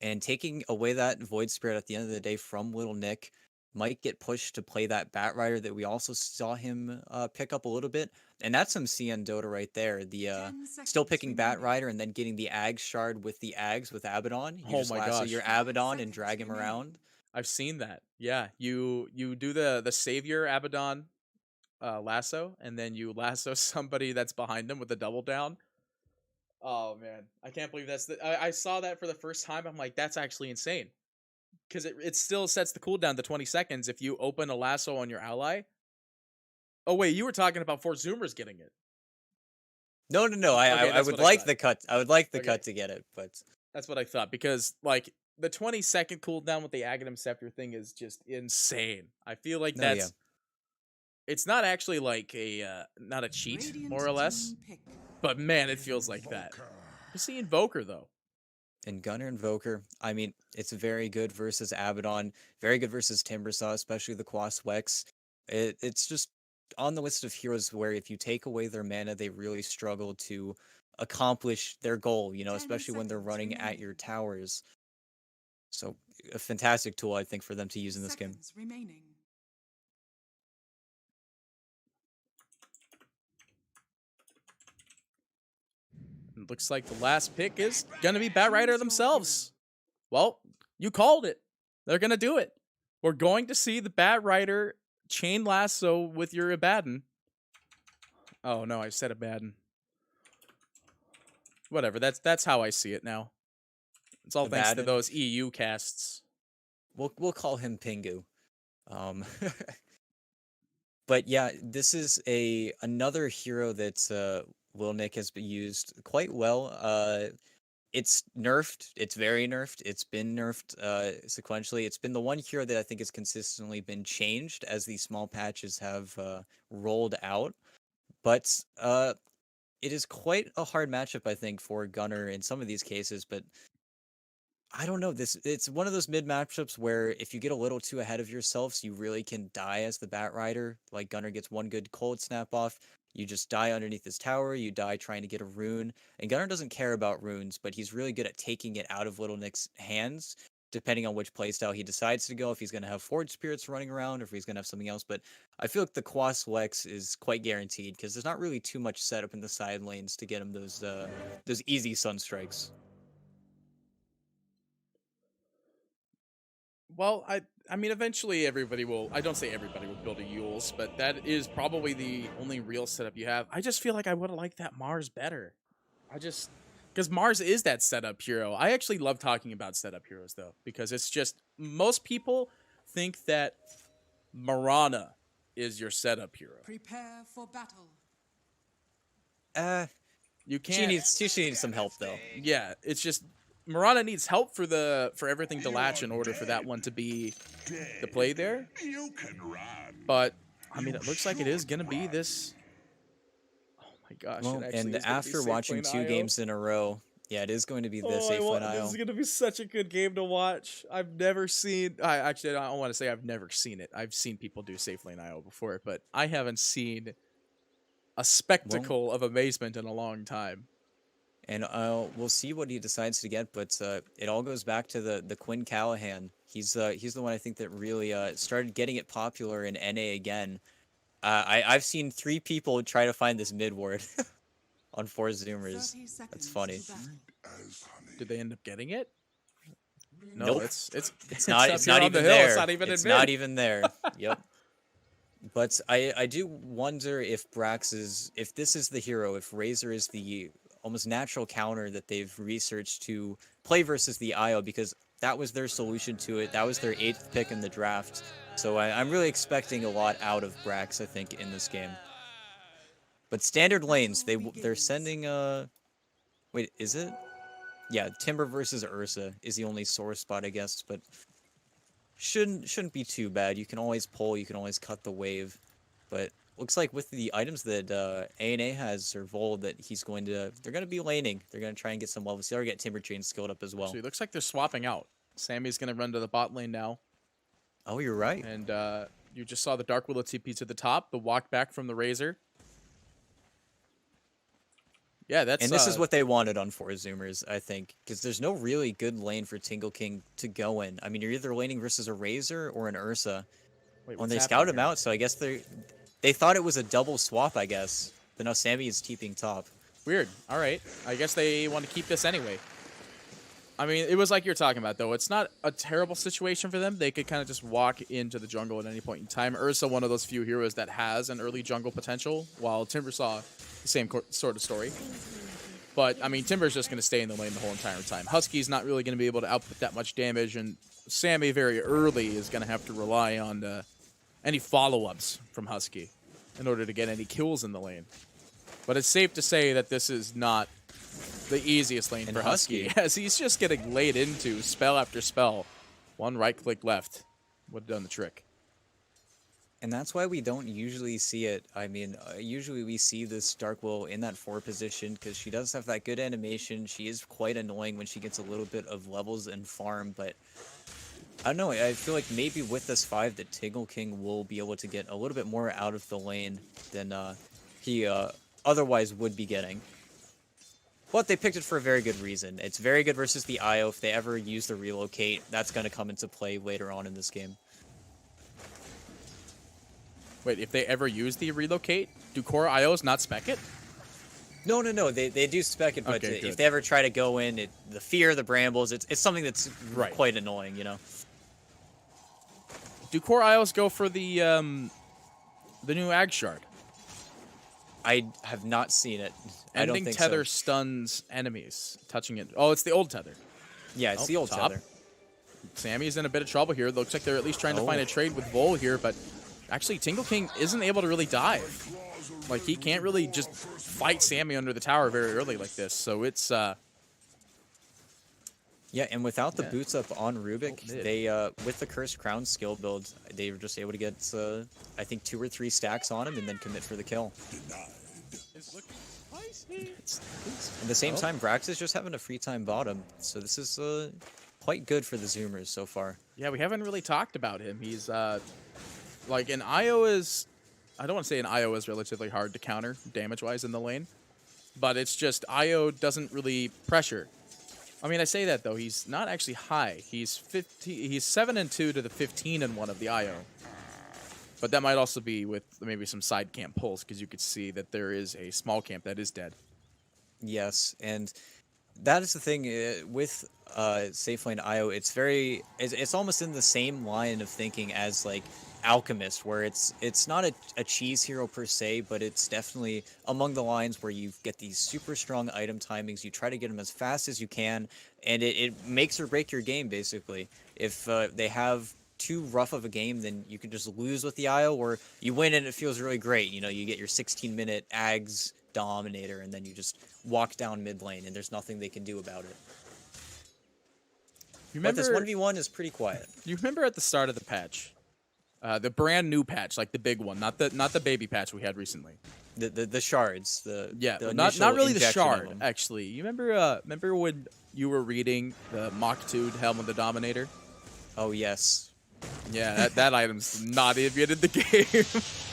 And taking away that Void Spirit at the end of the day from Little Nick might get pushed to play that Bat Rider that we also saw him pick up a little bit. And that's some CN Dota right there. The 10 still seconds picking Bat remaining. Rider and then getting the Ag Shard with the Ags with Abaddon. You Oh just my lasso gosh. your 5 Abaddon and seconds drag him remaining. around. I've seen that. Yeah, you do the savior Abaddon lasso, and then you lasso somebody that's behind him with a double down. Oh man, I can't believe I saw that for the first time. I'm like, that's actually insane. Because it still sets the cooldown to 20 seconds if you open a lasso on your ally. Oh wait, you were talking about 4ZOOMERS getting it. No. Okay, I that's would what I like thought. the cut. I would like the Okay. cut to get it, but That's what I thought, because like the 20-second cooldown with the Aghanim Scepter thing is just insane. I feel like No, yeah. it's not actually like not a cheat, Radiant more or less, team pick. but man, it feels like that. You see Invoker though. And Gunner Invoker, I mean, it's very good versus Abaddon, very good versus Timbersaw, especially the Quas Wex. It's just on the list of heroes where if you take away their mana, they really struggle to accomplish their goal, 10 especially when they're seconds running at your remaining. towers. So, a fantastic tool, I think, for them to use in this game. Seconds remaining. And looks like the last pick is gonna be Bat Rider themselves. Well, you called it. They're gonna do it. We're going to see the Bat Rider chain lasso with your Abaddon. Oh no, I said Abaddon. Whatever, that's how I see it now. It's all thanks to Abaddon. those EU casts. We'll call him Pingu. But yeah, this is another hero that Lil Nick has been used quite well. It's nerfed. It's very nerfed. It's been nerfed sequentially. It's been the one hero that I think has consistently been changed as these small patches have rolled out. But it is quite a hard matchup, I think, for Gunnar in some of these cases. But I don't know. It's one of those mid matchups where if you get a little too ahead of yourselves, you really can die as the Bat Rider. Like Gunnar gets one good cold snap off, you just die underneath his tower, you die trying to get a rune. And Gunnar doesn't care about runes, but he's really good at taking it out of Little Nick's hands, depending on which playstyle he decides to go, if he's going to have Forge Spirits running around, or if he's going to have something else. But I feel like the Quas Lex is quite guaranteed, because there's not really too much setup in the side lanes to get him those easy Sunstrikes. Well, I mean, eventually everybody will. I don't say everybody will build a Yules, but that is probably the only real setup you have. I just feel like I would have liked that Mars better. Because Mars is that setup hero. I actually love talking about setup heroes though, because it's just most people think that Mirana is your setup hero. Prepare for battle. You can't. She needs some help though. Yeah, it's just Mirana needs help for everything to latch in order for that one to be the play there. You can run. But I mean, it looks like it is gonna be this. Oh my gosh! Well, it actually and is gonna after be watching Safe 2 Lane games in a row, yeah, it is going to be this IO. Safe Lane IO. This is gonna be such a good game to watch. I've never seen. I don't want to say I've never seen it. I've seen people do Safe Lane IO before, but I haven't seen a spectacle of amazement in a long time. And we'll see what he decides to get, but it all goes back to the Quinn Callahan. He's the one I think that really started getting it popular in NA again. I've seen 3 people try to find this mid ward on 4ZOOMERS. That's funny. Did they end up getting it? No, Nope. it's not up it's here not on the even hill. there. It's not even in It's mid. not even there. Yep. But I do wonder if if this is the hero, if Razor is the almost natural counter that they've researched to play versus the IO, because that was their solution to it. That was their 8th pick in the draft. So I'm really expecting a lot out of Brax, I think, in this game. But standard lanes, they're sending wait, is it? Yeah, Timber versus Ursa is the only sore spot, I guess, but shouldn't be too bad. You can always pull, you can always cut the wave. But looks like with the items that A&A has, or Vol, that they're going to be laning. They're going to try and get some levels. They already get Timber Chain skilled up as well. So it looks like they're swapping out. Sammy's going to run to the bot lane now. Oh, you're right. And you just saw the Dark Willow TP to the top, the walk back from the Razor. Yeah, that's... And this is what they wanted on 4ZOOMERS, I think, because there's no really good lane for Tingle King to go in. I mean, you're either laning versus a Razor or an Ursa. Wait, When they scout him out, so I guess they thought it was a double swap, I guess. But now Sammy is TPing top. Weird. All right. I guess they want to keep this anyway. I mean, it was like you're talking about, though. It's not a terrible situation for them. They could kind of just walk into the jungle at any point in time. Ursa, one of those few heroes that has an early jungle potential, while Timber saw the same sort of story. But, I mean, Timber's just going to stay in the lane the whole entire time. Husky's not really going to be able to output that much damage, and Sammy very early is going to have to rely on any follow-ups from Husky in order to get any kills in the lane. But it's safe to say that this is not the easiest lane for Husky, as he's just getting laid into spell after spell. One right-click left would have done the trick. And that's why we don't usually see it. I mean, usually we see this Dark Willow in that 4 position, because she does have that good animation. She is quite annoying when she gets a little bit of levels and farm, but I don't know, I feel like maybe with this 5 that Tingle King will be able to get a little bit more out of the lane than he otherwise would be getting. But they picked it for a very good reason. It's very good versus the IO. If they ever use the relocate, that's going to come into play later on in this game. Wait, if they ever use the relocate, do core IOs not spec it? No. They do spec it, but Okay, if good. they ever try to go in, the fear, the brambles, it's something that's Right. quite annoying, you know. Do core IOs go for the new Ag Shard? I have not seen it. I don't Ending think tether so. stuns enemies. Touching it. Oh, it's the old tether. Yeah, it's the old top. tether. Sammy's in a bit of trouble here. Looks like they're at least trying to Oh. find a trade with Vol here, but actually Tingle King isn't able to really dive. Like, he can't really just fight Sammy under the tower very early like this. So it's Yeah, and without the Yeah. boots up on Rubik, Oh, mid. they with the Cursed Crown skill build, they were just able to get I think 2 or 3 stacks on him and then commit for the kill. At the same time, Brax is just having a free time bottom, so this is quite good for the Zoomers so far. yeah, we haven't really talked about him. He's like an IO is, I don't want to say an IO is relatively hard to counter damage-wise in the lane, but it's just IO doesn't really pressure. I mean, I say that though, he's not actually high. He's 7-2 to the 15-1 of the IO. But that might also be with maybe some side camp pulls, because you could see that there is a small camp that is dead. Yes, and that is the thing with safe lane IO. It's almost in the same line of thinking as like Alchemist, where it's not a cheese hero per se, but it's definitely among the lines where you get these super strong item timings. You try to get them as fast as you can, and it makes or break your game basically. If they have too rough of a game, then you can just lose with the IO, or you win and it feels really great. You know, you get your 16-minute Ags Dominator, and then you just walk down mid lane, and there's nothing they can do about it. You But remember, this 1v1 is pretty quiet. you remember at the start of the patch, the brand new patch, like the big one, not the baby patch we had recently. The shards, the not initial really the injection of shard them. actually. You remember when you were reading the Mach 2 Helm of the Dominator? Oh yes, Yeah, that item's not even in the game.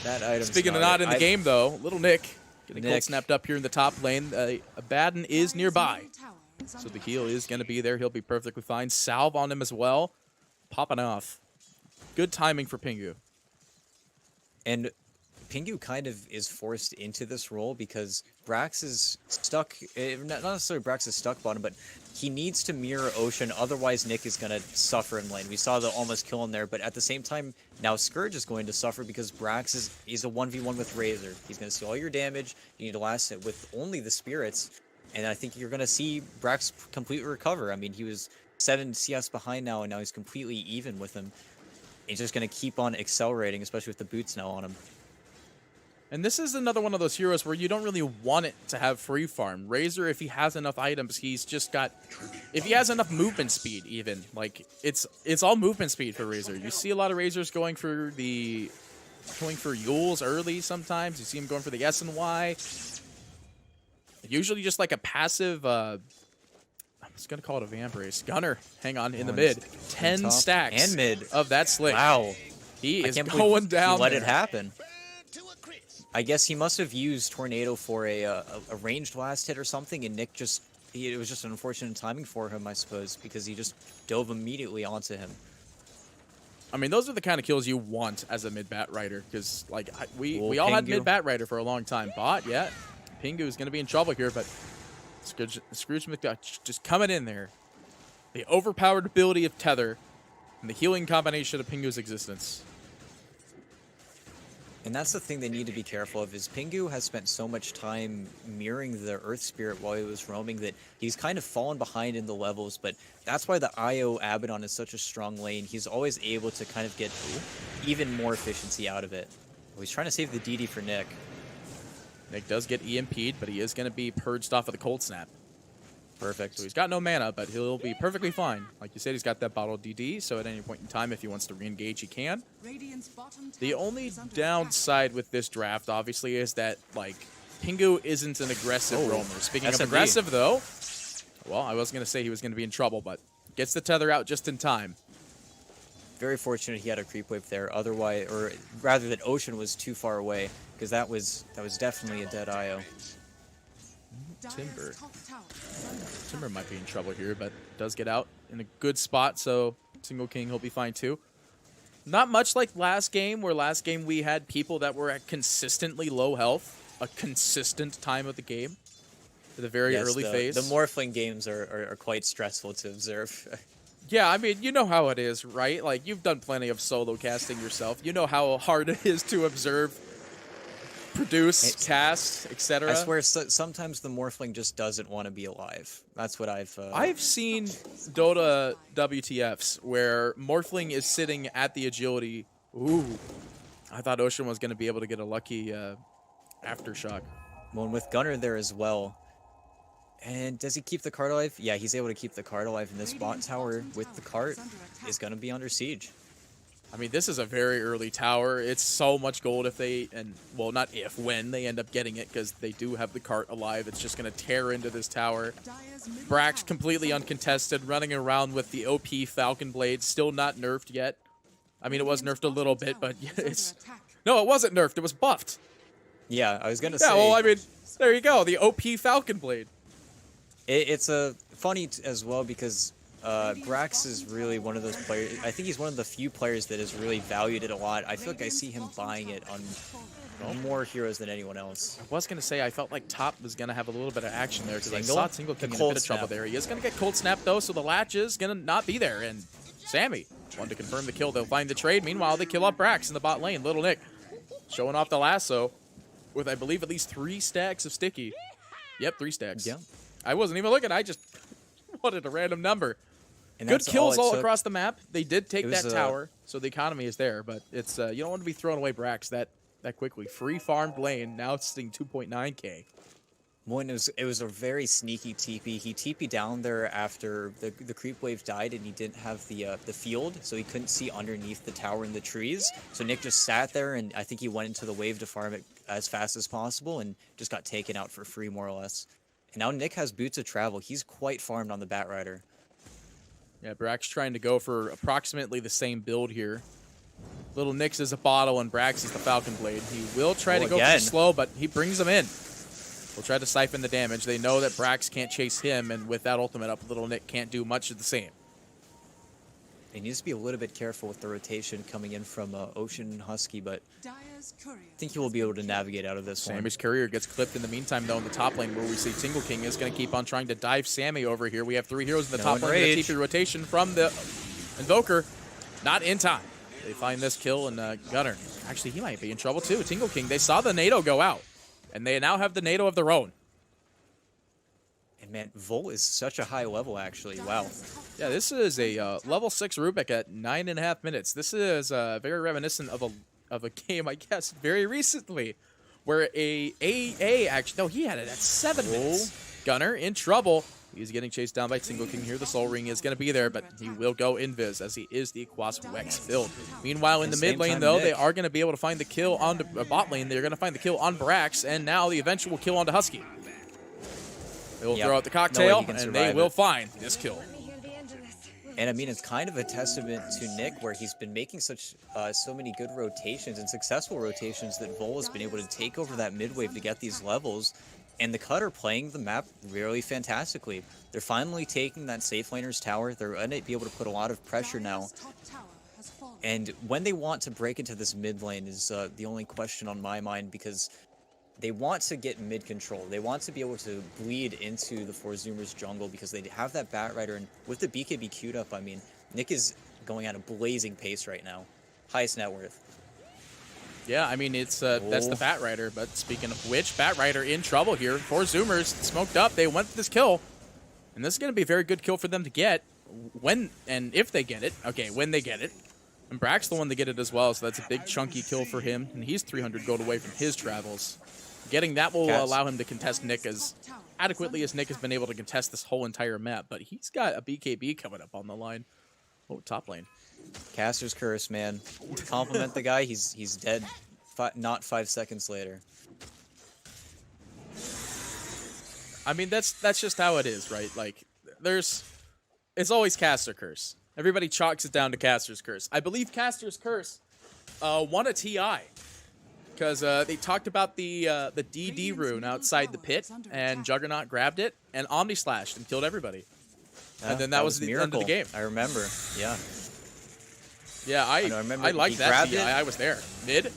that item. Speaking of not in the game, though, little Nick getting cold Nick. snapped up here in the top lane. Abaddon is nearby, Dire's middle tower is so under the attack. heal is going to be there. He'll be perfectly fine. Salve on him as well, popping off. Good timing for Pingu. And Pingu kind of is forced into this role because Brax is stuck. Not necessarily Brax is stuck bottom, but he needs to mirror Ocean. Otherwise, Nick is going to suffer in lane. We saw the almost kill him there, but at the same time, now Scourge is going to suffer because Brax is a 1v1 with Razor. He's going to see all your damage. You need to last it with only the spirits. And I think you're going to see Brax completely recover. I mean, he was 7 CS behind now, and now he's completely even with him. He's just going to keep on accelerating, especially with the boots now on him. And this is another one of those heroes where you don't really want it to have free farm. Razor, if he has enough items, he's just got... If he has enough movement speed, even. Like, it's all movement speed for Razor. You see a lot of Razors going for Yules early sometimes. You see him going for the S and Y. Usually just like a passive... I was going to call it a Vambrace. Gunner, hang on, in the mid. 10 top stacks and mid. of that slick. Wow. He I is can't believe going down he let there. it happen. I guess he must have used Tornado for a ranged last hit or something, and Nick it was just an unfortunate timing for him, I suppose, because he just dove immediately onto him. I mean, those are the kind of kills you want as a mid-bat rider, because like we Well, all had Pingu. mid-bat rider for a long time. Bot, yeah, Pingu is going to be in trouble here, but Scrooge McDuck just coming in there. The overpowered ability of Tether and the healing combination of Pingu's existence. And that's the thing they need to be careful of, is Pingu has spent so much time mirroring the Earth Spirit while he was roaming that he's kind of fallen behind in the levels, but that's why the IO Abaddon is such a strong lane. He's always able to kind of get even more efficiency out of it. Well, he's trying to save the DD for Nick. Nick does get EMP'd, but he is going to be purged off of the cold snap. Perfect. So he's got no mana, but he'll be perfectly fine. Like you said, he's got that bottled DD, so at any point in time, if he wants to re-engage, he can. Radiant's bottom The tower only is under downside with this draft, obviously, is that, like, Pingu isn't an aggressive Oh, roamer. Speaking of SMD. aggressive, though, well, I was going to say he was going to be in trouble, but gets the tether out just in time. Very fortunate he had a creep wave there. Otherwise, or rather that Ocean was too far away, because that was definitely a dead IO. Dire's Timber. top tower is under attack. Timber might be in trouble here, but does get out in a good spot, so Single King, he'll be fine too. Not much like last game, where last game we had people that were at consistently low health, a consistent time of the game. the very early phase. The Morphling games are quite stressful to observe. Yeah, I mean, you know how it is, right? Like, you've done plenty of solo casting yourself. You know how hard it is to observe, produce, cast, etc. I swear, sometimes the Morphling just doesn't want to be alive. That's what I've seen Dota WTFs where Morphling is sitting at the agility. Ooh, I thought Ocean was going to be able to get a lucky aftershock. Well, and with Gunner there as well. And does he keep the cart alive? Yeah, he's able to keep the cart alive, and this bot tower with the cart is going to be under siege. I mean, this is a very early tower. It's so much gold if they, well, not if, when they end up getting it, because they do have the cart alive. It's just going to tear into this tower. Brax completely uncontested, running around with the OP Falcon Blade, still not nerfed yet. I mean, it was nerfed a little bit, but it's... No, it wasn't nerfed. It was buffed. Yeah, I was going to say... Yeah, well, I mean, there you go. The OP Falcon Blade. It's funny as well because Brax is really one of those players. I think he's one of the few players that has really valued it a lot. I feel like I see him buying it on more heroes than anyone else. I was going to say, I felt like top was going to have a little bit of action there because I Single? saw Tingle King in a bit of trouble there. He is going to get cold snap though, so the latch is going to not be there. And Sammy wanted to confirm the kill. They'll find the trade. Meanwhile, they kill off Brax in the bot lane. Little Nick showing off the lasso with, I believe, at least 3 stacks of sticky. Yep, 3 stacks. Yeah. I wasn't even looking. I just wanted a random number. And good kills all took. across the map. They did take that was, tower, so the economy is there. But it's you don't want to be throwing away Brax that quickly. Free farmed lane, now it's sitting 2.9k. One, it was a very sneaky TP. He TP'd down there after the creep wave died, and he didn't have the field, so he couldn't see underneath the tower in the trees. So Nick just sat there, and I think he went into the wave to farm it as fast as possible, and just got taken out for free, more or less. And now Nick has boots of travel. He's quite farmed on the Batrider. Yeah, Brax trying to go for approximately the same build here. Little Nick's is a bottle, and Brax is the Falcon Blade. He will try to go for the slow, but he brings them in. We'll try to siphon the damage. They know that Brax can't chase him, and with that ultimate up, Little Nick can't do much of the same. He needs to be a little bit careful with the rotation coming in from Ocean Husky, but I think he will be able to navigate out of this one. Sammy's courier gets clipped in the meantime, though, in the top lane, where we see Tingle King is going to keep on trying to dive Sammy over here. We have 3 heroes in the top lane. The TP rotation from the Invoker. Not in time. They find this kill, and Gunner. Actually, he might be in trouble, too. Tingle King, they saw the NATO go out, and they now have the NATO of their own. And man, Vol is such a high level, actually. Wow. Yeah, this is a level 6 Rubik at 9.5 minutes. This is very reminiscent of a game, I guess, very recently, where a AA actually, no, he had it at 7 minutes. Gunner in trouble. He's getting chased down by Tingle King here. The Soul Ring is going to be there, but he will go invis as he is the Quas Wex build. Meanwhile, in the mid lane, though, they are going to be able to find the kill on the bot lane. They're going to find the kill on Brax, and now the eventual kill onto Husky. They will throw out the cocktail, and they will find this kill. And I mean, it's kind of a testament to Nick, where he's been making so many good rotations and successful rotations that Vol has been able to take over that mid wave to get these levels. And the Cut are playing the map really fantastically. They're finally taking that safe laner's tower. They're going to be able to put a lot of pressure now. And when they want to break into this mid lane is the only question on my mind, because they want to get mid control. They want to be able to bleed into the 4ZOOMERS jungle because they have that Batrider. And with the BKB queued up, I mean, Nick is going at a blazing pace right now. Highest net worth. Yeah, I mean, it's that's the Batrider, but speaking of which, Batrider in trouble here. 4ZOOMERS smoked up. They went for this kill, and this is going to be a very good kill for them to get when and if they get it. Okay, when they get it. And Brax the one to get it as well, so that's a big chunky kill for him, and he's 300 gold away from his travels. Getting that will allow him to contest Nick as adequately as Nick has been able to contest this whole entire map, but he's got a BKB coming up on the line. Oh, top lane. Caster's Curse, man. To compliment the guy, he's dead not 5 seconds later. I mean, that's just how it is, right? Like, it's always Caster Curse. Everybody chalks it down to Caster's Curse. I believe Caster's Curse won a TI because they talked about the DD rune outside the pit, and Juggernaut grabbed it and Omni slashed and killed everybody. And then that was the end of the game. I remember, yeah. Yeah, I like that TI. I was there. Mid,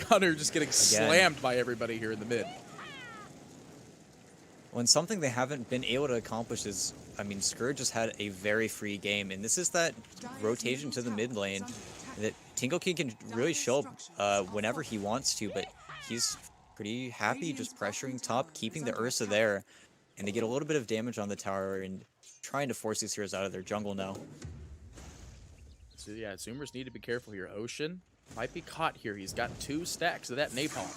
Gunner just getting slammed by everybody here in the mid. When something they haven't been able to accomplish is, I mean, Scourge just had a very free game, and this is that rotation to the mid lane that Tingle King can really show up whenever he wants to, but he's pretty happy just pressuring top, keeping the Ursa there, and they get a little bit of damage on the tower and trying to force these heroes out of their jungle now. So yeah, Zoomers need to be careful here. Ocean might be caught here. He's got 2 stacks of that napalm.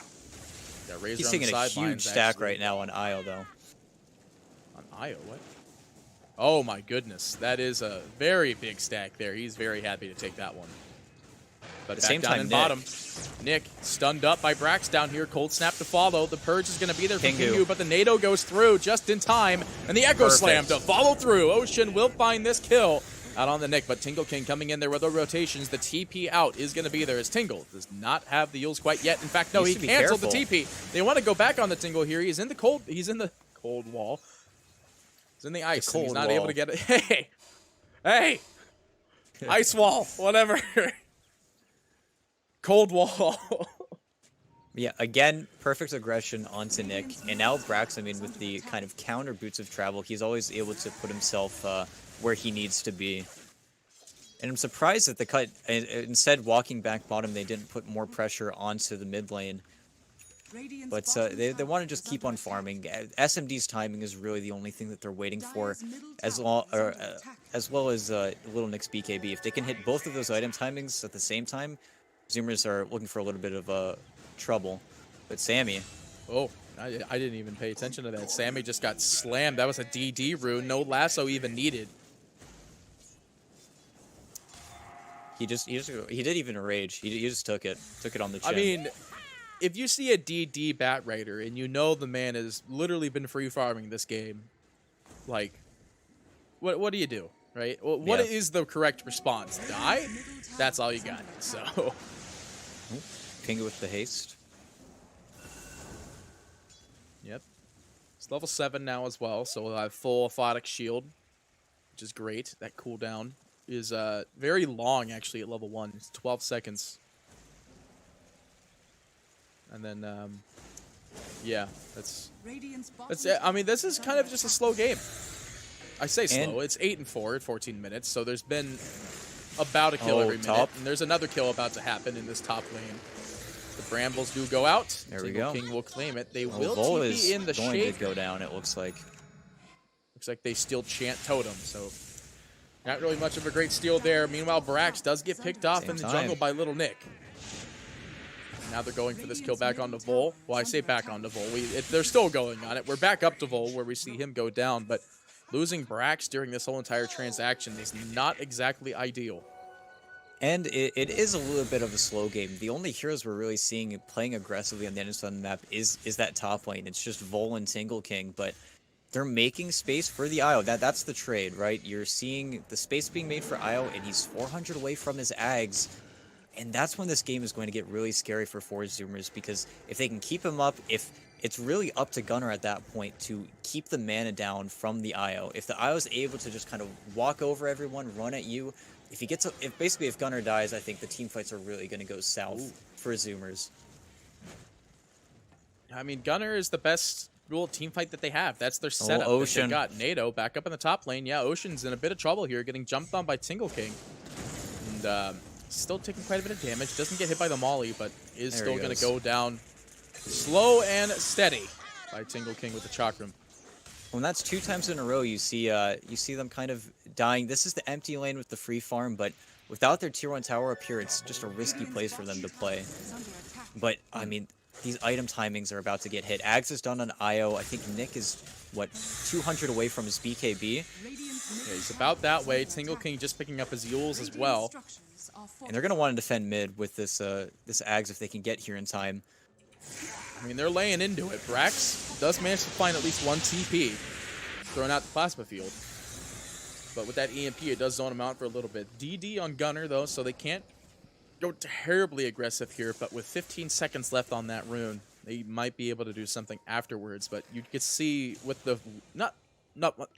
He's taking a huge stack right now on Io, though. On Io, what? Oh my goodness, that is a very big stack there. He's very happy to take that one. But back down in bottom, Nick stunned up by Brax down here. Cold snap to follow. The purge is going to be there for Pingu, but the NATO goes through just in time, and the Echo Slam to follow through. Ocean will find this kill out on the Nick, but Tingle King coming in there with the rotations. The TP out is going to be there as Tingle does not have the Yules quite yet. In fact, no, he canceled the TP. They want to go back on the Tingle here. He's in the cold wall. He's in the ice. He's not able to get it. Hey, hey, ice wall, whatever. Cold wall. Yeah, again, perfect aggression onto Nick, and now Brax, I mean, with the kind of counter boots of travel, he's always able to put himself where he needs to be. And I'm surprised that the cut, instead walking back bottom, they didn't put more pressure onto the mid lane. But they want to just keep on farming. SMD's timing is really the only thing that they're waiting for, as well as Little Nick's BKB. If they can hit both of those item timings at the same time, Zoomers are looking for a little bit of trouble. But Sammy... Oh, I didn't even pay attention to that. Sammy just got slammed. That was a DD rune. No lasso even needed. He didn't even rage. He just took it on the chin. I mean, if you see a DD Bat Rider and you know the man has literally been free farming this game, like, what do you do, right? Well, what is the correct response? Die? That's all you got. So, Pingu with the haste. Yep. It's level 7 now as well, so we'll have full Aphotic Shield, which is great. That cooldown is very long, actually, at level 1. It's 12 seconds. And then, yeah, that's it. I mean, this is kind of just a slow game. I say slow. It's 8-4 at 14 minutes, so there's been about a kill every minute. And there's another kill about to happen in this top lane. The Brambles do go out. There we go. King will claim it. They will TP in the going shake. to go down, it looks like. Looks like they still chant Totem, so not really much of a great steal there. Meanwhile, Brax does get picked off in the jungle by Little Nick. Now they're going for this kill back onto Vol. Well, I say back onto Vol. They're still going on it. We're back up to Vol where we see him go down, but losing Brax during this whole entire transaction is not exactly ideal. And it is a little bit of a slow game. The only heroes we're really seeing playing aggressively on the Anderson map is that top lane. It's just Vol and Tingle King, but they're making space for the Io. That's the trade, right? You're seeing the space being made for Io, and he's 400 away from his Ags. And that's when this game is going to get really scary for 4ZOOMERS, because if they can keep him up, if it's really up to Gunnar at that point to keep the mana down from the Io. If the Io is able to just kind of walk over everyone, run at you, if Gunnar dies, I think the team fights are really going to go south for Zoomers. I mean, Gunnar is the best real team fight that they have. That's their setup. Ocean. They've got NATO back up in the top lane. Yeah, Ocean's in a bit of trouble here, getting jumped on by Tingle King. And still taking quite a bit of damage. Doesn't get hit by the Molly, but is still going to go down slow and steady by Tingle King with the Chakram. When that's 2 times in a row, you see them kind of dying. This is the empty lane with the free farm, but without their tier 1 tower up here, it's just a risky place for them to play. But, I mean, these item timings are about to get hit. Ags is done on Io. I think Nick is, 200 away from his BKB? Yeah, he's about that way. Tingle King just picking up his Yules as well. And they're going to want to defend mid with this Ags if they can get here in time. I mean, they're laying into it. Brax does manage to find at least 1 TP, throwing out the plasma field. But with that EMP, it does zone him out for a little bit. DD on Gunnar, though, so they can't go terribly aggressive here. But with 15 seconds left on that rune, they might be able to do something afterwards. But you can see with the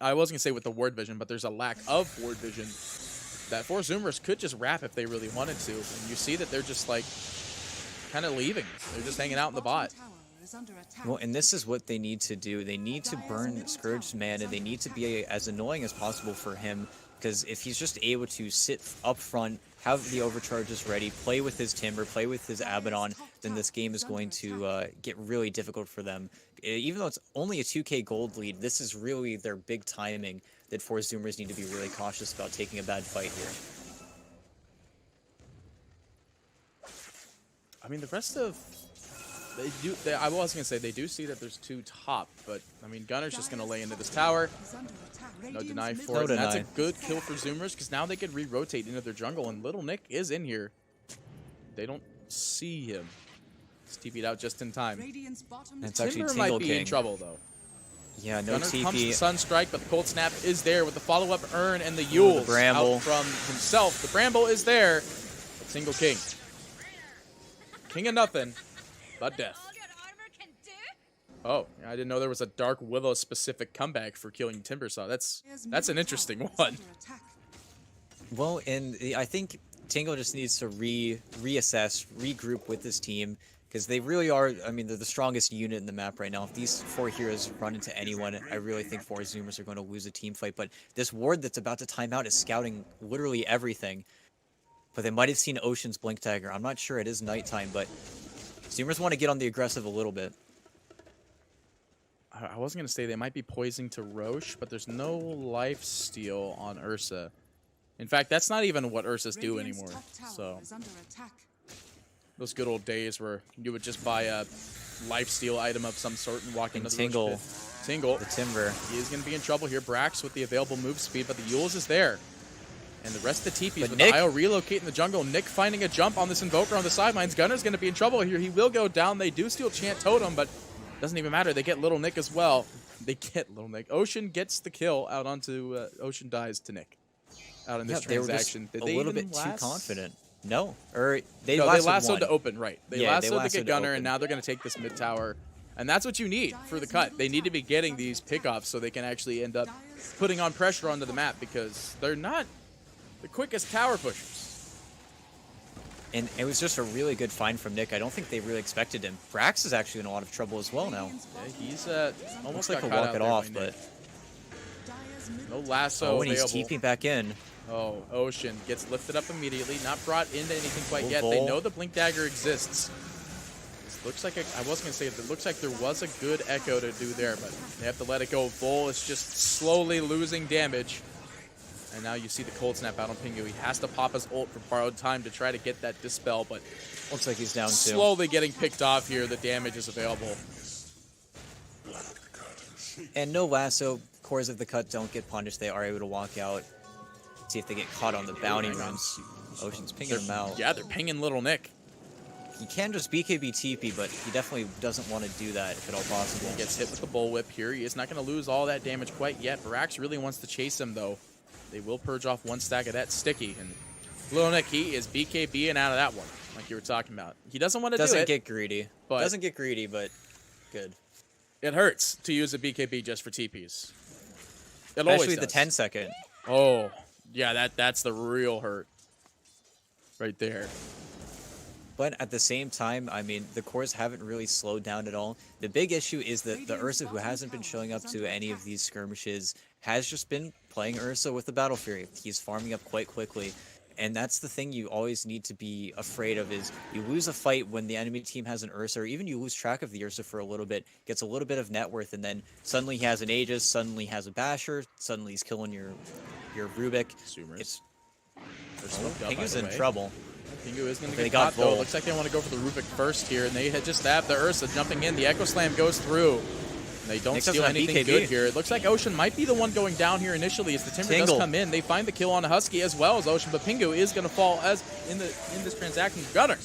I wasn't gonna say with the ward vision, but there's a lack of ward vision that 4ZOOMERS could just wrap if they really wanted to. And you see that they're just like kind of leaving. They're just hanging out in the bot. is under attack. Well, and this is what they need to do. They need to burn Scourge's mana. They need to be as annoying as possible for him, because if he's just able to sit up front, have the overcharges ready, play with his Timber, play with his Abaddon, then this game is going to get really difficult for them. Even though it's only a 2k gold lead, this is really their big timing that 4ZOOMERS need to be really cautious about taking a bad fight here. I mean, the rest of... I was going to say, they do see that there's 2 top, but, I mean, Gunner's just going to lay into this tower. No deny for it. And that's a good kill for Zoomers, because now they can re-rotate into their jungle, and Little Nick is in here. They don't see him. He's TP'd out just in time. That's actually Timber Tingle might be King. in trouble, though. Yeah, no Gunner comes to TP. Sunstrike, but the Cold Snap is there with the follow-up Urn and the Yules Bramble. out from himself. The Bramble is there, but Single King. King of nothing, but death. Oh, I didn't know there was a Dark Willow specific comeback for killing Timbersaw. That's an interesting one. Well, and I think Tingle just needs to reassess, regroup with this team, because they really are, I mean, they're the strongest unit in the map right now. If these 4 heroes run into anyone, I really think 4ZOOMERS are going to lose a team fight. But this ward that's about to time out is scouting literally everything. But they might have seen Ocean's Blink Dagger. I'm not sure. It is nighttime, but Zoomers want to get on the aggressive a little bit. I was going to say they might be poising to Roche, but there's no lifesteal on Ursa. In fact, that's not even what Ursas do anymore. So those good old days where you would just buy a lifesteal item of some sort and walk into the Tingle. Roche pit. Tingle. The Timber. He is going to be in trouble here. Brax with the available move speed, but the Yules is there. And the rest of the TPs But with Nick, the IO relocating the jungle. Nick finding a jump on this Invoker on the sidelines. Gunner's going to be in trouble here. He will go down. They do steal Chant Totem, but doesn't even matter. They get Little Nick as well. They get Little Nick. Ocean gets the kill out onto... Ocean dies to Nick out in this transaction. They were just Did a little even bit too last? confident. No. Or they No, they lassoed one. to open, right. They Yeah, lassoed to get Gunner, open. and now they're going to take this mid tower. And that's what you need for the cut. They need to be getting these pickoffs so they can actually end up putting on pressure onto the map, because they're not the quickest tower pushers. And it was just a really good find from Nick. I don't think they really expected him. Brax is actually in a lot of trouble as well now. Yeah, he's almost Looks like got he'll caught walk out it there off, by Nick. but No lasso oh, and he's available. TPing back in. Oh, Ocean gets lifted up immediately, not brought into anything quite Oh, yet. They Vol. know the Blink Dagger exists. This looks like I was going to say it looks like there was a good echo to do there, but they have to let it go. Vol is just slowly losing damage. And now you see the Cold Snap out on Pingu. He has to pop his ult for borrowed time to try to get that Dispel, but Looks like he's down too. slowly getting picked off here. The damage is available. And no lasso. Cores of the cut don't get punished. They are able to walk out. See if they get caught on the bounty runs. Ocean's pinging him out. Yeah, they're pinging Little Nick. He can just BKB TP, but he definitely doesn't want to do that if at all possible. He gets hit with the Bullwhip here. He is not going to lose all that damage quite yet. Barax really wants to chase him, though. They will purge off one stack of that sticky. And Little Nick, he is BKBing out of that one, like you were talking about. He doesn't want to do it. Doesn't get greedy. But Doesn't get greedy, but good. it hurts to use a BKB just for TPs. It Especially always the does. 10-second. Oh, yeah, that's the real hurt right there. But at the same time, I mean, the cores haven't really slowed down at all. The big issue is that the Ursa, who hasn't been showing up to any of these skirmishes, has just been playing Ursa with the Battle Fury. He's farming up quite quickly. And that's the thing you always need to be afraid of, is you lose a fight when the enemy team has an Ursa, or even you lose track of the Ursa for a little bit, gets a little bit of net worth, and then suddenly he has an Aegis, suddenly has a Basher, suddenly he's killing your Rubik. Zoomers. It's They're slipped up, by Pingu's the in way. trouble. Pingu is going to They get got caught, though. Vol. Looks like they want to go for the Rubik first here, and they had just stabbed the Ursa jumping in. The Echo Slam goes through. They don't Nick steal doesn't have anything BKB. good here. It looks like Ocean might be the one going down here initially as the Timber does Tingle. come in. They find the kill on a Husky as well as Ocean, but Pingu is going to fall as in this transaction. Gunner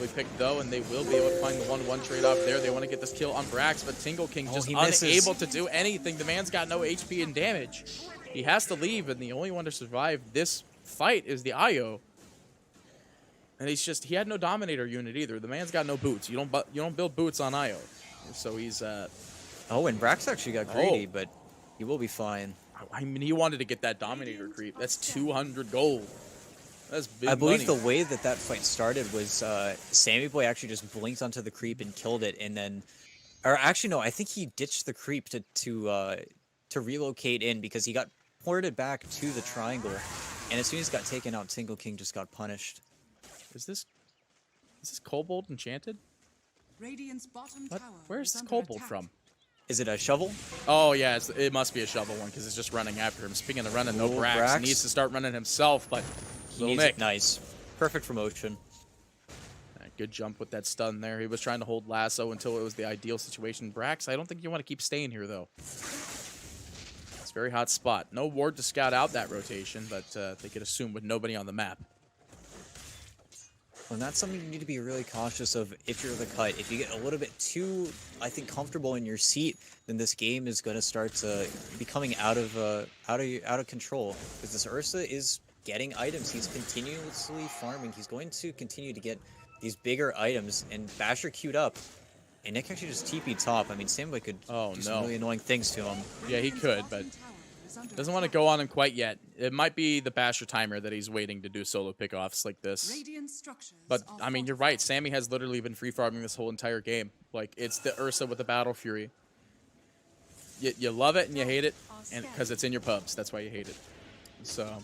we picked though, and they will be able to find the 1-1 trade-off there. They want to get this kill on Brax, but Tingle King just he misses. unable to do anything. The man's got no HP and damage. He has to leave, and the only one to survive this fight is the Io. And he had no Dominator unit either. The man's got no boots. You don't build boots on Io. So he's Oh, and Brax actually got greedy, but he will be fine. I mean, he wanted to get that Dominator creep. That's 200 gold. That's big I believe money. the way that fight started was Sammy Boy actually just blinked onto the creep and killed it, and then Or actually, no, I think he ditched the creep to relocate in because he got ported back to the triangle, and as soon as he got taken out, Single King just got punished. Is this Kobold enchanted? Radiant's bottom What? tower Where's is this under Kobold attack. from? Is it a shovel? Oh yeah, it must be a shovel one because it's just running after him. Speaking of running, no Oh, Brax Brax. needs to start running himself, but He Little needs Nick. it. Nice. Perfect for motion. Good jump with that stun there. He was trying to hold lasso until it was the ideal situation. Brax, I don't think you want to keep staying here, though. It's a very hot spot. No ward to scout out that rotation, but they could assume with nobody on the map. And that's something you need to be really cautious of if you're the cut. If you get a little bit too, I think, comfortable in your seat, then this game is going to start becoming out of control. Because this Ursa is getting items. He's continuously farming. He's going to continue to get these bigger items, and Basher queued up. And Nick actually just TP'd top. I mean, Samboy could do some really annoying things to him. Yeah, he could, but doesn't want to go on him quite yet. It might be the Basher timer that he's waiting to do solo pickoffs like this. But, I mean, you're right. Sammy has literally been free farming this whole entire game. Like, it's the Ursa with the Battle Fury. You love it and you hate it, and because it's in your pubs. That's why you hate it. So...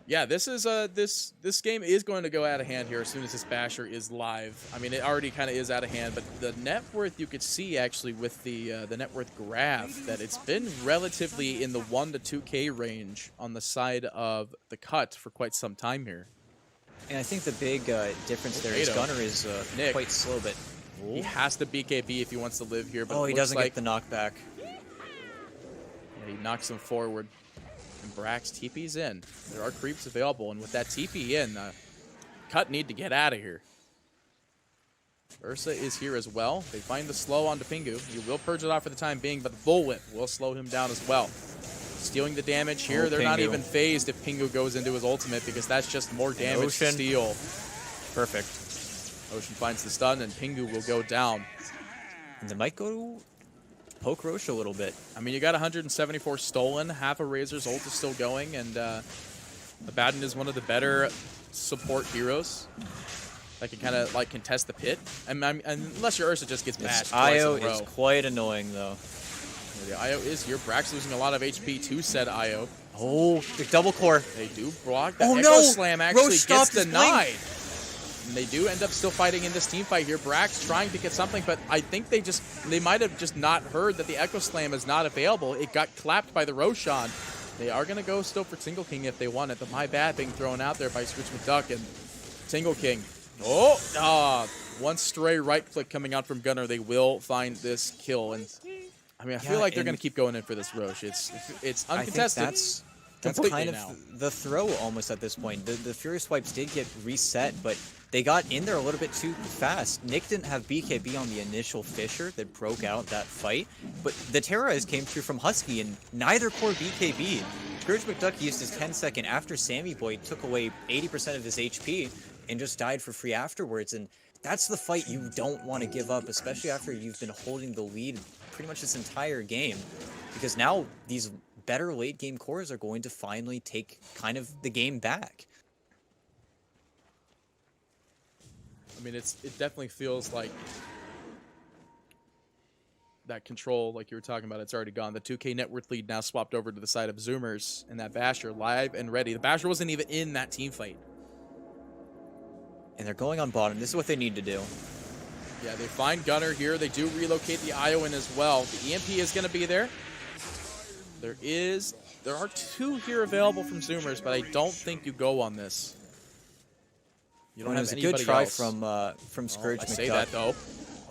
yeah, this is this game is going to go out of hand here as soon as this Basher is live. I mean, it already kind of is out of hand, but the net worth you could see actually with the net worth graph that it's been relatively in the 1 to 2K range on the side of the cut for quite some time here. And I think the big difference there is Gunner is Nick. quite slow, but He has to BKB if he wants to live here, but oh, it he looks doesn't like get the knockback. yeah, he knocks him forward. And Brax TP's in. There are creeps available, and with that TP in, Cut need to get out of here. Ursa is here as well. They find the slow onto Pingu. He will purge it off for the time being, but the Bullwhip will slow him down as well. Stealing the damage here. They're not even phased if Pingu goes into his ultimate because that's just more damage to steal. Perfect. Ocean finds the stun, and Pingu will go down. And they might go poke Roche a little bit. I mean, you got 174 stolen. Half a Razor's ult is still going, and Abaddon is one of the better support heroes that can kind of like contest the pit. Unless your Ursa just gets bashed twice IO in a row. is quite annoying though. Yeah, the IO is here. Brax losing a lot of HP to said IO. Oh, the double core. They do block. The Oh, Echo no! Slam actually Roche gets stopped his denied. And they do end up still fighting in this team fight here. Brax trying to get something, but I think they might have just not heard that the Echo Slam is not available. It got clapped by the Roshan. They are going to go still for Single King if they want it, but my bad being thrown out there by Scrooge McDuck and Single King. One stray right click coming out from Gunner. They will find this kill, and I mean, I feel like they're going to keep going in for this Roche. It's uncontested. I think that's kind of the throw almost at this point. The Furious Wipes did get reset, but they got in there a little bit too fast. Nick didn't have BKB on the initial Fissure that broke out that fight, but the Terrorize came through from Husky, and neither core BKB. Scourge McDuck used his 10-second after Sammy Boy took away 80% of his HP and just died for free afterwards, and that's the fight you don't want to give up, especially after you've been holding the lead pretty much this entire game, because now these better late game cores are going to finally take kind of the game back. I mean, it definitely feels like that control, like you were talking about, it's already gone. The 2K net worth lead now swapped over to the side of Zoomers, and that Basher live and ready. The Basher wasn't even in that team fight. And they're going on bottom. This is what they need to do. Yeah, they find Gunner here. They do relocate the IO in as well. The EMP is going to be there. There are two here available from Zoomers, but I don't think you go on this. You don't have anybody else. It was a good try from Scourge McDuck. I say that though.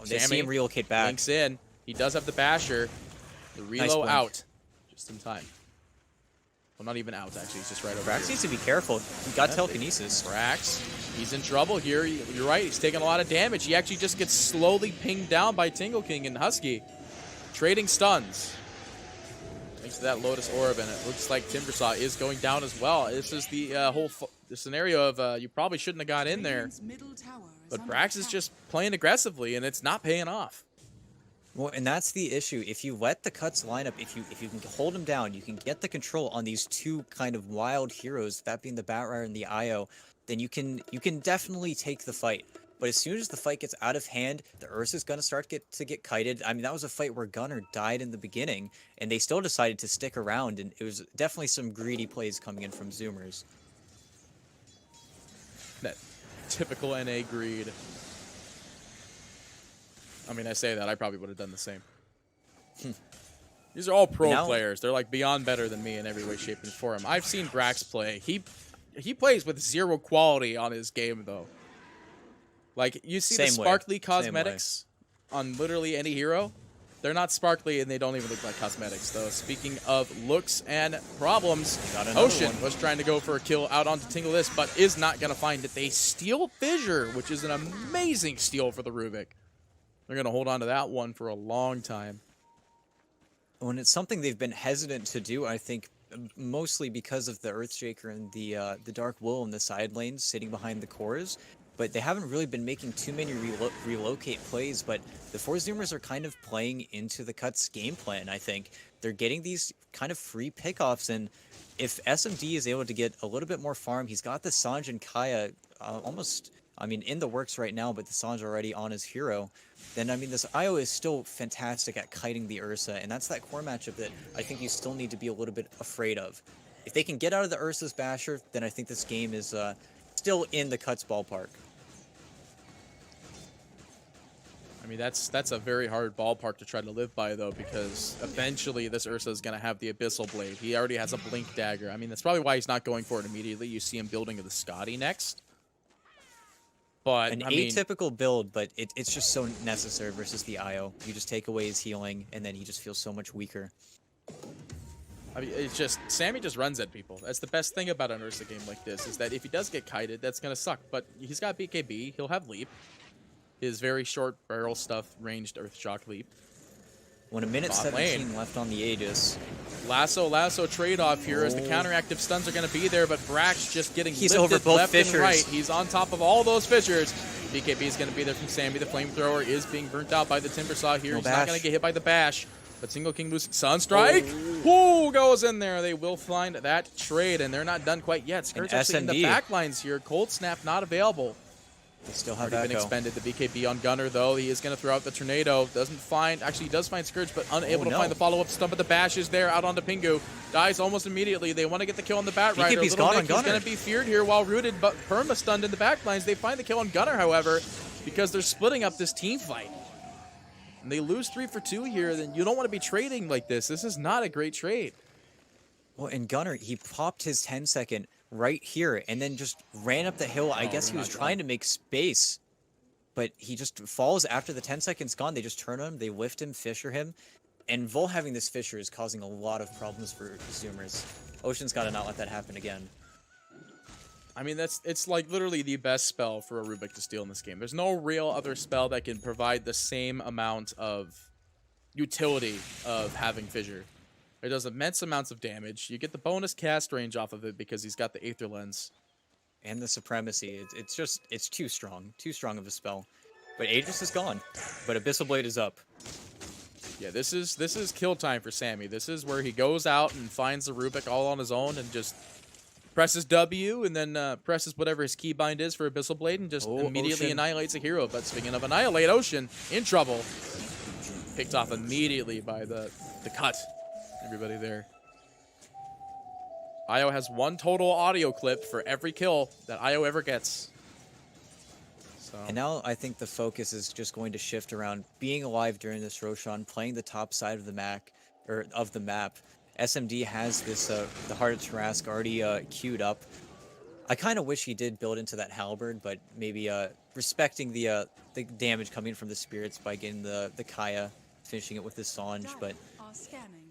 They see him relocate back. Links in. He does have the Basher. The reload out. Just in time. Well, not even out, actually. He's just right over Brax here. needs to be careful. He got telekinesis. Brax, he's in trouble here. You're right. He's taking a lot of damage. He actually just gets slowly pinged down by Tingle King and Husky. Trading stuns. Thanks to that Lotus Orb, and it looks like Timbersaw is going down as well. This is the whole scenario of you probably shouldn't have got in there. But Brax is just playing aggressively, and it's not paying off. Well, and that's the issue. If you let the cuts line up, if you can hold them down, you can get the control on these two kind of wild heroes, that being the Batrider and the IO, then you can definitely take the fight. But as soon as the fight gets out of hand, the Ursa's gonna start to get kited. I mean, that was a fight where Gunnar died in the beginning, and they still decided to stick around, and it was definitely some greedy plays coming in from Zoomers. That typical NA greed. I mean, I say that, I probably would have done the same. These are all pro players. They're like beyond better than me in every way, shape, and form. I've seen Brax play. He plays with zero quality on his game, though. Like, you see the sparkly cosmetics on literally any hero. They're not sparkly, and they don't even look like cosmetics, though. Speaking of looks and problems, Ocean was trying to go for a kill out onto Tingleist, but is not going to find it. They steal Fissure, which is an amazing steal for the Rubik. They're going to hold on to that one for a long time. When it's something they've been hesitant to do, I think, mostly because of the Earthshaker and the Dark Wool in the side lanes sitting behind the cores. But they haven't really been making too many relocate plays, but the 4ZOOMERS are kind of playing into the Cuts game plan, I think. They're getting these kind of free pickoffs, and if SMD is able to get a little bit more farm, he's got the Sanj and Kaya almost, I mean, in the works right now, but the Sanj already on his hero, then, I mean, this IO is still fantastic at kiting the Ursa, and that's that core matchup that I think you still need to be a little bit afraid of. If they can get out of the Ursa's Basher, then I think this game is still in the Cuts ballpark. I mean, that's a very hard ballpark to try to live by, though, because eventually this Ursa is going to have the Abyssal Blade. He already has a Blink Dagger. I mean, that's probably why he's not going for it immediately. You see him building the Scotty next. But, An atypical build, but it's just so necessary versus the IO. You just take away his healing, and then he just feels so much weaker. I mean, it's just, Sammy just runs at people. That's the best thing about an Ursa game like this, is that if he does get kited, that's going to suck. But he's got BKB, he'll have Leap. His very short barrel stuff, ranged Earthshock Leap. When a minute 17 left on the Aegis. Lasso trade-off here as the counteractive stuns are going to be there, but Brax just getting He's lifted over both left fissures. and right. He's on top of all those fissures. BKB is going to be there from Sammy. The flamethrower is being burnt out by the Timber Saw here. He's not going to get hit by the bash, but Single King loses Sunstrike. Who goes in there? They will find that trade, and they're not done quite yet. Scourge actually in the back lines here. Cold Snap not available. They still have already been expended. The BKB on Gunnar, though. He is going to throw out the Tornado. Doesn't find... Actually, he does find Scourge, but unable to find the follow-up stump. But the bash is there out onto Pingu. Dies almost immediately. They want to get the kill on the Batrider. BKB's gone on Gunnar. He's going to be feared here while rooted, but perma-stunned in the backlines. They find the kill on Gunnar, however, because they're splitting up this team fight. And they lose 3 for 2 here. Then you don't want to be trading like this. This is not a great trade. Well, and Gunnar, he popped his 10-second right here and then just ran up the hill. I guess he was trying to make space. But he just falls after the 10 seconds gone. They just turn on him, they lift him, Fissure him. And Vol having this Fissure is causing a lot of problems for Zoomers. Ocean's got to not let that happen again. I mean, it's like literally the best spell for a Rubik to steal in this game. There's no real other spell that can provide the same amount of utility of having Fissure. It does immense amounts of damage. You get the bonus cast range off of it because he's got the Aether Lens. And the Supremacy. It's too strong of a spell. But Aegis is gone. But Abyssal Blade is up. Yeah, this is kill time for Sammy. This is where he goes out and finds the Rubik all on his own and just presses W and then presses whatever his keybind is for Abyssal Blade and just immediately annihilates a hero. But speaking of annihilate, Ocean in trouble. Picked off immediately by the cut. Everybody there. IO has 1 total audio clip for every kill that IO ever gets. So. And now I think the focus is just going to shift around being alive during this Roshan, playing the top side of the map. SMD has this the Heart of Tarask already queued up. I kind of wish he did build into that Halberd, but maybe respecting the damage coming from the spirits by getting the Kaya, finishing it with the Sanj, but.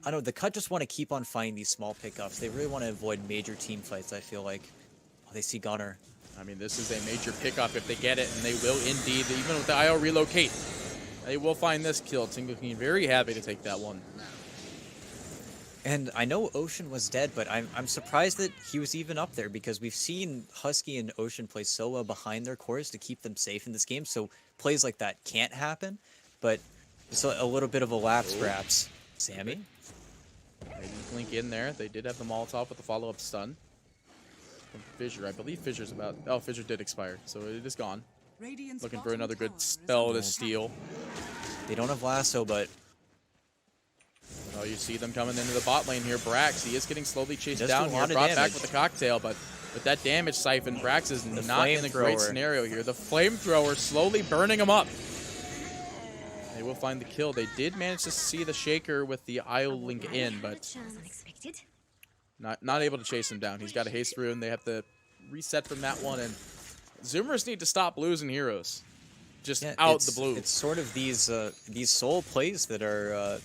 I don't know, the Cut just want to keep on finding these small pickups. They really want to avoid major team fights, I feel like. Oh, they see Gunnar. I mean, this is a major pickup if they get it, and they will indeed, even with the IO relocate. They will find this kill. Tingle King very happy to take that one. And I know Ocean was dead, but I'm surprised that he was even up there because we've seen Husky and Ocean play so well behind their cores to keep them safe in this game, so plays like that can't happen. But it's a little bit of a lapse, perhaps. Sammy? They didn't blink in there. They did have the Molotov with the follow-up stun. From Fissure. I believe Fissure's about... Oh, Fissure did expire, so it is gone. Radiant's Looking for bottom another tower good is spell under to attack. steal. They don't have lasso, but Oh, you see them coming into the bot lane here. Brax, he is getting slowly chased does down do a here. lot of Brought back damage. with the cocktail, but with that damage siphon, Brax is The not in a great flamethrower. scenario here. The flamethrower slowly burning him up. They will find the kill. They did manage to see the Shaker with the IO link in, but not able to chase him down. He's got a haste rune. They have to reset from that one, and Zoomers need to stop losing heroes. Just yeah, out the blue. It's sort of these soul plays that are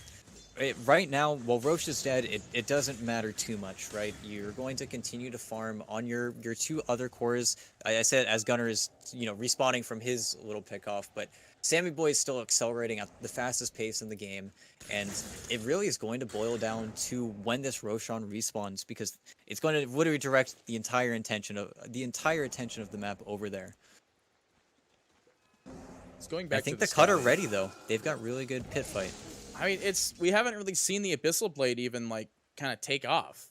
right now. While Roche is dead, it doesn't matter too much, right? You're going to continue to farm on your two other cores. I said as Gunnar is respawning from his little pickoff, but Sammy Boy is still accelerating at the fastest pace in the game, and it really is going to boil down to when this Roshan respawns, because it's going to literally direct the entire attention of the map over there. It's going back I think to the cut are sky. ready though. They've got really good pit fight. I mean, we haven't really seen the Abyssal Blade even like kind of take off,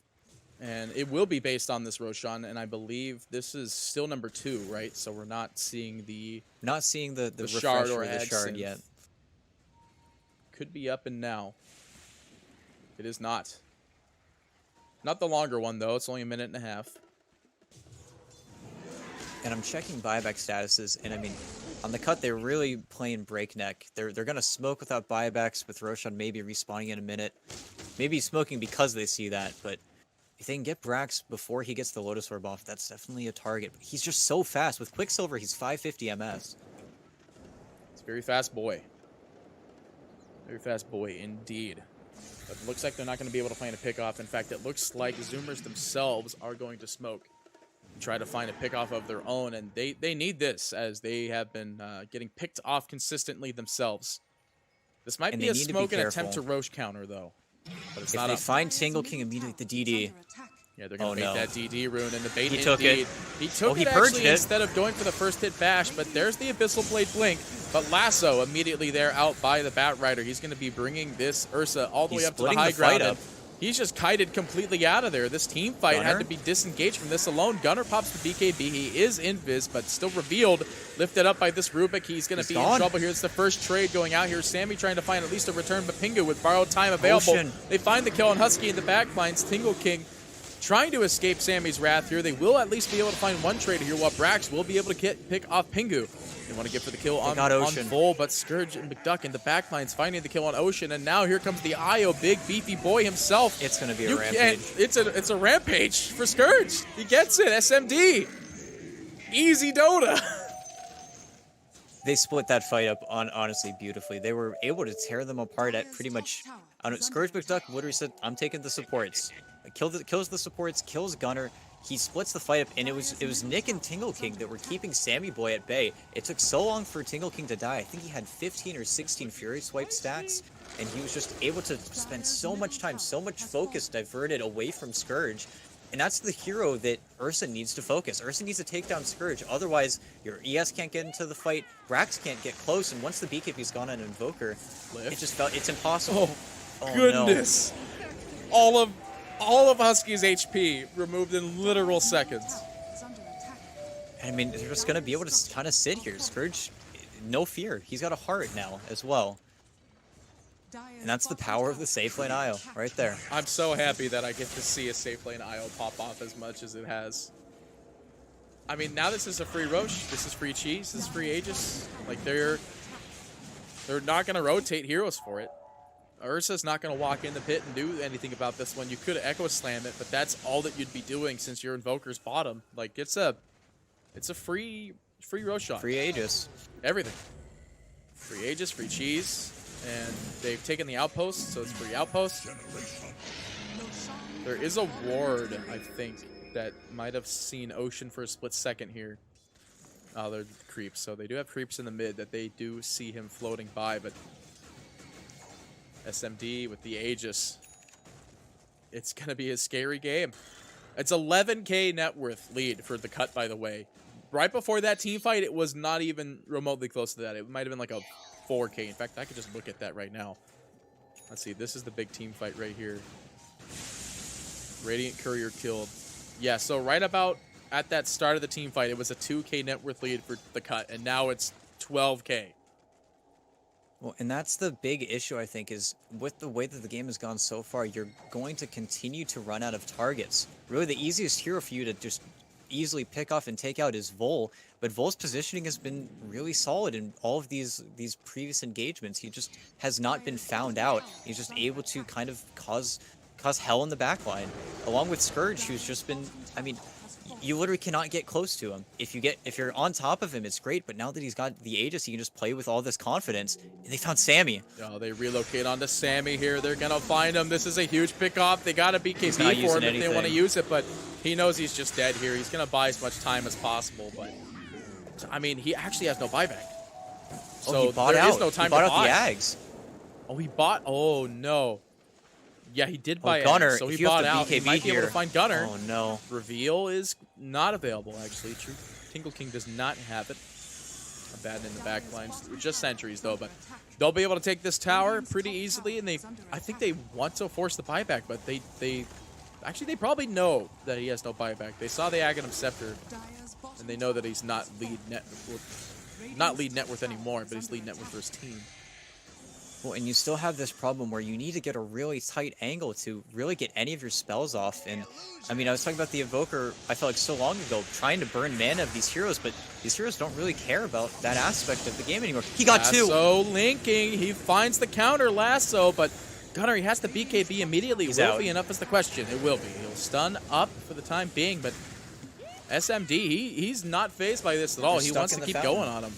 and it will be based on this Roshan, and I believe this is still number 2, right? So we're not seeing the The shard or the shard Adsynth. yet. Could be up and now. It is not. Not the longer one though. It's only a minute and a half. And I'm checking buyback statuses, and I mean, on the cut they're really playing breakneck. They're gonna smoke without buybacks, with Roshan maybe respawning in a minute. Maybe smoking because they see that, but if they can get Brax before he gets the Lotus Orb off, that's definitely a target. He's just so fast. With Quicksilver, he's 550 MS. It's a very fast boy. Very fast boy indeed. But it looks like they're not going to be able to find a pickoff. In fact, it looks like Zoomers themselves are going to smoke and try to find a pickoff of their own. And they need this, as they have been getting picked off consistently themselves. This might And be they a need to be smoke and attempt to careful. Roche counter, though. But it's If not they up. find Tingle King immediately with the DD, Yeah, they're going to Oh, bait no. that DD rune, and the bait He took it. indeed. He took Oh, he it purged actually it. instead of going for the first hit bash, but there's the Abyssal Blade blink. But Lasso immediately there out by the Bat Rider. He's going to be bringing this Ursa all the He's way up to the splitting high the fight ground. up. And he's just kited completely out of there. This team fight had Gunnar? to be disengaged from this alone. Gunnar pops the BKB. He is invis, but still revealed. Lifted up by this Rubik. He's going to be in gone. trouble here. It's the first trade going out here. Sammy trying to find at least a return, but Pingu with borrowed time available. Ocean. They find the kill on Husky in the backlines. Tingle King trying to escape Sammy's wrath here. They will at least be able to find one trader here, while Brax will be able to pick off Pingu. They want to get for the kill on got Ocean. Vol, but Scourge and McDuck in the backlines finding the kill on Ocean, and now here comes the IO, big beefy boy himself. it's going to be a You rampage. can't, it's a rampage for Scourge. He gets it, SMD. Easy Dota. They split that fight up honestly beautifully. They were able to tear them apart at pretty much. I don't know, Scourge McDuck literally said, "I'm taking the supports." Kills the supports, kills Gunnar. He splits the fight up, and it was Nick and Tingle King that were keeping Sammy Boy at bay. It took so long for Tingle King to die. I think he had 15 or 16 Fury Swipe stacks, and he was just able to spend so much time, so much focus diverted away from Scourge. And that's the hero that Ursa needs to focus. Ursa needs to take down Scourge. Otherwise, your ES can't get into the fight. Brax can't get close. And once the BKB's gone on Invoker, it's impossible. Oh, Oh, goodness. No. All of Husky's HP removed in literal seconds. I mean, they're just going to be able to kind of sit here. Scourge, no fear. He's got a heart now as well. And that's the power of the safe lane IO right there. I'm so happy that I get to see a safe lane IO pop off as much as it has. I mean, now this is a free Roche. This is free Cheese. This is free Aegis. Like, they're not going to rotate heroes for it. Ursa's not going to walk in the pit and do anything about this one. You could Echo Slam it, but that's all that you'd be doing since your Invoker's bottom. Like, it's a free Roshan. Free Aegis. Everything. Free Aegis, free Cheese. And they've taken the Outpost, so it's free Outpost. There is a ward, I think, that might have seen Ocean for a split second here. Oh, they're creeps. So they do have creeps in the mid that they do see him floating by, but SMD with the Aegis. It's going to be a scary game. It's 11k net worth lead for the cut, by the way. Right before that team fight, it was not even remotely close to that. It might have been like a 4k. In fact, I could just look at that right now. Let's see. This is the big team fight right here. Radiant Courier killed. Yeah, so right about at that start of the team fight, it was a 2K net worth lead for the cut, and now it's 12K. Well, and that's the big issue, I think, is with the way that the game has gone so far, you're going to continue to run out of targets. Really, the easiest hero for you to just easily pick off and take out is Vol, but Vol's positioning has been really solid in all of these previous engagements. He just has not been found out. He's just able to kind of cause hell in the backline, along with Scourge, who's just been, I mean, you literally cannot get close to him. If you're on top of him, it's great, but now that he's got the Aegis, he can just play with all this confidence. And they found Sammy. Oh, they relocate onto Sammy here. They're gonna find him. This is a huge pick off. They got a BKB for him if they want to use it, but he knows he's just dead here. He's gonna buy as much time as possible, but I mean, he actually has no buyback. So there is no time to buy. He bought out the Ags. Oh, he bought. Oh no. Yeah, he did buy Gunner, Ags, so he bought out. He might be able to find Gunner. Oh no. Reveal is not available, actually. True. Tingle King does not have it. Abaddon in the back lines. Just sentries, though, but they'll be able to take this tower pretty easily, and I think they want to force the buyback, but they probably know that he has no buyback. They saw the Aghanim Scepter, and they know that he's not lead net worth anymore, but he's lead net worth for his team. Well, and you still have this problem where you need to get a really tight angle to really get any of your spells off. And I mean, I was talking about the Evoker, I felt like so long ago, trying to burn mana of these heroes, but these heroes don't really care about that aspect of the game anymore. He got two! Lasso linking, he finds the counter Lasso, but Gunner, he has the BKB immediately. Will be enough is the question. It will be. He'll stun up for the time being, but SMD, he's not phased by this at all. He wants to keep going on him.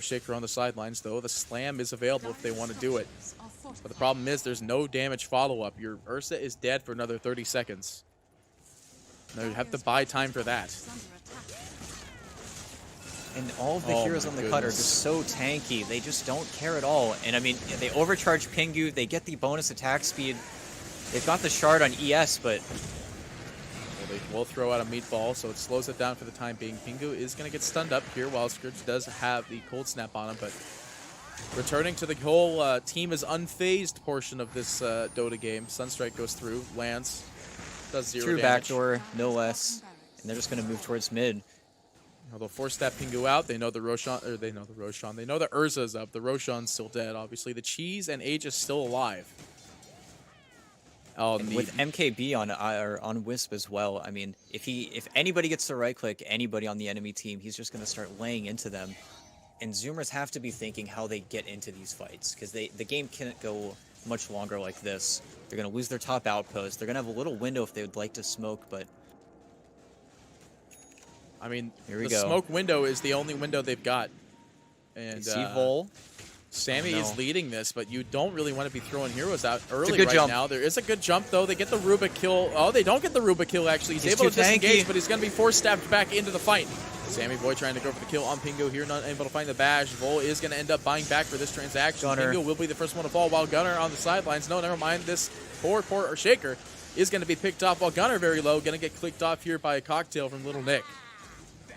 Shaker on the sidelines, though. The slam is available if they want to do it. But the problem is there's no damage follow-up. Your Ursa is dead for another 30 seconds. Now you have to buy time for that. And all of the heroes on the cut are just so tanky. They just don't care at all. And I mean, they overcharge Pingu. They get the bonus attack speed. They've got the shard on ES, but they will throw out a meatball, so it slows it down for the time being. Pingu is going to get stunned up here, while Scourge does have the cold snap on him, but returning to the whole team is unfazed portion of this Dota game. Sunstrike goes through, lands, does 0 damage. True backdoor, no less, and they're just going to move towards mid. Now they'll force that Pingu out. They know the Roshan, or they know the Roshan. They know the Urza's up. The Roshan's still dead, obviously. The Cheese and Aegis still alive. Oh, and with MKB on Wisp as well, I mean, if anybody gets to right click anybody on the enemy team, he's just going to start laying into them. And Zoomers have to be thinking how they get into these fights, because the game can't go much longer like this. They're going to lose their top outpost. They're going to have a little window if they would like to smoke, but I mean, here we the go. Smoke window is the only window they've got. And see Vol. Sammy is leading this, but you don't really want to be throwing heroes out early now. There is a good jump, though. They get the Rubik kill. Oh, they don't get the Rubik kill, actually. He's able to disengage, but he's going to be force-stabbed back into the fight. Sammy Boy trying to go for the kill on Pingu here, not able to find the bash. Vol is going to end up buying back for this transaction. Pingu will be the first one to fall, while Gunner on the sidelines. No, never mind. This poor Shaker is going to be picked off, while Gunner very low, going to get clicked off here by a cocktail from Little Nick.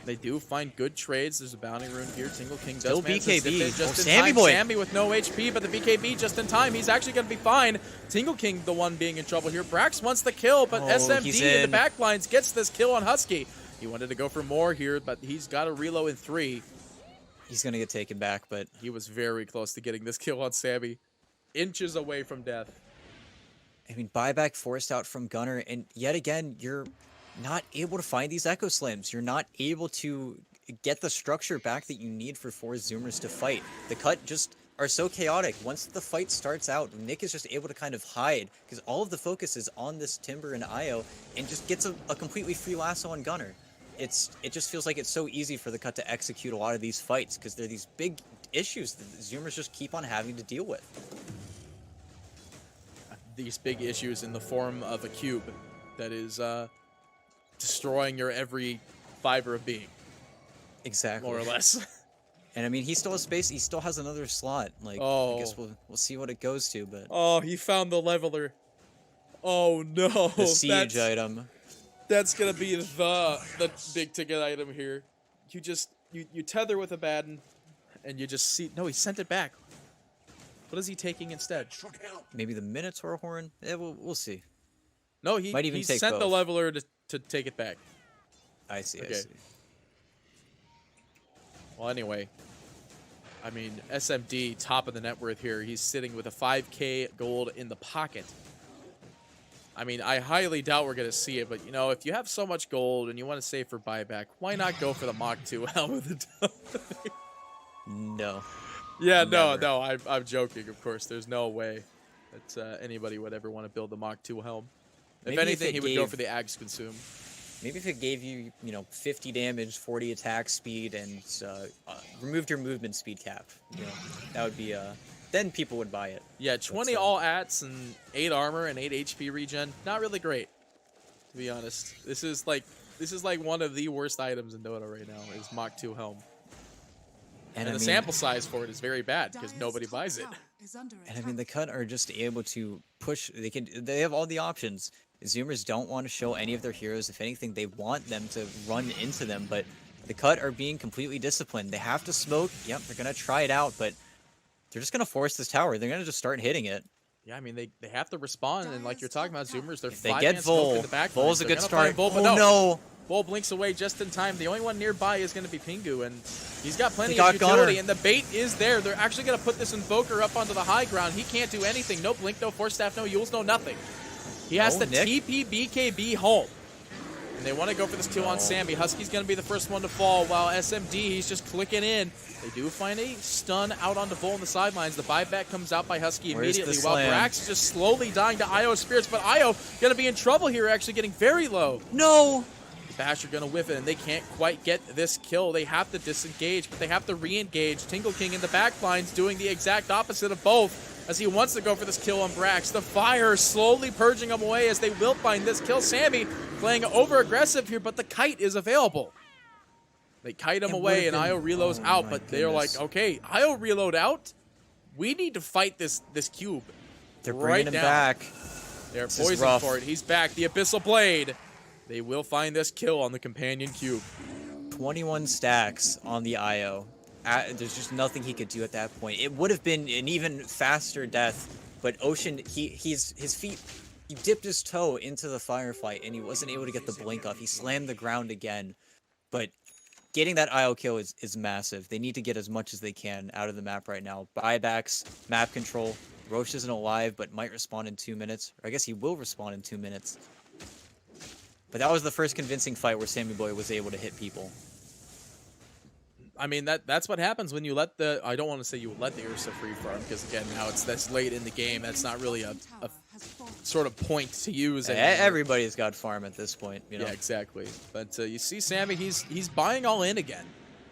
They do find good trades. There's a bounty rune here. Tingle King does manage to step in just in time. Sammy with no HP, but the BKB just in time. He's actually going to be fine. Tingle King the one being in trouble here. Brax wants the kill, but SMD in the backlines gets this kill on Husky. He wanted to go for more here, but he's got a reload in 3. He's going to get taken back, but he was very close to getting this kill on Sammy. Inches away from death. I mean, buyback forced out from Gunner, and yet again, you're not able to find these Echo Slams. You're not able to get the structure back that you need for 4ZOOMERS to fight. The cut just are so chaotic. Once the fight starts out, Nick is just able to kind of hide, because all of the focus is on this Timber and Io, and just gets a completely free lasso on Gunner. It just feels like it's so easy for the cut to execute a lot of these fights, because they're these big issues that the Zoomers just keep on having to deal with. These big issues in the form of a cube that is destroying your every fiber of being. Exactly. More or less. And I mean, he still has space. He still has another slot. Like, I guess we'll see what it goes to, but oh, he found the leveler. Oh no. The siege item. That's gonna be the big ticket item here. You tether with Abaddon, and you just see. No, he sent it back. What is he taking instead? Maybe the Minotaur horn. Yeah, we'll see. No, he might even take sent both. the leveler to take it back. I see. Okay. I see. Well, anyway, I mean, SMD, top of the net worth here. He's sitting with a 5K gold in the pocket. I mean, I highly doubt we're going to see it, but, you know, if you have so much gold and you want to save for buyback, why not go for the Mach 2 helm with the No. Yeah, Never. no, I'm joking, of course. There's no way that anybody would ever want to build the Mach 2 helm. If Maybe if anything, it he would go gave- for the Ags Consume. Maybe if it gave you, 50 damage, 40 attack speed, and removed your movement speed cap, that would be, then people would buy it. Yeah, 20 all ats and 8 armor and 8 HP regen. Not really great, to be honest. This is like one of the worst items in Dota right now, is Mach 2 helm. And the sample size for it is very bad because nobody buys it. And I mean, the Cut are just able to push. They have all the options. Zoomers don't want to show any of their heroes. If anything, they want them to run into them. But the Cut are being completely disciplined. They have to smoke. Yep, they're gonna try it out, but they're just gonna force this tower. They're gonna just start hitting it. Yeah, I mean, they have to respond, and like you're talking about, Zoomers, they're If they get Vol, Vol's a good start. Vol, but Oh no! Vol blinks away just in time. The only one nearby is going to be Pingu, and he's got plenty He got of utility, Gunner. and the bait is there. They're actually going to put this Invoker up onto the high ground. He can't do anything. No Blink, no Force Staff, no Yules, no nothing. He has Oh, to Nick. TP BKB home. And they want to go for this kill on Sammy. Husky's going to be the first one to fall, while SMD, he's just clicking in. They do find a stun out onto Vol on the sidelines. The buyback comes out by Husky Where's the immediately, while slam? Brax is just slowly dying to Io's spirits. But Io going to be in trouble here, actually getting very low. No! Basher gonna whiff it, and they can't quite get this kill. They have to disengage, but they have to re-engage. Tingle King in the back lines doing the exact opposite of both, as he wants to go for this kill on Brax. The fire slowly purging him away as they will find this kill. Sammy playing over-aggressive here, but the kite is available. They kite him It away, would've and been- Io reloads oh out, my but they're goodness. like, okay, Io reload out? We need to fight this cube. They're right bringing him now. back. They're This is poisoned rough. for it. He's back. The Abyssal Blade. They will find this kill on the companion cube. 21 stacks on the IO. There's just nothing he could do at that point. It would have been an even faster death, but Ocean, his feet, he dipped his toe into the firefight and he wasn't able to get the blink off. He slammed the ground again, but getting that IO kill is massive. They need to get as much as they can out of the map right now. Buybacks, map control. Roche isn't alive, but might respawn in 2 minutes. Or I guess he will respawn in 2 minutes. But that was the first convincing fight where Sammy Boy was able to hit people. I mean, that's what happens when you let the... I don't want to say you let the Ursa free farm, because again, now that's late in the game. That's not really a sort of point to use anymore. Everybody's got farm at this point, you know. Yeah, exactly. But you see Sammy, he's buying all in again.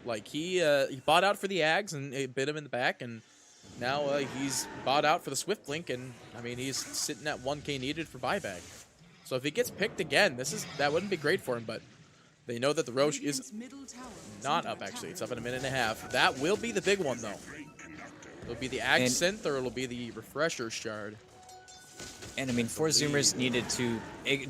Like, he bought out for the Ags and it bit him in the back, and now he's bought out for the Swift Blink, and, I mean, he's sitting at 1k needed for buyback. So if he gets picked again, that wouldn't be great for him, but they know that the Roche is not up, actually. It's up in a minute and a half. That will be the big one, though. It'll be the Ag Synth, or it'll be the Refresher Shard. And I mean, 4ZOOMERS needed to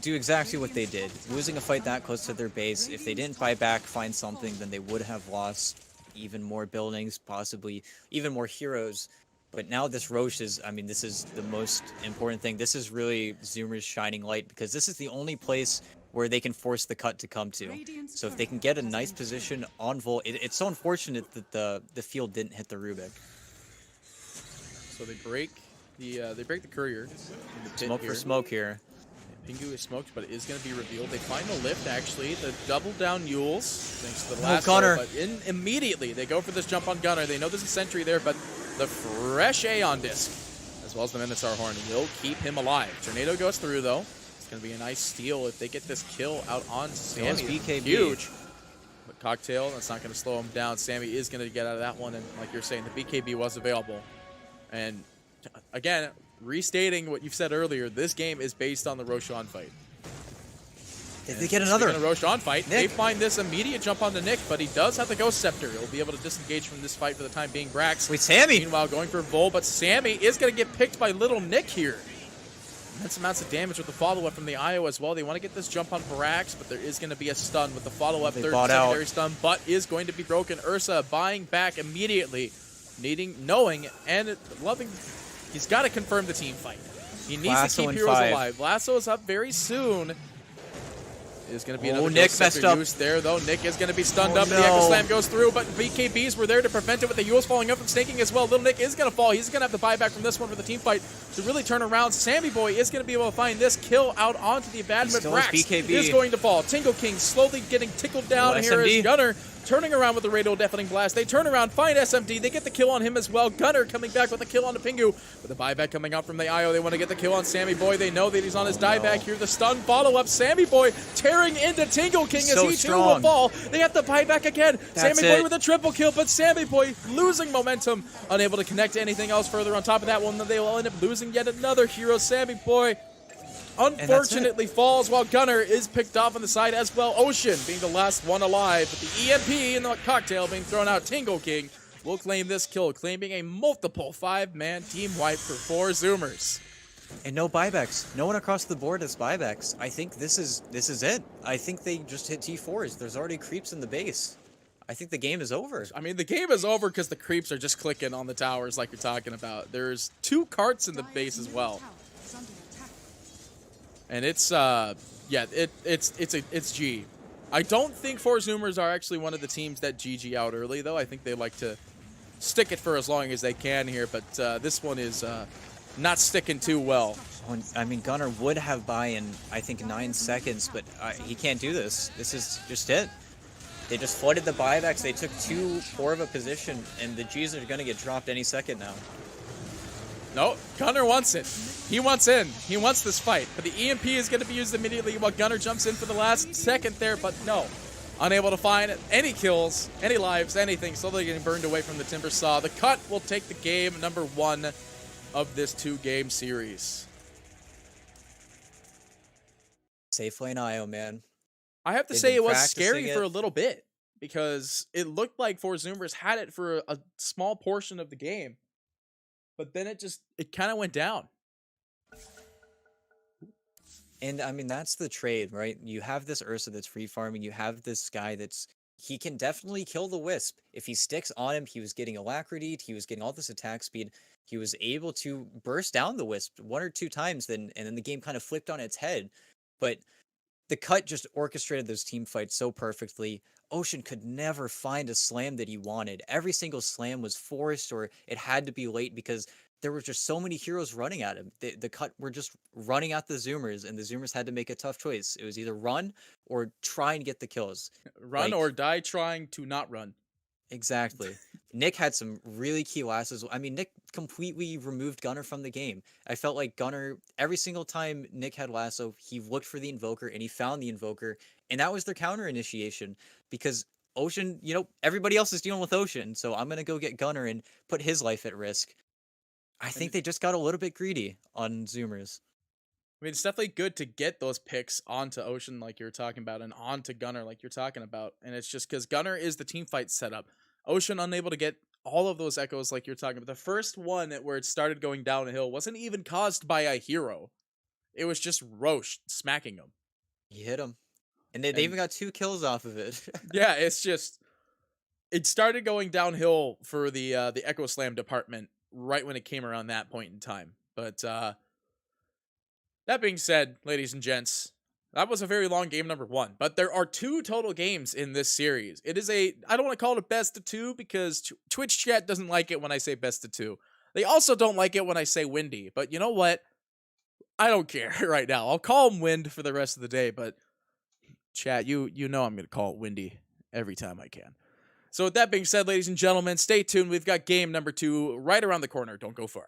do exactly what they did. Losing a fight that close to their base, if they didn't buy back, find something, then they would have lost even more buildings, possibly even more heroes. But now this Roche is, I mean, this is the most important thing. This is really Zoomers' shining light, because this is the only place where they can force the cut to come to. So if they can get a nice position on Volt, it's so unfortunate that the field didn't hit the Rubik. So they break the courier. In the pit Smoke here. for smoke here. Pingu is smoked, but it is going to be revealed. They find the lift, actually. The double down Yules, thanks to the last Gunner. But immediately, they go for this jump on Gunner. They know there's a sentry there, but the fresh Aeon disc, as well as the Minotaur Horn, will keep him alive. Tornado goes through, though. It's going to be a nice steal if they get this kill out on Sammy. BKB. Huge. But Cocktail, that's not going to slow him down. Sammy is going to get out of that one, and like you're saying, the BKB was available. And again, restating what you've said earlier, this game is based on the Roshan fight. Did they get another? Speaking of Roshan fight, they Nick. find this immediate jump on the Nick, but he does have the Ghost Scepter. He'll be able to disengage from this fight for the time being. Brax, Wait, Sammy! meanwhile, going for Vol, but Sammy is going to get picked by Little Nick here. Immense amounts of damage with the follow-up from the IO as well. They want to get this jump on Brax, but there is going to be a stun with the follow-up. They Third bought secondary out. stun, but is going to be broken. Ursa buying back immediately, knowing, and loving. He's got to confirm the team fight. He needs to Lasso keep in heroes 5. alive. Lasso is up very soon. is going to be Oh, another Nick Ghost messed Scepter up. use there, though. Nick is going to be stunned Oh, up. The Echo no. Slam goes through, but BKBs were there to prevent it with the Yules falling up and snaking as well. Little Nick is going to fall. He's going to have the buyback from this one for the team fight to really turn around. Sammy Boy is going to be able to find this kill out onto the abandonment. Still has Brax BKB. is going to fall. Tingle King slowly getting tickled down Oh, here SMD. as Gunner turning around with the Radial Deafening Blast. They turn around, find SMD. They get the kill on him as well. Gunner coming back with a kill on the Pingu. With the buyback coming out from the IO, they want to get the kill on Sammy Boy. They know that he's on his dieback here. The stun follow-up. Sammy Boy tearing into Tingle King as So he too will strong. fall. They have the buyback again. That's Sammy Boy it. with a triple kill, but Sammy Boy losing momentum, unable to connect to anything else further. On top of that one, they will end up losing yet another hero. Sammy Boy unfortunately falls while Gunner is picked off on the side as well. Ocean being the last one alive, but the EMP and the cocktail being thrown out. Tingle King will claim this kill, claiming a multiple 5-man team wipe for 4ZOOMERS. And no buybacks. No one across the board has buybacks. I think this is it. I think they just hit T4s. There's already creeps in the base. I think the game is over. I mean, the game is over because the creeps are just clicking on the towers like you're talking about. There's 2 carts in the base as well. And it's it's G. I don't think 4ZOOMERS are actually one of the teams that GG out early, though. I think they like to stick it for as long as they can here, but this one is not sticking too well. I mean, Gunner would have buy-in, I think, 9 seconds, but he can't do this. This is just it. They just flooded the buybacks. They took too poor of a position, and the Gs are going to get dropped any second now. No, Gunner wants it. He wants in. He wants this fight. But the EMP is going to be used immediately while Gunner jumps in for the last second there, but no. Unable to find any kills, any lives, anything. Slowly getting burned away from the Timber Saw. The cut will take the game number 1 of this 2-game series. Safe lane IO, man. I have to They've say been it was practicing scary it. for a little bit because it looked like 4ZOOMERS had it for a small portion of the game. But then it kind of went down. And I mean, that's the trade, right? You have this Ursa that's free farming. You have this guy he can definitely kill the Wisp. If he sticks on him, he was getting Alacrity, he was getting all this attack speed. He was able to burst down the Wisp 1 or 2 times, and then the game kind of flipped on its head. But the cut just orchestrated those team fights so perfectly. Ocean could never find a slam that he wanted. Every single slam was forced, or it had to be late because there were just so many heroes running at him. The cut were just running at the Zoomers, and the Zoomers had to make a tough choice. It was either run or try and get the kills. Run or die trying to not run. Exactly. Nick had some really key lasses. I mean, Nick completely removed Gunner from the game. I felt like Gunner, every single time Nick had lasso, he looked for the Invoker and he found the Invoker, and that was their counter initiation because Ocean, everybody else is dealing with Ocean, so I'm going to go get Gunner and put his life at risk. I think they just got a little bit greedy on Zoomers. I mean, it's definitely good to get those picks onto Ocean like you're talking about and onto Gunner like you're talking about. And it's just because Gunner is the team fight setup. Ocean unable to get all of those echoes like you're talking about. The first one where it started going downhill wasn't even caused by a hero. It was just Roche smacking him. He hit him. And they even got 2 kills off of it. Yeah, it's just... It started going downhill for the Echo Slam department right when it came around that point in time. But that being said, ladies and gents, that was a very long game number 1. But there are 2 total games in this series. It is I don't want to call it a best of 2 because Twitch chat doesn't like it when I say best of 2. They also don't like it when I say windy. But you know what? I don't care right now. I'll call them wind for the rest of the day. But chat, you know I'm going to call it windy every time I can. So with that being said, ladies and gentlemen, stay tuned. We've got game number 2 right around the corner. Don't go far.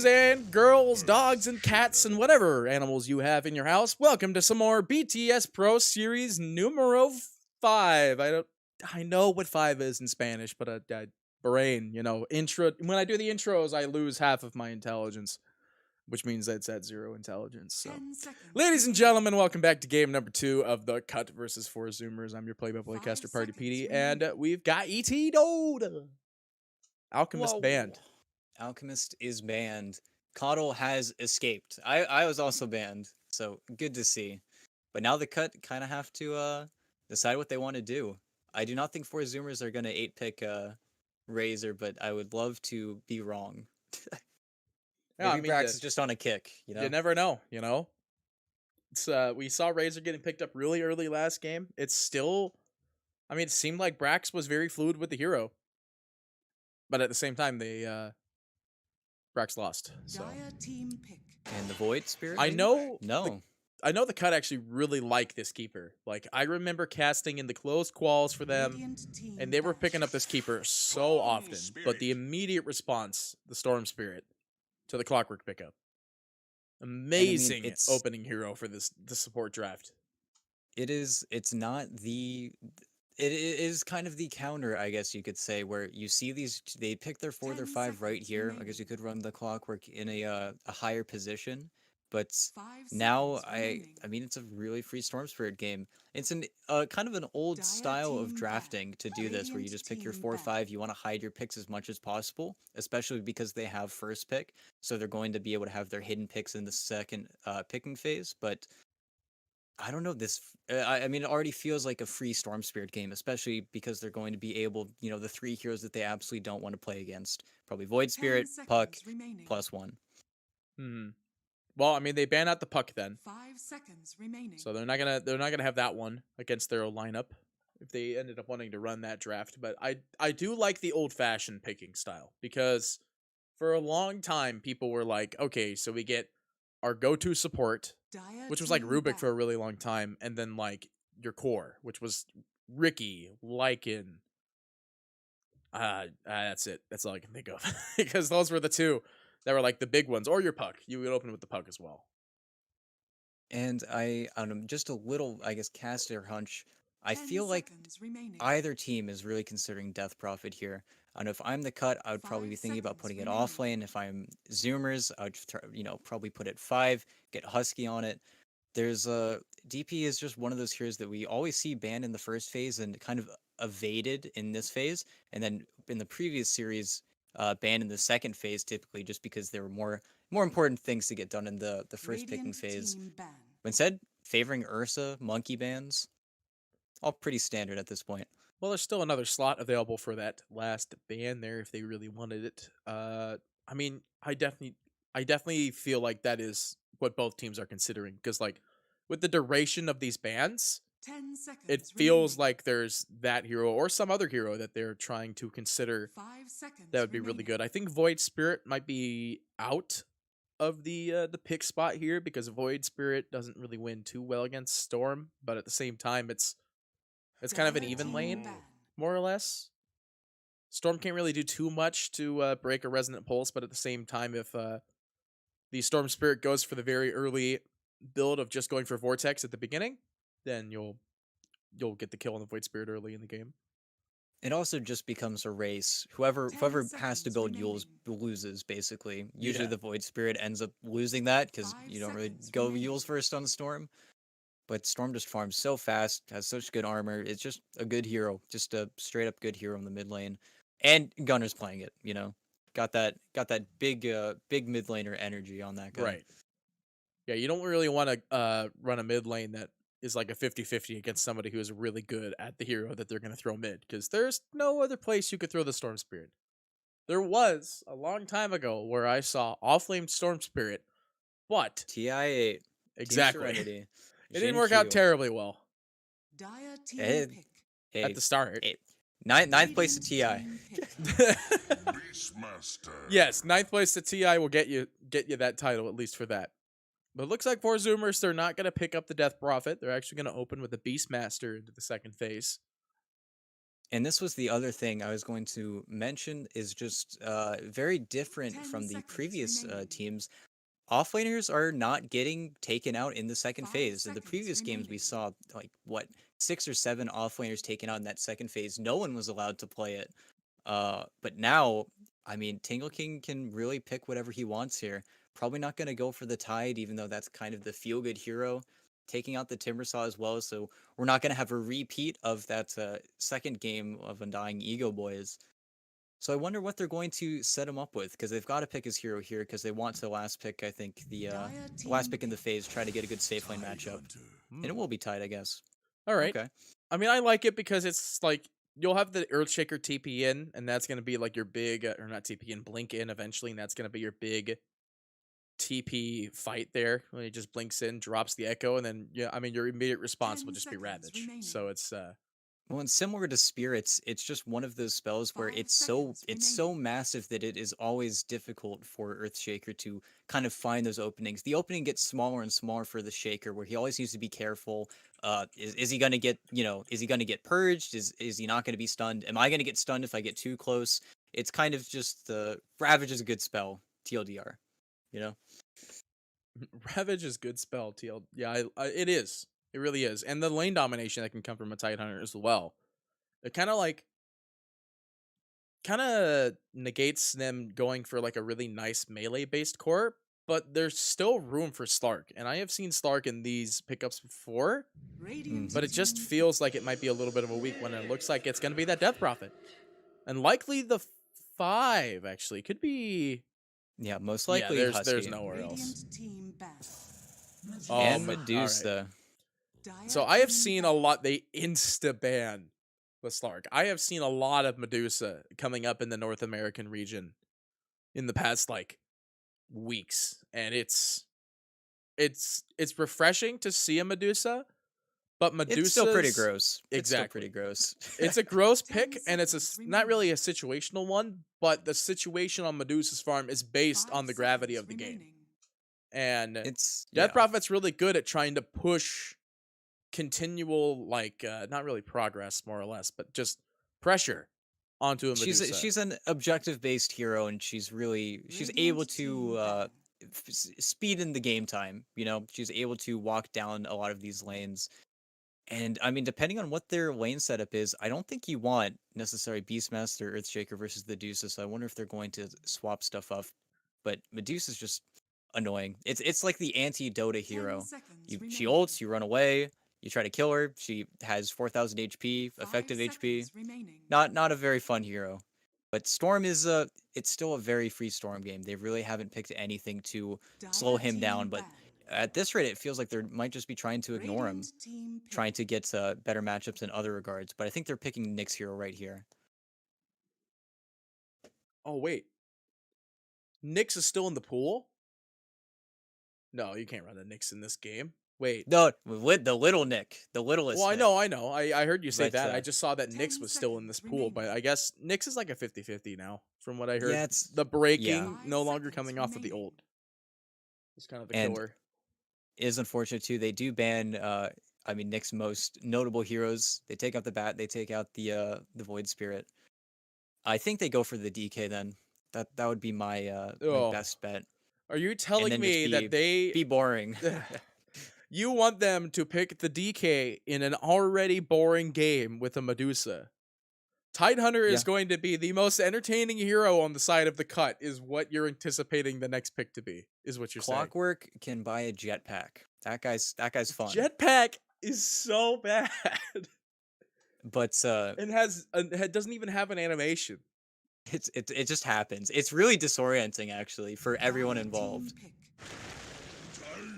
boys and girls, dogs and cats, and whatever animals you have in your house. Welcome to some more BTS Pro Series numero 5. I know what 5 is in Spanish, but brain, intro. When I do the intros, I lose half of my intelligence, which means that's at 0 intelligence. So, 10 seconds. ladies and gentlemen, welcome back to game number 2 of the Cut versus 4ZOOMERS. I'm your play-by-play 5 caster, Party seconds PD, remaining. and we've got ET Dota. Alchemist Whoa. banned. Alchemist is banned. Coddle has escaped. I was also banned, so good to see. But now the Cut kind of have to decide what they want to do. I do not think 4ZOOMERS are going to 8-pick Razor, but I would love to be wrong. Yeah, Maybe Brax is just on a kick, You never know, It's we saw Razor getting picked up really early last game. It's still, it seemed like Brax was very fluid with the hero, but at the same time, Brax lost. So Dire team pick. And the Void Spirit? I maybe? know, No. I know the Cut actually really like this keeper. Like I remember casting in the closed quals for them, Radiant team and they were back. picking up this keeper so often. But the immediate response, the Storm Spirit, to the Clockwork pickup. Amazing it's- opening hero for the support draft. It's not the... It is kind of the counter, I guess you could say, where you see these, they pick their 4 or 10 5 right seconds here. I remaining. guess you could run the Clockwork in a higher position, but 5 now seconds remaining. I mean it's a really free Storm Spirit game. It's an kind of an old Dire style of team drafting back. to do this, where you Radiant just pick your team 4 or back. 5. You want to hide your picks as much as possible, especially because they have first pick, so they're going to be able to have their hidden picks in the second picking phase. But I don't know this. I mean, it already feels like a free Storm Spirit game, especially because they're going to be able, the 3 heroes that they absolutely don't want to play against. Probably Void 10 Spirit, Puck, seconds remaining. +1. Hmm. Well, they ban out the Puck then, 5 seconds remaining. so they're not gonna have that one against their lineup if they ended up wanting to run that draft. But I do like the old fashioned picking style, because for a long time people were like, okay, so we get our go-to support, Dire which was like team Rubik back. for a really long time, and then like your core, which was Ricky, Lycan. That's it. That's all I can think of because those were the two that were like the big ones. Or your Puck. You would open with the Puck as well. And I don't know, just a little, I guess, caster hunch. I 10 feel like seconds remaining. either team is really considering Death Prophet here. And if I'm the Cut, I would probably be 5 thinking about seconds putting it remaining. off lane. If I'm Zoomers, I would, probably put it 5, get Husky on it. There's DP is just one of those heroes that we always see banned in the first phase and kind of evaded in this phase, and then in the previous series, banned in the second phase, typically just because there were more important things to get done in the first picking Radiant phase. team ban. But instead, favoring Ursa, monkey bans, all pretty standard at this point. Well, there's still another slot available for that last ban there if they really wanted it. I definitely feel like that is what both teams are considering, because like with the duration of these bans, 10 seconds it feels remaining. like there's that hero or some other hero that they're trying to consider 5 seconds that would be really remaining. good. I think Void Spirit might be out of the pick spot here, because Void Spirit doesn't really win too well against Storm, but at the same time it's kind of an Dire even team lane, ban. more or less. Storm can't really do too much to break a Resonant Pulse, but at the same time, if the Storm Spirit goes for the very early build of just going for Vortex at the beginning, then you'll get the kill on the Void Spirit early in the game. It also just becomes a race. Whoever 10 has to seconds build Yules remaining. loses, basically. Usually Yeah. the Void Spirit ends up losing that because 5 you don't really seconds go remaining. Yules first on Storm. But Storm just farms so fast, has such good armor. It's just a good hero, just a straight up good hero in the mid lane. And Gunner's playing it, Got that big mid laner energy on that guy. Right. Yeah, you don't really want to run a mid lane that is like a 50-50 against somebody who is really good at the hero that they're going to throw mid, because there's no other place you could throw the Storm Spirit. There was a long time ago where I saw off-lane Storm Spirit, but TI8. exactly, Team Serenity. it didn't work out Jin Q. terribly well Dire team Eh, pick. Hey, at the start. hey, ninth place to Radiant TI. team pick. Beastmaster. Yes, 9th place to TI will get you that title, at least for that. But it looks like 4ZOOMERS, they're not going to pick up the Death Prophet. They're actually going to open with the Beastmaster into the second phase. And this was the other thing I was going to mention is just very different 10 from the seconds previous remaining. teams. Offlaners are not getting taken out in the second 5 phase. In the seconds previous games, we remaining. saw like what 6 or 7 offlaners taken out in that second phase. No one was allowed to play it. But now, I mean, Tingle King can really pick whatever he wants here. Probably not going to go for the Tide, even though that's kind of the feel-good hero. Taking out the Timbersaw as well, so we're not going to have a repeat of that second game of Undying Ego Boys. So I wonder what they're going to set him up with, because they've got to pick his hero here, because they want to last pick, I think, the Dire last team pick in the pick. phase, try to get a good safe lane matchup. And it will be tied, I guess. All right. Okay. I mean, I like it because it's like you'll have the Earthshaker TP in, and that's going to be like your big, or not TP in, blink in eventually, and that's going to be your big TP fight there. When he just blinks in, drops the echo, and then, yeah, I mean, your immediate response 10 will just be seconds Ravage. remaining. So it's, Well, and similar to Spirits, it's just one of those spells where 5 it's seconds so remaining. massive that it is always difficult for Earthshaker to kind of find those openings. The opening gets smaller and smaller for the Shaker, where he always needs to be careful. Is he gonna get, is he gonna get purged? Is he not gonna be stunned? Am I gonna get stunned if I get too close? It's kind of just Ravage is a good spell, TLDR, you know? Ravage is good spell, TL. Yeah, it is. It really is. And the lane domination that can come from a Tidehunter as well. It kind of negates them going for like a really nice melee based core, but there's still room for Slark. And I have seen Slark in these pickups before, Radiant but it just team feels like it might be a little bit of a weak one. And it looks like it's going to be that Death Prophet. And likely the 5, actually. Could be. Yeah, most Yeah, likely there's Husky. nowhere else. Radiant team ban. Oh, And all right. Medusa. Dire So I have team seen ban. a lot. They insta ban the Slark. I have seen a lot of Medusa coming up in the North American region in the past like weeks, and it's refreshing to see a Medusa, but It's still pretty Medusa's gross. It's still pretty exactly. gross. It's a gross 10 pick, and it's seconds not really remaining. a situational one, but the situation on Medusa's farm is based 5 on the gravity seconds of the game. remaining. And It's Death yeah. Prophet's really good at trying to push continual, like, not really progress, more or less, but just pressure onto a Medusa. She's an objective based hero, and she's Radiant able team to ban. speed in the game time. She's able to walk down a lot of these lanes. And I mean, depending on what their lane setup is, I don't think you want necessarily Beastmaster, Earthshaker versus Medusa. So I wonder if they're going to swap stuff up. But Medusa's just annoying. It's like the anti-Dota 10 hero. seconds She remaining. ults, you run away, you try to kill her. She has 4,000 HP, 5 effective HP. seconds remaining. Not a very fun hero. But Storm is it's still a very free Storm game. They really haven't picked anything to slow Dire him down. team But ban. at this rate, it feels like they might just be trying to ignore him, Radiant team pick. trying to get better matchups in other regards. But I think they're picking Nyx hero right here. Oh wait, Nyx is still in the pool? No, you can't run the Nyx in this game. Wait. No, with the little Nick, the littlest. Well, I Nick. know. I heard you say But, that. I just saw that 10 Nyx was still in this seconds pool, but remaining. I guess Nyx is like a 50-50 now, from what I heard. Yeah, it's The breaking yeah. 5 no longer seconds coming off of the remaining. old. It's kind of the And killer. it is unfortunate too. They do ban I mean Nick's most notable heroes. They take out the bat, they take out the Void Spirit. I think they go for the DK then. That would be my my Oh, best bet. are you And telling then just me that they be boring. you want them to pick the DK in an already boring game with a Medusa? Tidehunter Yeah. is going to be the most entertaining hero on the side of the cut, is what you're anticipating the next pick to be, is what you're saying. Clockwork can buy a jetpack. That guy's fun. Jetpack is so bad. But And it doesn't even have an animation. it just happens. It's really disorienting actually for everyone Dire team involved. pick.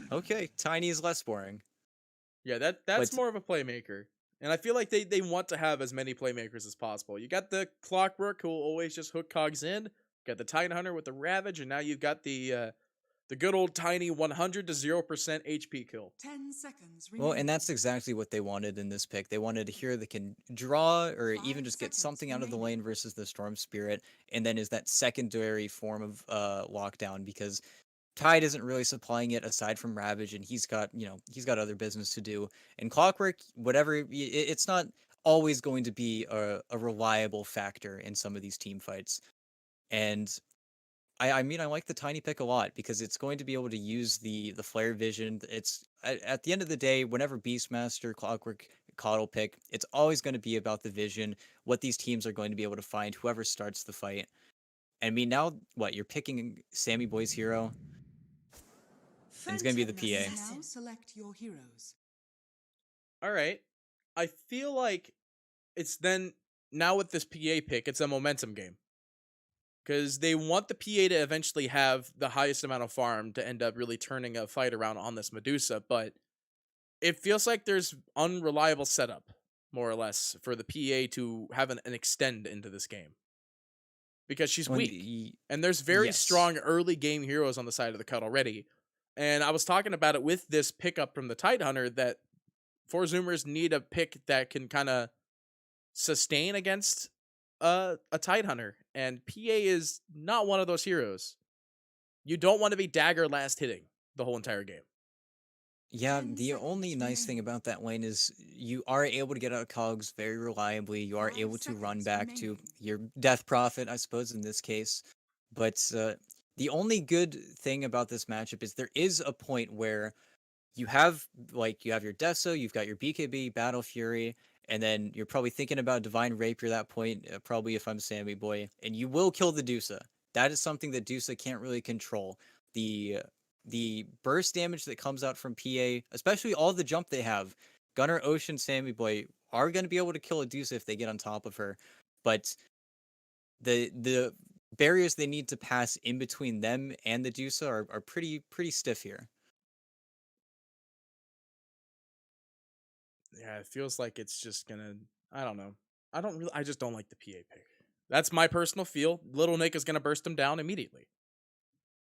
Okay, Tiny is less boring. Yeah, that's But more of a playmaker. And I feel like they want to have as many playmakers as possible. You got the Clockwork, who will always just hook cogs in. You got the Tidehunter with the Ravage, and now you've got the good old Tiny 100 to 0% HP kill. 10 seconds remaining. well, and that's exactly what they wanted in this pick. They wanted a hero that can draw or even 5 just get seconds something out of the remaining. lane versus the Storm Spirit, and then is that secondary form of lockdown because Tide isn't really supplying it aside from Ravage, and he's got other business to do. And Clockwork, whatever, it's not. always going to be a reliable factor in some of these team fights. And I mean, I like the tiny pick a lot because it's going to be able to use the flare vision. It's at the end of the day, whenever Beastmaster, Clockwork, Coddle pick, it's always going to be about the vision, what these teams are going to be able to find, whoever starts the fight. And I mean, now what you're picking Sammy Boy's hero, and it's going to be the PA. Now select your heroes. All right. I feel like it's then now with this PA pick, it's a momentum game. Because they want the PA to eventually have the highest amount of farm to end up really turning a fight around on this Medusa, but it feels like there's unreliable setup, more or less, for the PA to have an extend into this game. Because she's weak. And there's very strong early game heroes on the side of the cut already. And I was talking about it with this pickup from the Tidehunter that 4ZOOMERS need a pick that can kind of sustain against a Tidehunter, and PA is not one of those heroes. You don't want to be dagger last hitting the whole entire game. Yeah, the only nice thing about that lane is you are able to get out cogs very reliably. You are able to run back to your death prophet, I suppose, in this case. But the only good thing about this matchup is there is a point where you have your Deso, you've got your BKB, Battle Fury, and then you're probably thinking about Divine Rapier at that point, probably if I'm Sammy Boy, and you will kill the Dusa. That is something that Dusa can't really control. The burst damage that comes out from PA, especially all the jump they have, Gunner, Ocean, Sammy Boy are going to be able to kill a Dusa if they get on top of her. But the barriers they need to pass in between them and the Dusa are pretty stiff here. Yeah, it feels like it's just gonna. I don't know. I just don't like the PA pick. That's my personal feel. Little Nick is gonna burst him down immediately.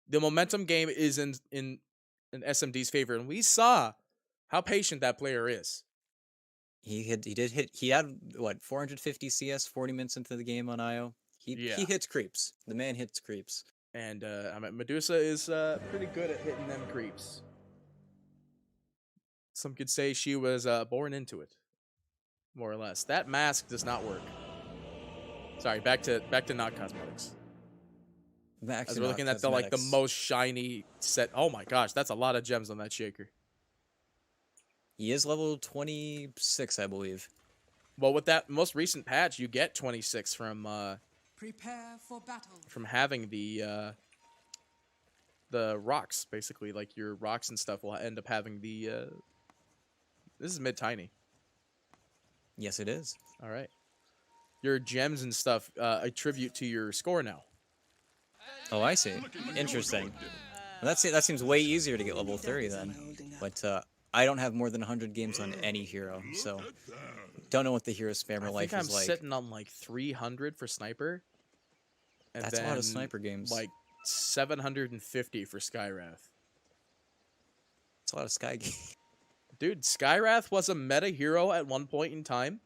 The momentum game is in SMD's favor, and we saw how patient that player is. He had what 450 CS 40 minutes into the game on IO. He hits creeps. The man hits creeps. And I mean, Medusa is pretty good at hitting them creeps. Some could say she was born into it, more or less. That mask does not work. Sorry, back to not cosmetics. As we're looking at the most shiny set. Oh my gosh, that's a lot of gems on that shaker. He is level 26, I believe. Well, with that most recent patch, you get 26 from Prepare for battle. From having the rocks, basically. Like your rocks and stuff will end up having the this is mid tiny. Yes, it is. All right. Your gems and stuff attribute to your score now. Oh, I see. Interesting. Well, that seems way easier to get level 30 then. But I don't have more than 100 games on any hero, so don't know what the hero spammer life is like. I think I'm sitting on like 300 for sniper. And that's a lot of sniper games. Like 750 for Skywrath. That's a lot of Sky games. Dude, Skywrath was a meta hero at one point in time,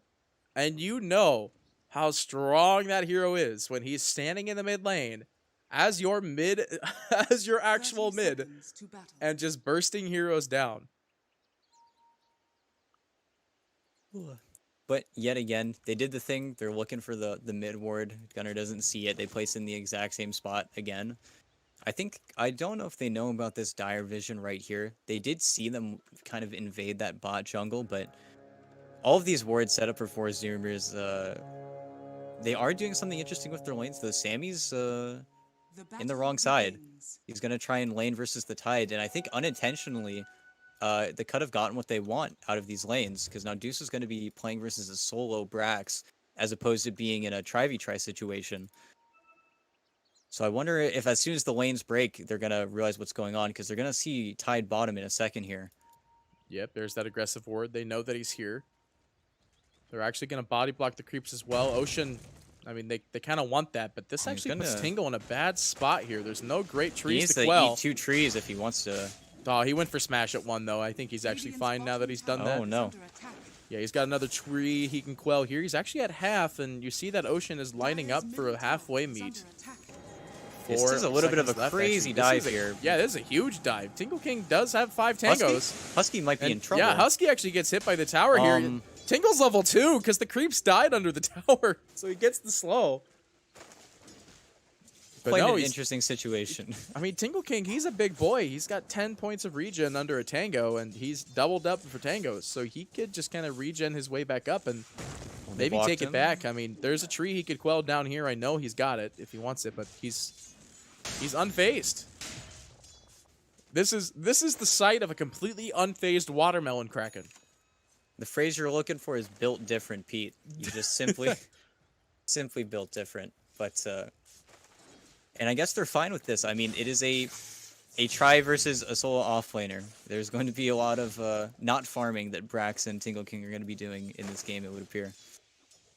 and you know how strong that hero is when he's standing in the mid lane as your actual mid, and just bursting heroes down. But yet again, they did the thing. They're looking for the mid ward. Gunner doesn't see it. They place in the exact same spot again. I don't know if they know about this dire vision right here. They did see them kind of invade that bot jungle, but all of these wards set up for 4ZOOMERS, they are doing something interesting with their lanes. The Sammy's in the wrong side. He's going to try and lane versus the Tide, and I think unintentionally, they could have gotten what they want out of these lanes, because now Deuce is going to be playing versus a solo Brax, as opposed to being in a try situation. So I wonder if as soon as the lanes break, they're going to realize what's going on, because they're going to see Tide bottom in a second here. Yep, there's that aggressive ward. They know that he's here. They're actually going to body block the creeps as well. Ocean, I mean, they kind of want that, but this actually puts Tingle in a bad spot here. There's no great trees to quell. He needs to eat 2 trees if he wants to. Oh, he went for smash at 1, though. I think he's actually fine now that he's done that. Oh, no. Yeah, he's got another tree he can quell here. He's actually at half, and you see that Ocean is lining up for a halfway meet. This is a little bit of a crazy dive here. Yeah, this is a huge dive. Tingle King does have 5 tangos. Husky might be in trouble. Yeah, Husky actually gets hit by the tower here. Tingle's level 2 because the creeps died under the tower, so he gets the slow. But Quite no, an interesting situation. I mean, Tingle King, he's a big boy. He's got 10 points of regen under a Tango, and he's doubled up for Tangos, so he could just kind of regen his way back up and maybe take it back. I mean, there's a tree he could quell down here. I know he's got it if he wants it, but he's unfazed. This is the sight of a completely unfazed watermelon Kraken. The phrase you're looking for is built different, Pete. You just simply built different. But and I guess they're fine with this. I mean, it is a try versus a solo offlaner. There's going to be a lot of not farming that Brax and Tingle King are going to be doing in this game, it would appear.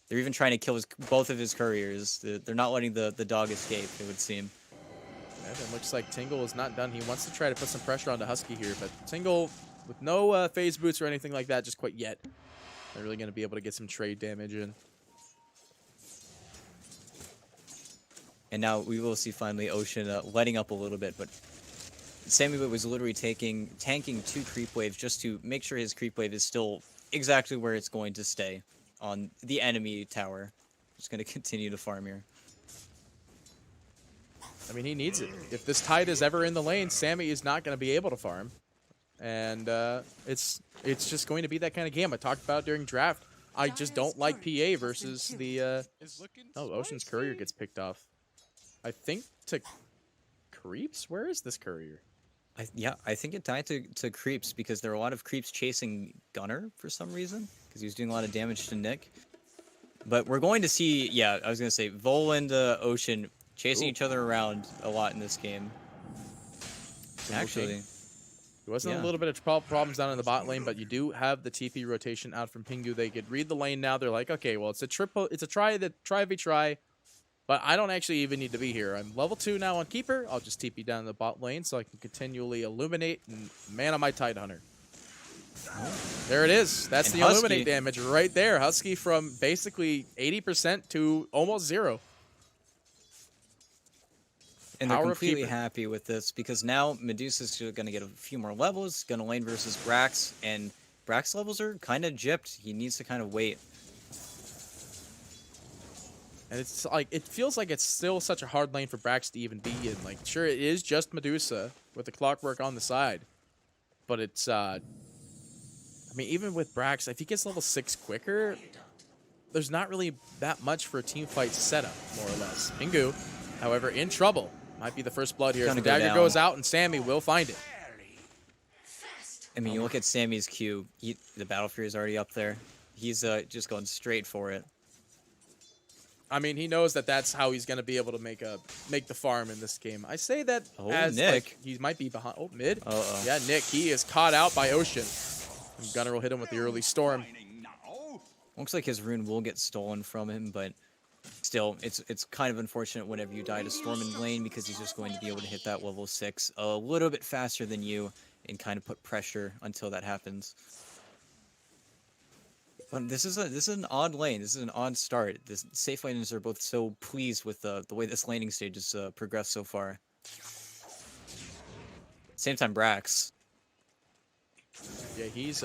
They're even trying to kill both of his couriers. They're not letting the dog escape, it would seem. And it looks like Tingle is not done. He wants to try to put some pressure onto Husky here, but Tingle, with no phase boots or anything like that, just quite yet, they're really going to be able to get some trade damage in. And now we will see finally Ocean letting up a little bit, but Sammy was literally tanking 2 creep waves just to make sure his creep wave is still exactly where it's going to stay on the enemy tower. Just going to continue to farm here. I mean, he needs it. If this Tide is ever in the lane, Sammy is not going to be able to farm. And it's just going to be that kind of game I talked about during draft. I just don't like PA versus the... oh, Ocean's Courier gets picked off. I think to creeps? Where is this courier? Yeah, I think it died to creeps because there are a lot of creeps chasing Gunner for some reason because he was doing a lot of damage to Nick. But we're going to see, yeah, I was going to say, Vol and Ocean chasing each other around a lot in this game. Actually, there wasn't a little bit of problems down in the bot lane, but you do have the TP rotation out from Pingu. They could read the lane now. They're like, okay, well, it's a try v try. But I don't actually even need to be here. I'm level 2 now on Keeper. I'll just TP down in the bot lane so I can continually illuminate and mana my Tide Hunter. There it is. That's the illuminate damage right there. Husky from basically 80% to almost 0. And they're completely happy with this because now Medusa's going to get a few more levels, going to lane versus Brax, and Brax levels are kind of gypped. He needs to kind of wait. And it's like, it feels like it's still such a hard lane for Brax to even be in. Like, sure, it is just Medusa with the clockwork on the side. But it's, I mean, even with Brax, if he gets level 6 quicker, there's not really that much for a team fight setup, more or less. Pingu, however, in trouble. Might be the first blood here. If the dagger goes out, and Sammy will find it. I mean, you look at Sammy's Q, the Battle Fury is already up there. He's just going straight for it. I mean, he knows that that's how he's going to be able to make the farm in this game. I say that as Nick. like he might be behind. Oh, mid. Uh-oh. Yeah, Nick. He is caught out by Ocean. And Gunner will hit him with the early storm. Looks like his rune will get stolen from him, but still, it's kind of unfortunate whenever you die to Storm in lane because he's just going to be able to hit that level 6 a little bit faster than you and kind of put pressure until that happens. But this is an odd lane. This is an odd start. The safe laners are both so pleased with the way this laning stage has progressed so far. Same time, Brax. Yeah, he's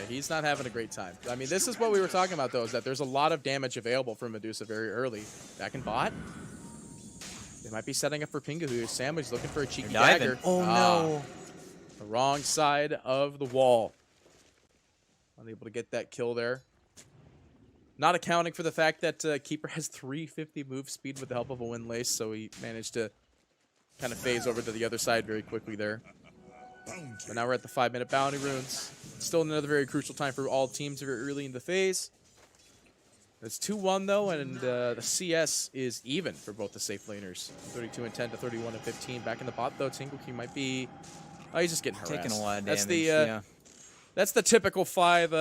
he's not having a great time. I mean, this is what we were talking about, though, is that there's a lot of damage available from Medusa very early. Back in bot. They might be setting up for Pingu, who is sandwich looking for a cheeky dagger. Oh, no. The wrong side of the wall. Unable to get that kill there. Not accounting for the fact that Keeper has 350 move speed with the help of a wind lace, so he managed to kind of phase over to the other side very quickly there. But now we're at the 5-minute bounty runes. Still another very crucial time for all teams very early in the phase. It's 2-1 though, and the CS is even for both the safe laners. 32 and 10 to 31 and 15. Back in the bot though, Tingle King might be. Oh, he's just getting harassed. Taking a lot of damage. That's that's the typical 5,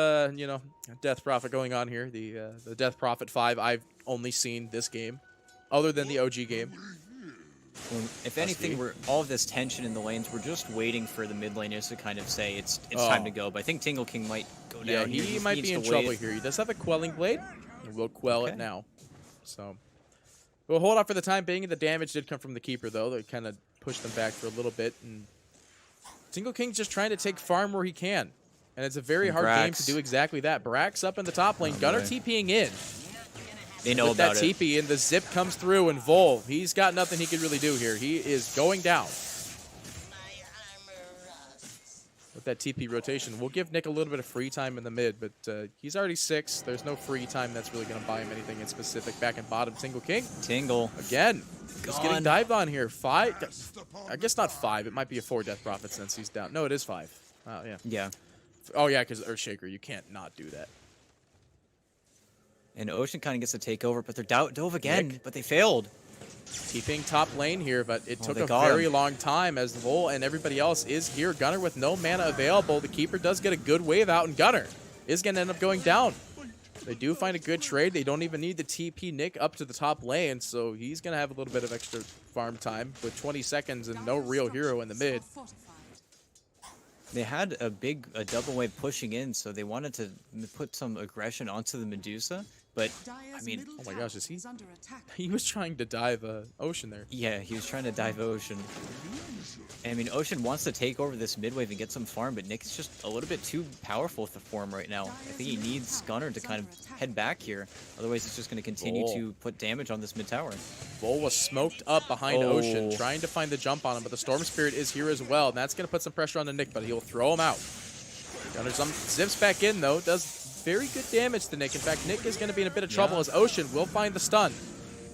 Death Prophet going on here. The Death Prophet 5 I've only seen this game, other than the OG game. Well, if anything, all of this tension in the lanes, we're just waiting for the mid laners to kind of say it's time to go. But I think Tingle King might go down. Yeah, he might be in trouble here. He does have a quelling blade, and we'll quell it now. So we'll hold off for the time being. The damage did come from the Keeper, though. That kind of pushed them back for a little bit. And Tingle King's just trying to take farm where he can. And it's a very hard game to do exactly that. Brax up in the top lane. Gunner TPing in. They know with about that TP, and the zip comes through, and Vol, he's got nothing he can really do here. He is going down. With that TP rotation, we'll give Nick a little bit of free time in the mid, but he's already 6. There's no free time that's really going to buy him anything in specific. Back in bottom, Tingle King. Tingle. Again. He's getting dived on here. 5. I guess not 5. It might be a 4 Death Prophet since he's down. No, it is 5. Oh, yeah. Yeah. Oh, yeah, because Earthshaker, you can't not do that. And Ocean kind of gets to take over, but they're dove again, but they failed. Keeping top lane here, but it took a got very him. long time as Vol and everybody else is here. Gunner with no mana available. The Keeper does get a good wave out, and Gunner is going to end up going down. They do find a good trade. They don't even need the TP Nick up to the top lane, so he's going to have a little bit of extra farm time with 20 seconds and no real hero in the mid. They had a double wave pushing in, so they wanted to put some aggression onto the Medusa. But, I mean, oh my gosh, is he? He was trying to dive Ocean there. Yeah, he was trying to dive Ocean. I mean, Ocean wants to take over this mid wave and get some farm, but Nick's just a little bit too powerful for him right now. I think he needs Gunner to kind of head back here. Otherwise, it's just going to continue to put damage on this mid tower. Vol was smoked up behind Ocean, trying to find the jump on him, but the Storm Spirit is here as well, and that's going to put some pressure on the Nick, but he'll throw him out. Gunner zips back in, though, does very good damage to Nick. In fact, Nick is going to be in a bit of trouble as Ocean will find the stun.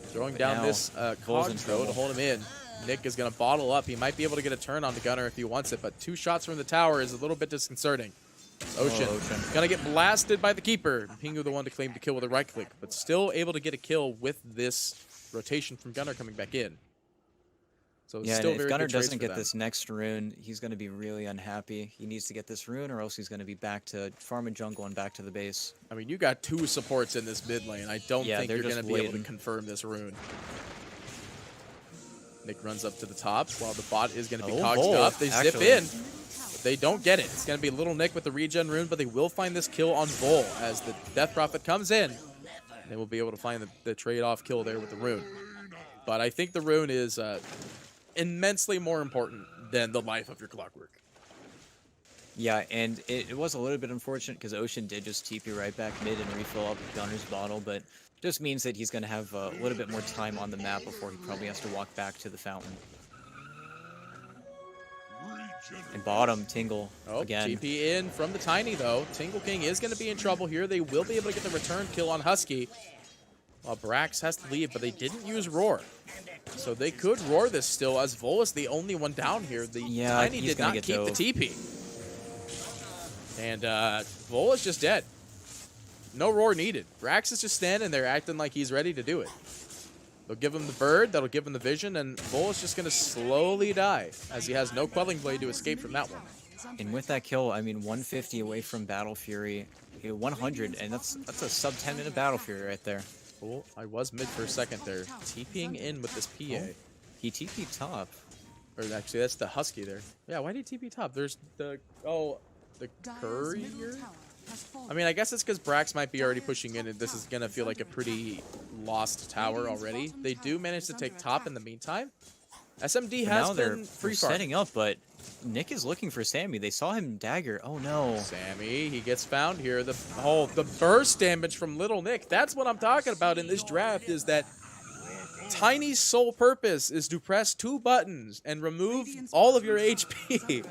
Throwing down this Cog throw to hold him in. Nick is going to bottle up. He might be able to get a turn on the Gunner if he wants it, but 2 shots from the tower is a little bit disconcerting. Ocean going to get blasted by the Keeper. Pingu the one to claim the kill with a right click, but still able to get a kill with this rotation from Gunner coming back in. So it's still if Gunner doesn't get this next rune, he's going to be really unhappy. He needs to get this rune, or else he's going to be back to farming jungle and back to the base. I mean, you got 2 supports in this mid lane. I don't think you're going to be able to confirm this rune. Nick runs up to the top while the bot is going to be cogged up. They zip in, but they don't get it. It's going to be Little Nick with the regen rune, but they will find this kill on Vol as the Death Prophet comes in. They will be able to find the trade-off kill there with the rune. But I think the rune is immensely more important than the life of your Clockwork. Yeah, and it was a little bit unfortunate because Ocean did just TP right back mid and refill up Gunner's bottle, but just means that he's going to have a little bit more time on the map before he probably has to walk back to the fountain. And bottom, Tingle again. TP in from the Tiny, though. Tingle King is going to be in trouble here. They will be able to get the return kill on Husky. While Brax has to leave, but they didn't use Roar. So they could Roar this still, as Vol is the only one down here. The Tiny did not keep the TP. And Vol is just dead. No Roar needed. Brax is just standing there acting like he's ready to do it. They'll give him the bird, that'll give him the vision, and Vol is just going to slowly die, as he has no Quelling Blade to escape from that one. And with that kill, I mean, 150 away from Battle Fury, 100, and that's a sub 10-minute Battle Fury right there. Cool. I was mid for a second there. TPing in with this PA. He TP'd top. Or actually, that's the Husky there. Yeah, why did he TP top? There's the... Oh, the Courier? I mean, I guess it's because Brax might be already pushing in, and this is going to feel like a pretty lost tower already. They do manage to take top in the meantime. SMD has been free farm. Setting up, but Nick is looking for Sammy. They saw him dagger. Oh no. Sammy, he gets found here. The burst damage from Little Nick. That's what I'm talking about in this draft, is that Tiny's sole purpose is to press 2 buttons and remove all of your HP.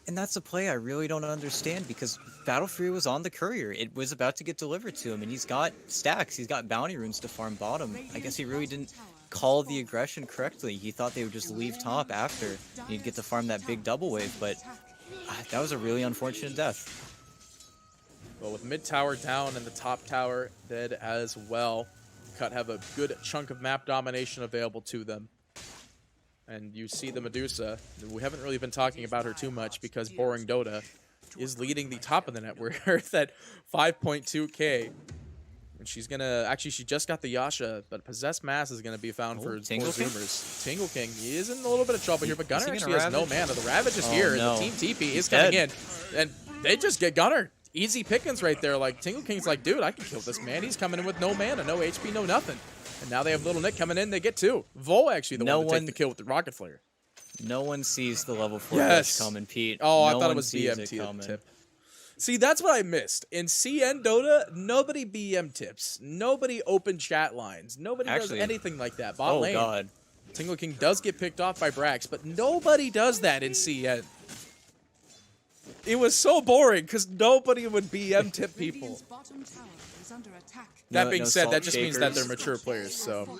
And that's a play I really don't understand, because Battle Fury was on the Courier. It was about to get delivered to him, and he's got stacks. He's got bounty runes to farm bottom. I guess he really didn't call the aggression correctly. He thought they would just leave top after, and he'd get to farm that big double wave, but that was a really unfortunate death. Well, with mid tower down and the top tower dead as well, Cut have a good chunk of map domination available to them. And you see the Medusa. We haven't really been talking about her too much because Boring Dota is leading the top of the net. We're at 5.2k. And she's going to... Actually, she just got the Yasha, but Possessed Mass is going to be found for 4ZOOMERs. Tingle King, he is in a little bit of trouble here, but Gunner actually has no mana. The Ravage is here, and the Team TP is coming in. And they just get Gunner. Easy pickings right there. Like, Tingle King's like, dude, I can kill this man. He's coming in with no mana, no HP, no nothing. And now they have Little Nick coming in. They get 2. Vol actually the one to take the kill with the Rocket Flare. No one sees the level 4 dash coming, Pete. Oh, no I thought it was BMT tip. See, that's what I missed. In CN Dota, nobody BM tips. Nobody open chat lines. Nobody Actually, does anything like that. Bot Oh lane. god. Tingle King does get picked off by Brax, but nobody does that in CN. It was so boring because nobody would BM tip people. Radiant's bottom tower is under attack. That No- being no said, salt that just means that shakers. they're mature players, so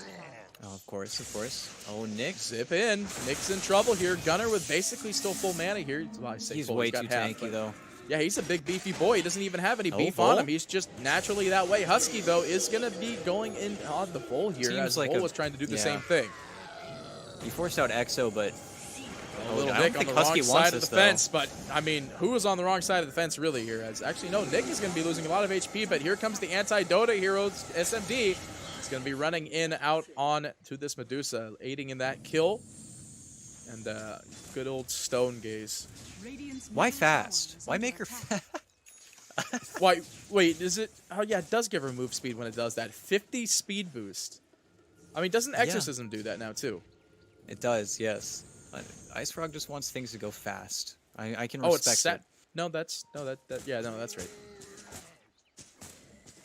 Oh, of course, of course. Oh, Nick. zip in. Nick's in trouble here. Gunner with basically still full mana here. Well, I say He's full, way got too half, tanky, but- though. Yeah, he's a big beefy boy. He doesn't even have any Oh, beef Bull? on him. He's just naturally that way. Husky, though, is going to be going in on the Bull here Seems as like Bull a- was trying to do the yeah. same thing. He forced out Exo, but A little I don't Nick on think the Husky wrong wants side of this, the though. fence, but, I mean, who was on the wrong side of the fence really here? As actually, no, Nick is going to be losing a lot of HP, but here comes the anti-Dota heroes, SMD. It's going to be running in, out on to this Medusa, aiding in that kill. And good old Stone Gaze. Radiant's why middle tower fast? is Why under make her attack. fast? Why? Wait, is it? Oh yeah, it does give her move speed when it does that. 50 speed boost. I mean, doesn't Exorcism do that now too? It does, yes. But Ice Frog just wants things to go fast. I can Oh, respect it's set. it. No, that's yeah, no, that's right.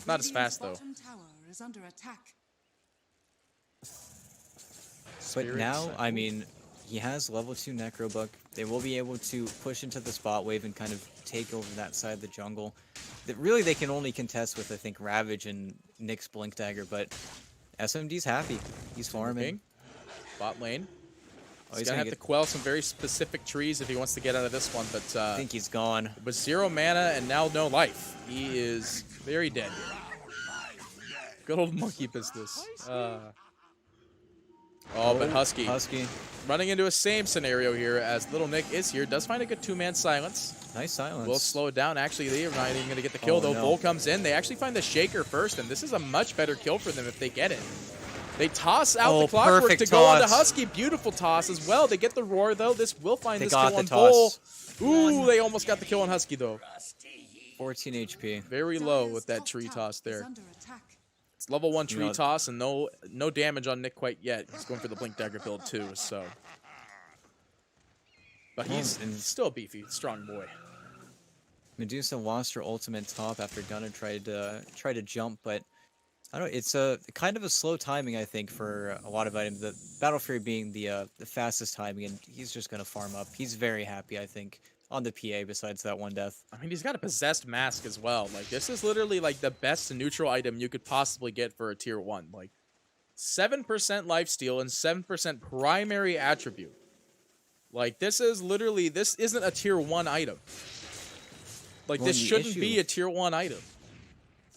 Not as fast though. Radiant's bottom tower is under attack. But Spirit now, set. I mean, he has level 2 Necrobook. They will be able to push into the spot wave and kind of take over that side of the jungle. That really they can only contest with, I think, Ravage and Nick's Blink Dagger, but SMD's happy. He's farming. King, bot lane. Oh, He's gonna have to quell some very specific trees if he wants to get out of this one, but I think he's gone. with 0 mana and now no life, he is very dead. Good old monkey business. Oh, but Husky running into a same scenario here as Little Nick is here. Does find a good 2-man silence. Nice silence. Will slow it down. Actually, they're not even going to get the kill, Oh, though. no. Bull comes in. They actually find the Shaker first, and this is a much better kill for them if they get it. They toss out Oh, the clockwork perfect to go onto toss. Husky. Beautiful toss as well. They get the roar, though. This will find They this got kill the on toss. Bull. Ooh, they almost got the kill on Husky, though. 14 HP. Very low Dire's with that top tree tower toss is there. under attack. It's level 1 You tree know- toss and no damage on Nick quite yet. He's going for the Blink Dagger build, too, so. But he's still a beefy, strong boy. Medusa lost her ultimate top after Gunnar tried to jump, but I don't know, it's a kind of a slow timing, I think, for a lot of items. The Battle Fury being the fastest timing, and he's just gonna farm up. He's very happy, I think, on the PA besides that one death. I mean, he's got a possessed mask as well. Like, this is literally like the best neutral item you could possibly get for a tier 1. Like, 7% lifesteal and 7% primary attribute. Like, this is literally, this isn't a tier 1 item. Like, Well, this the shouldn't issue- be a tier 1 item.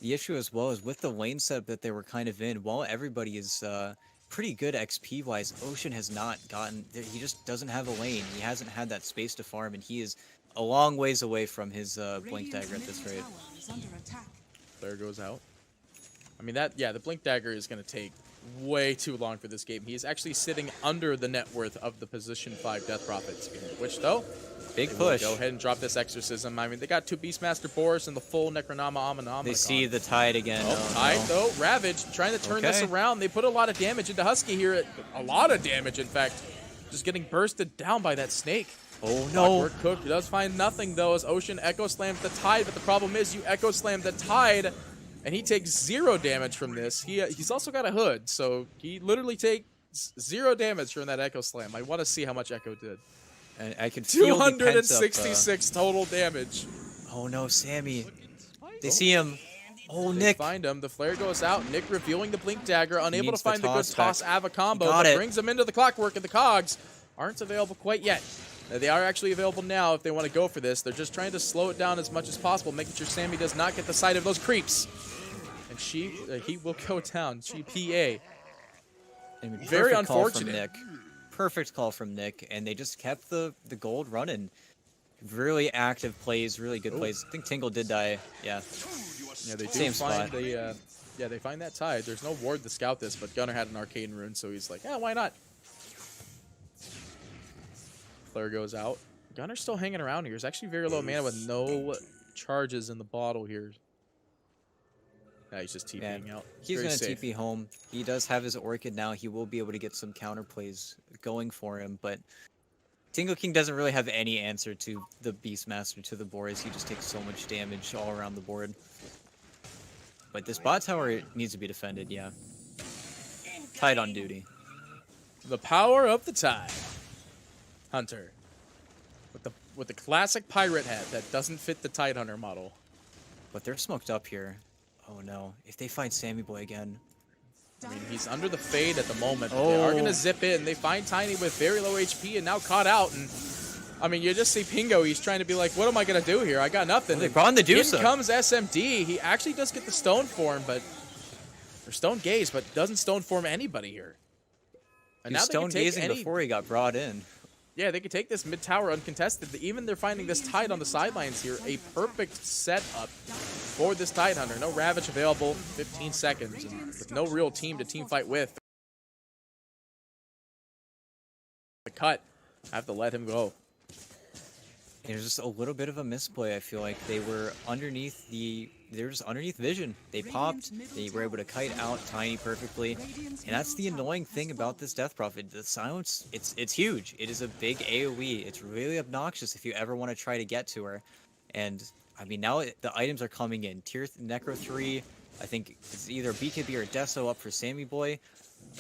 The issue as well is with the lane setup that they were kind of in, while everybody is pretty good XP wise, Ocean has not gotten, he just doesn't have a lane. He hasn't had that space to farm, and he is a long ways away from his Blink Radiant's Dagger at this middle rate. tower is under attack. There goes out. I mean, that, yeah, the Blink Dagger is going to take way too long for this game. He's actually sitting under the net worth of the position 5 Death Prophet, speaking of which, though, Big they will push. go ahead and drop this Exorcism. I mean, they got 2 Beastmaster Boars and the full Necronama Aminom. They see the tide again. Oh, Tide, no. though. Ravage trying to turn this Okay. around. They put a lot of damage into Husky here. A lot of damage, in fact. Just getting bursted down by that snake. Oh no. Clockwork Cook does find nothing, though, as Ocean Echo slams the Tide. But the problem is you Echo Slam the Tide, and he takes 0 damage from this. He's also got a hood, so he literally takes 0 damage from that Echo Slam. I want to see how much Echo did. And I can feel the pent-up, 266 total damage. Oh no, Sammy. They see him. Oh, They Nick. find him. The flare goes out. Nick revealing the Blink Dagger, unable to needs the find the good toss back. toss Ava combo, Got but it. brings him into the Clockwork, and the Cogs aren't available quite yet. They are actually available now if they want to go for this. They're just trying to slow it down as much as possible, making sure Sammy does not get the sight of those creeps. And he will go down. She PA. I mean, Very perfect call from unfortunate. Nick. Perfect call from Nick, and they just kept the gold running. Really active plays, really good plays. I think Tingle did die. Yeah. Yeah, they do Same find spot. the yeah, they find that Tide. There's no ward to scout this, but Gunnar had an Arcane Rune, so he's like, yeah, why not? Flare goes out. Gunner's still hanging around here. He's actually very low mana with no charges in the bottle here. Yeah, he's just TPing out. He's Very going to safe. TP home. He does have his Orchid now. He will be able to get some counter plays going for him, but Tingle King doesn't really have any answer to the Beastmaster, to the Boris. He just takes so much damage all around the board. But this bot tower needs to be defended, yeah. Tide on duty. The power of the Tide. Hunter. With the classic pirate hat that doesn't fit the Tide Hunter model. But they're smoked up here. Oh no. If they find Sammy Boy again. I mean, he's under the fade at the moment. But they are going to zip in. They find Tiny with very low HP and now caught out. And I mean, you just see Pingo. He's trying to be like, what am I going to do here? I got nothing. Well, they brought in the Medusa. In comes SMD. He actually does get the stone form, or stone gaze, but doesn't stone form anybody here. And now stone gazing before he got brought in. Yeah, they could take this mid tower uncontested. Even they're finding this Tide on the sidelines here. A perfect setup for this Tide Hunter. No Ravage available. 15 seconds. And with no real team to team fight with. The cut. I have to let him go. There's just a little bit of a misplay. I feel like they were underneath they were just underneath vision. They popped, they were able to kite out Tiny perfectly. And that's the annoying thing about this Death Prophet. The silence, it's huge. It is a big AoE. It's really obnoxious if you ever want to try to get to her. And I mean, now the items are coming in. Necro 3, I think it's either BKB or Deso up for Sammy Boy.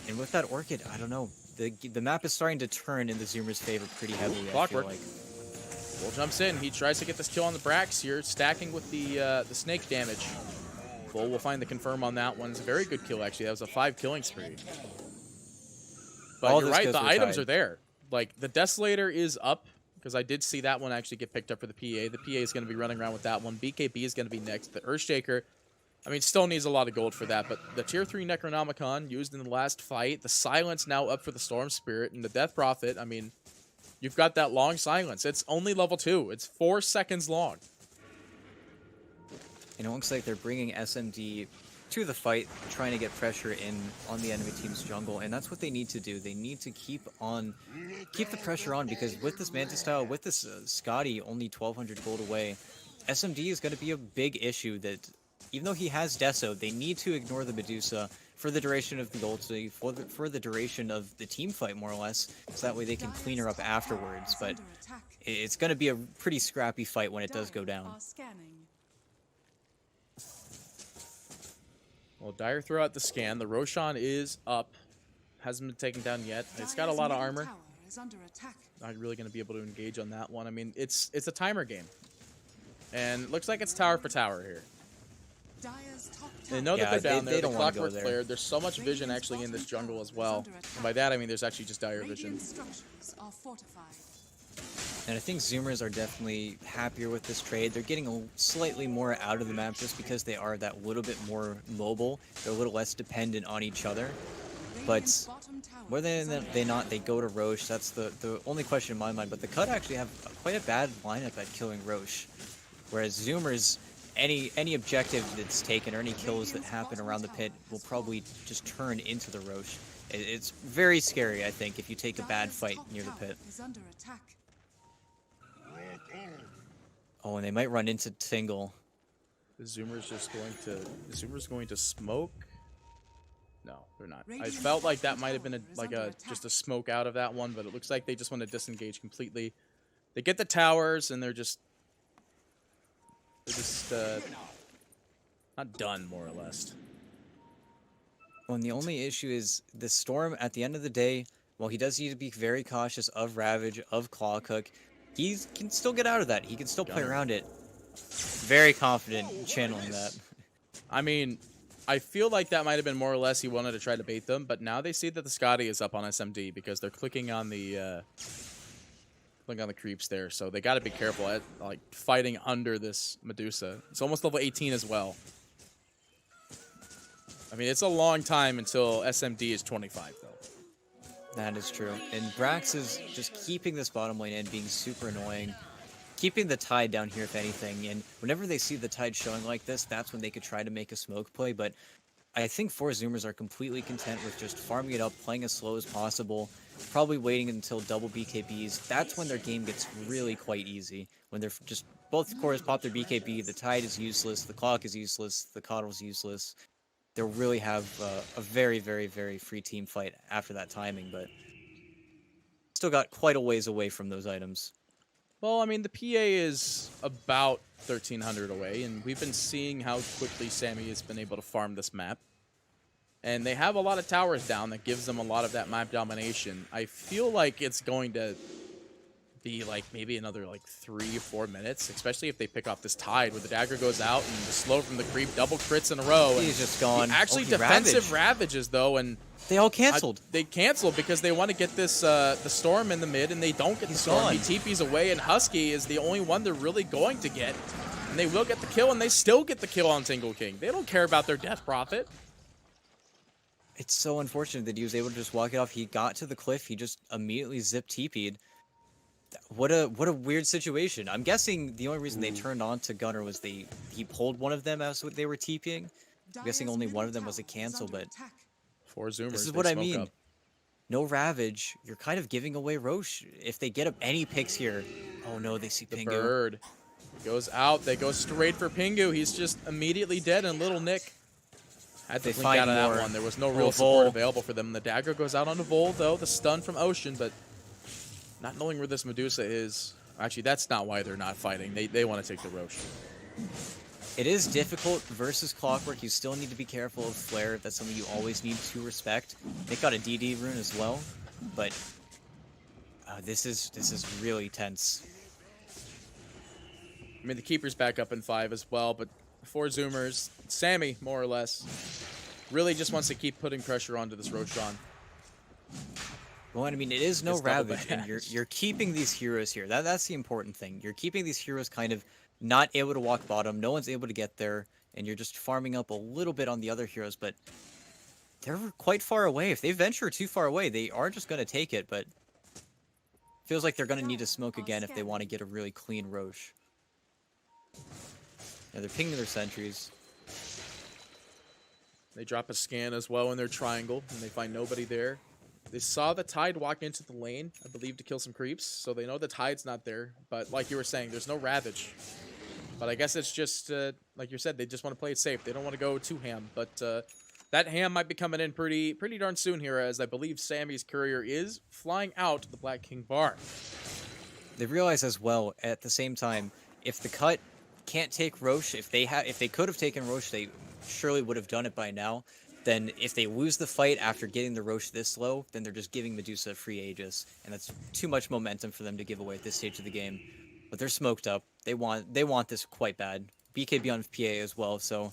And with that Orchid, I don't know. The map is starting to turn in the Zoomers' favor pretty heavily, I feel like. Bull jumps in. He tries to get this kill on the Brax here, stacking with the snake damage. Bull will find the confirm on that one. It's a very good kill, actually. That was a 5 killing spree. But you're right, the items are there. Like, the Desolator is up, because I did see that one actually get picked up for the PA. The PA is going to be running around with that one. BKB is going to be next. The Earthshaker, I mean, still needs a lot of gold for that, but the Tier 3 Necronomicon used in the last fight. The Silence now up for the Storm Spirit, and the Death Prophet, I mean, you've got that long silence. It's only level 2. It's 4 seconds long. And it looks like they're bringing SMD to the fight, trying to get pressure in on the enemy team's jungle, and that's what they need to do. They need to keep the pressure on, because with this Manta style, with this Scotty only 1,200 gold away, SMD is going to be a big issue. That even though he has Deso, they need to ignore the Medusa for the duration of the ulti, for the duration of the team fight, more or less, so that way they can clean her up afterwards. But it's going to be a pretty scrappy fight when it does go down. Well, Dire throw out the scan. The Roshan is up. Hasn't been taken down yet. It's got a lot of armor. Not really going to be able to engage on that one. I mean, it's a timer game. And it looks like it's tower for tower here. They know that they're down there. The clockwork flared. There's so much vision actually in this jungle as well. And by that I mean there's actually just dire vision. And I think Zoomers are definitely happier with this trade. They're getting slightly more out of the map just because they are that little bit more mobile. They're a little less dependent on each other. But more than not, they go to Roche. That's the only question in my mind. But the Cut actually have quite a bad lineup at killing Roche. Whereas Zoomers, any objective that's taken or any kills that happen around the pit will probably just turn into the Roche. It's very scary, I think, if you take a bad fight near the pit. Oh, and they might run into Tingle. The Zoomers going to smoke? No, they're not. I felt like that might have been just a smoke out of that one, but it looks like they just want to disengage completely. They get the towers and they're just not done, more or less. Well, and the only issue is the Storm, at the end of the day, while he does need to be very cautious of Ravage, of Clawcook, he can still get out of that. He can still play around it. Very confident channeling that. I mean, I feel like that might have been more or less he wanted to try to bait them, but now they see that the Scotty is up on SMD because they're clicking on the creeps there, so they got to be careful at like fighting under this Medusa. It's almost level 18 as well. I mean, it's a long time until SMD is 25, though. That is true. And Brax is just keeping this bottom lane and being super annoying. Keeping the Tide down here, if anything. And whenever they see the Tide showing like this, that's when they could try to make a smoke play. But I think 4ZOOMERS are completely content with just farming it up, playing as slow as possible, probably waiting until double BKBs. That's when their game gets really quite easy. When they're just, both cores pop their BKB, the Tide is useless, the clock is useless, the coddle's useless. They'll really have a very, very, very free team fight after that timing, but still got quite a ways away from those items. Well, I mean, the PA is about 1,300 away, and we've been seeing how quickly Sammy has been able to farm this map. And they have a lot of towers down that gives them a lot of that map domination. I feel like it's going to be like maybe another like 3 or 4 minutes, especially if they pick off this tide where the dagger goes out and the slow from the creep, double crits in a row. He's just gone. Actually, defensive ravages though, and they all canceled. They canceled because they want to get this the storm in the mid, and they don't get the storm. Gone. He TP's away, and Husky is the only one they're really going to get, and they will get the kill, and they still get the kill on Single King. They don't care about their death profit. It's so unfortunate that he was able to just walk it off. He got to the cliff. He just immediately zip TP'd. What a weird situation. I'm guessing the only reason they turned on to Gunner was he pulled one of them as they were TPing. I'm guessing only one of them was a cancel, but 4ZOOMERS. this is what I mean. No Ravage. You're kind of giving away Roche. If they get up any picks here, oh no, they see The Pingu. bird goes out. They go straight for Pingu. He's just immediately dead, and Little Nick had to blink out of that one. There was no real support available for them. The dagger goes out onto Vol, though. The stun from Ocean, but not knowing where this Medusa is. Actually, that's not why they're not fighting. They want to take the Roche. It is difficult versus Clockwork. You still need to be careful of Flare. That's something you always need to respect. They got a DD rune as well, but this is really tense. I mean, the Keeper's back up in 5 as well, but 4ZOOMERS, Sammy, more or less, really just wants to keep putting pressure onto this Roshan. Well, I mean, it is no It's double Ravage, and badge. you're keeping these heroes here. That's the important thing. You're keeping these heroes kind of not able to walk bottom. No one's able to get there, and you're just farming up a little bit on the other heroes, but they're quite far away. If they venture too far away, they are just going to take it, but feels like they're going to need to smoke again if they want to get a really clean Roche. Yeah, they're pinging their sentries. They drop a scan as well in their triangle, and they find nobody there. They saw the Tide walk into the lane, I believe, to kill some creeps, so they know the Tide's not there. But like you were saying, there's no Ravage. But I guess it's just, like you said, they just want to play it safe. They don't want to go too ham. But that ham might be coming in pretty darn soon here, as I believe Sammy's courier is flying out to the Black King bar. They realize as well, at the same time, if the cut can't take Roche, if they could have taken Roche, they surely would have done it by now. Then if they lose the fight after getting the Roche this low, then they're just giving Medusa a free Aegis, and that's too much momentum for them to give away at this stage of the game. But they're smoked up. They want this quite bad. BKB on PA as well, so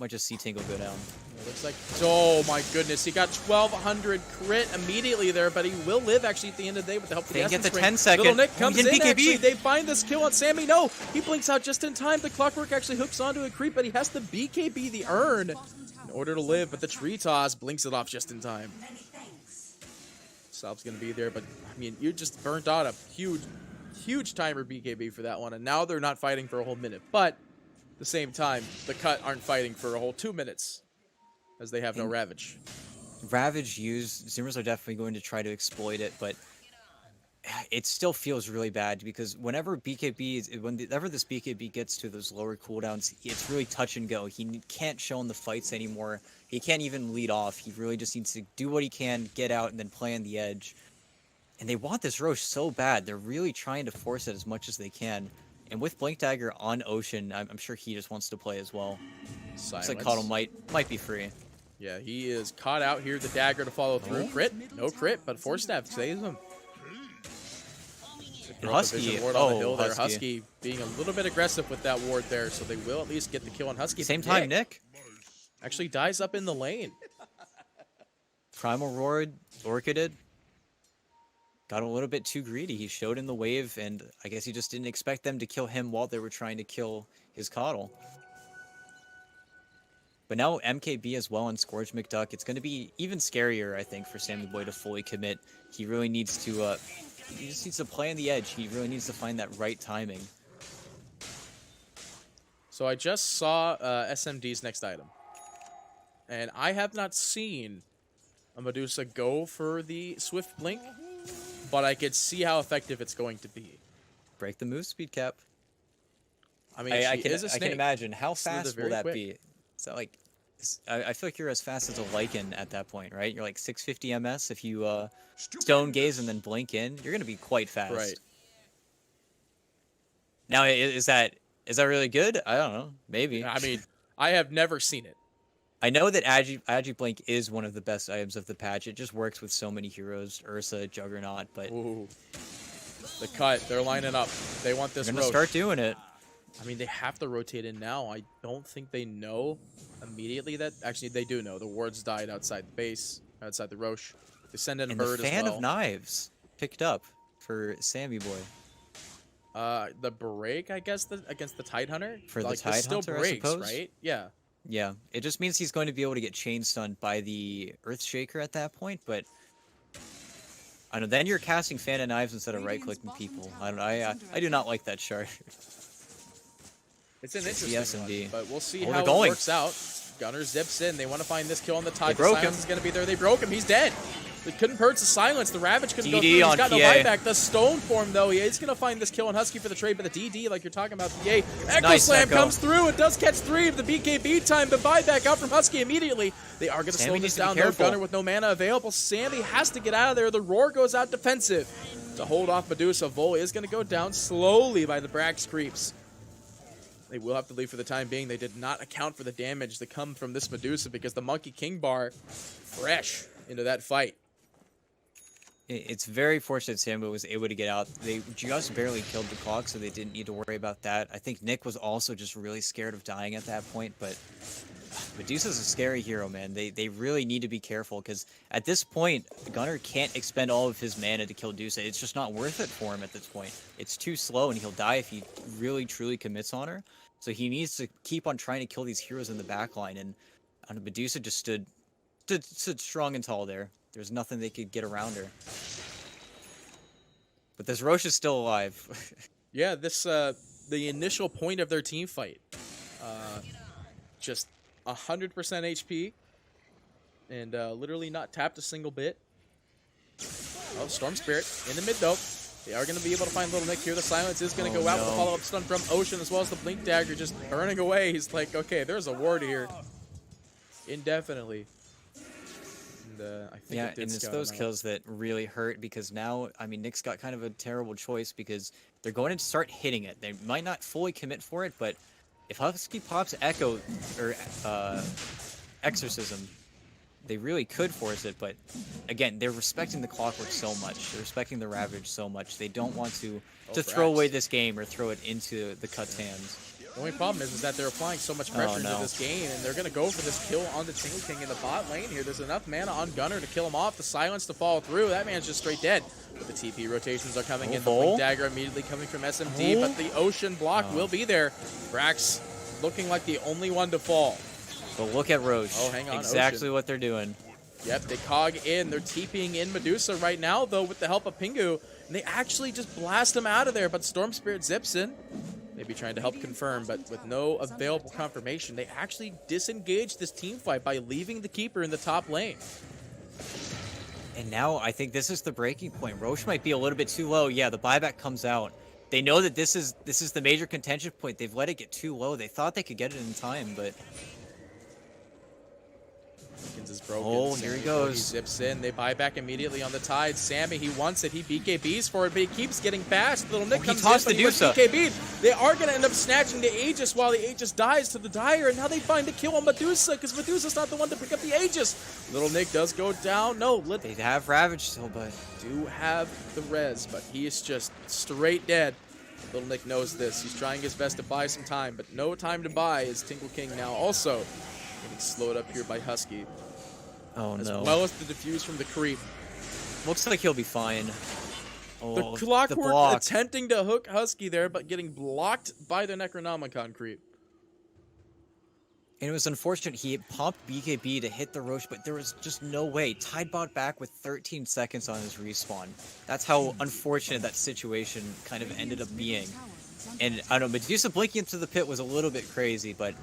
might just see Tingle go down. It looks like, oh my goodness, he got 1,200 crit immediately there, but he will live actually at the end of the day with the help of the They get the Essence Ring. 10 second. Little Nick comes in, BKB. actually, they find this kill on Sammy. No, he blinks out just in time. The Clockwork actually hooks onto a creep, but he has to BKB the urn in order to live, but the tree toss blinks it off just in time. Salve's going to be there, but I mean, you just burnt out a huge timer BKB for that one, and now they're not fighting for a whole minute, but at the same time, the Cut aren't fighting for a whole 2 minutes, as they have no Ravage. Ravage used, Zoomers are definitely going to try to exploit it, but it still feels really bad because whenever this BKB gets to those lower cooldowns, it's really touch and go. He can't show in the fights anymore. He can't even lead off. He really just needs to do what he can, get out, and then play on the edge. And they want this Roche so bad. They're really trying to force it as much as they can. And with Blink Dagger on Ocean, I'm sure he just wants to play as well. Silence. Looks like Coddle might be free. Yeah, he is caught out here. The dagger to follow through. Crit. No crit, but Force Staff saves him. And Husky. Ward on the hill there. Husky being a little bit aggressive with that ward there, so they will at least get the kill on Husky. Same time, Nick. Actually dies up in the lane. Primal Roared, Orchided. Got a little bit too greedy. He showed in the wave, and I guess he just didn't expect them to kill him while they were trying to kill his Coddle. But now MKB as well and Scourge McDuck. It's going to be even scarier, I think, for Sammy Boy to fully commit. He really needs to, he just needs to play on the edge. He really needs to find that right timing. So I just saw SMD's next item. And I have not seen a Medusa go for the Swift Blink, but I could see how effective it's going to be. Break the move speed cap. I mean, I she is a can snake. imagine. How Slither fast very will that quick. be? Is that like I feel like you're as fast as a lichen at that point, right? You're like 650 ms if you stone gaze and then blink in. You're gonna be quite fast. Right. Now, is that really good? I don't know. Maybe. I mean, I have never seen it. I know that Agi Blink is one of the best items of the patch. It just works with so many heroes, Ursa, Juggernaut, but Ooh. The cut. They're lining up. They want this they're gonna roach. start doing it. I mean, they have to rotate in now. I don't think they know immediately that... Actually, they do know. The wards died outside the base, outside the Roche. They send in a And bird the fan as well. of knives picked up for Sammy Boy. The break, I guess, against the Tidehunter? For the like, this still Tidehunter, I breaks, suppose? right? Yeah. Yeah, it just means he's going to be able to get chain stunned by the Earthshaker at that point, but I don't know. Then you're casting fan of knives instead of right-clicking people. I don't know. I do not like that chart. It's an interesting SMD. one, but we'll see Oh, how they're going. it works out. Gunner zips in. They want to find this kill on the Tide. They broke Silence him. is going to be there. They broke him. He's dead. They couldn't purge the silence. The Ravage couldn't go DD through. He's on got no PA. buyback. The stone form, though, he is going to find this kill on Husky for the trade, but the DD, like you're talking about, PA. Echo Nice Slam Echo. comes through. It does catch 3 of the BKB time, but buyback out from Husky immediately. They are going to slow Sammy this needs to be down, though. careful. Gunner with no mana available. Sammy has to get out of there. The Roar goes out defensive to hold off Medusa. Vol is going to go down slowly by the Brax creeps. They will have to leave for the time being. They did not account for the damage that come from this Medusa because the Monkey King bar fresh into that fight. It's very fortunate Sambo was able to get out. They just barely killed the clock, so they didn't need to worry about that. I think Nick was also just really scared of dying at that point, but Medusa's a scary hero, man. They really need to be careful, because at this point, Gunner can't expend all of his mana to kill Dusa. It's just not worth it for him at this point. It's too slow, and he'll die if he really, truly commits on her. So he needs to keep on trying to kill these heroes in the backline, and Medusa just stood strong and tall there. There's nothing they could get around her. But this Roche is still alive. Yeah, this the initial point of their team fight. Just 100% HP. And literally not tapped a single bit. Oh, Storm Spirit in the mid though. They are going to be able to find Little Nick here. The silence is going to go out with a follow-up stun from Ocean, as well as the Blink Dagger just burning away. He's like, okay, there's a ward here. Indefinitely. And, I think Yeah, it did and it's scout those him out. kills that really hurt, because now, I mean, Nick's got kind of a terrible choice, because they're going to start hitting it. They might not fully commit for it, but if Husky pops Echo or Exorcism, they really could force it. But again, they're respecting the Clockwork so much. They're respecting the Ravage so much. They don't want to throw away this game or throw it into the Cut's hands. The only problem is that they're applying so much pressure into no. this game, and they're going to go for this kill on the Tingle King in the bot lane here. There's enough mana on Gunner to kill him off, the silence to fall through. That man's just straight dead. But the TP rotations are coming in. The Blink Dagger immediately coming from SMD, but the Ocean block will be there. Brax looking like the only one to fall. But look at Roche. Oh, hang on, Exactly Ocean. what they're doing. Yep, they cog in. They're TPing in Medusa right now, though, with the help of Pingu. And they actually just blast him out of there, but Storm Spirit zips in. Maybe trying to help confirm, but with no available confirmation, they actually disengaged this team fight by leaving the Keeper in the top lane. And now I think this is the breaking point. Roche might be a little bit too low. Yeah, the buyback comes out. They know that this is the major contention point. They've let it get too low. They thought they could get it in time, but Jenkins is broken. Oh, here he goes. He zips in. They buy back immediately on the Tide. Sammy, he wants it. He BKBs for it, but he keeps getting past. Little Nick he comes tossed in, the but he was Dusa. BKB'd. They are going to end up snatching the Aegis while the Aegis dies to the Dire, and now they find a kill on Medusa, because Medusa's not the one to pick up the Aegis. Little Nick does go down. No, they have Ravage still, but do have the res, but he is just straight dead. Little Nick knows this. He's trying his best to buy some time, but no time to buy as Tingle King now also getting slowed up here by Husky. oh As no. well as the defuse from the creep. Looks like he'll be fine. Oh, The Clockwork block. attempting to hook Husky there, but getting blocked by the Necronomicon creep. And it was unfortunate he popped BKB to hit the Roche, but there was just no way. Tide bought back with 13 seconds on his respawn. That's how unfortunate that situation kind of ended up being. And I don't know, Medusa blinking into the pit was a little bit crazy, but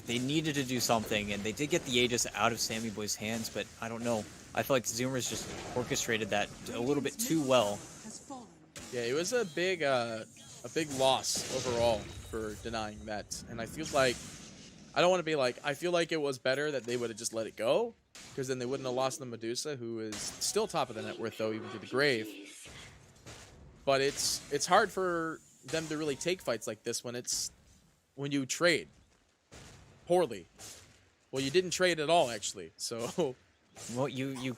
they needed to do something, and they did get the Aegis out of Sammy Boy's hands, but I don't know. I feel like Zoomers just orchestrated that a little bit too well. Yeah, it was a big loss overall for denying that, and I feel like I don't want to be like, I feel like it was better that they would have just let it go, because then they wouldn't have lost the Medusa, who is still top of the net worth, though, even to the grave. But it's hard for them to really take fights like this when you trade poorly. Well, you didn't trade at all, actually, so... Well, you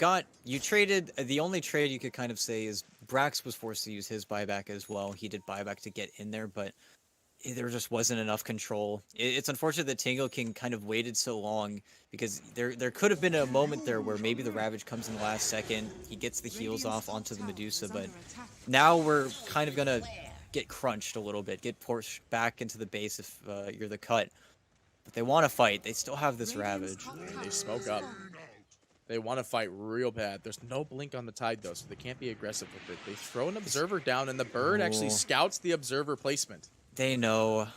traded, the only trade you could kind of say is Brax was forced to use his buyback as well. He did buyback to get in there, but there just wasn't enough control. It's unfortunate that Tango King kind of waited so long, because there could have been a moment there where maybe the Ravage comes in the last second, he gets the heals off onto the Medusa, but now we're kind of gonna get crunched a little bit, get pushed back into the base if you're the cut. But they want to fight. They still have this Ravage. They smoke up. They want to fight real bad. There's no blink on the Tide, though, so they can't be aggressive with it. They throw an Observer down, and the Bird actually scouts the Observer placement. They know.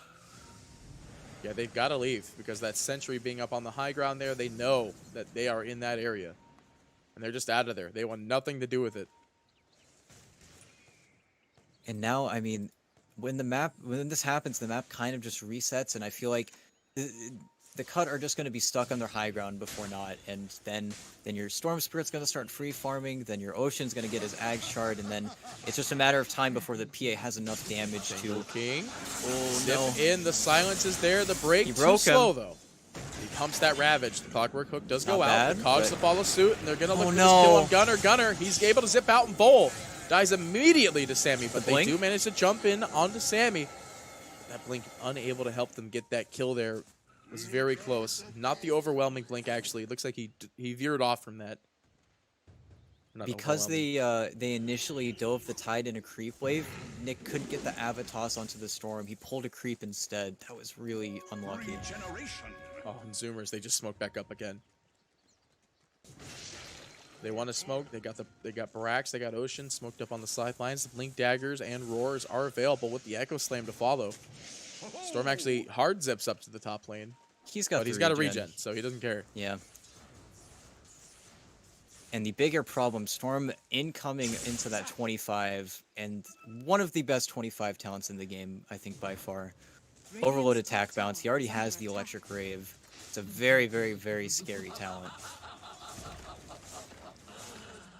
Yeah, they've got to leave, because that Sentry being up on the high ground there, they know that they are in that area. And they're just out of there. They want nothing to do with it. And now, I mean, when this happens, the map kind of just resets, and I feel like the cut are just going to be stuck on their high ground before not, and then your Storm Spirit's going to start free farming, then your Ocean's going to get his Ag Shard, and then it's just a matter of time before the PA has enough damage to... King. Oh, no. In, the silence is there, the break too slow, though. He pumps that Ravage. The Clockwork Hook does go out. The Cogs to follow suit, and they're going to look for this kill on Gunner. Gunner, he's able to zip out and bowl. Dies immediately to Sammy, but they do manage to jump in onto Sammy. That Blink unable to help them get that kill there. It was very close. Not the overwhelming Blink, actually. It looks like he veered off from that. Because they initially dove the Tide in a creep wave, Nick couldn't get the Avatos onto the Storm. He pulled a creep instead. That was really unlucky. Oh, and Zoomers, they just smoked back up again. They want to smoke. They got Barax, they got Ocean smoked up on the sidelines. The Blink Daggers and Roars are available with the Echo Slam to follow. Storm actually hard zips up to the top lane. He's got a regen, so he doesn't care. Yeah. And the bigger problem, Storm incoming into that 25, and one of the best 25 talents in the game, I think, by far. Overload attack bounce. He already has the Electric Rave. It's a very, very, very scary talent.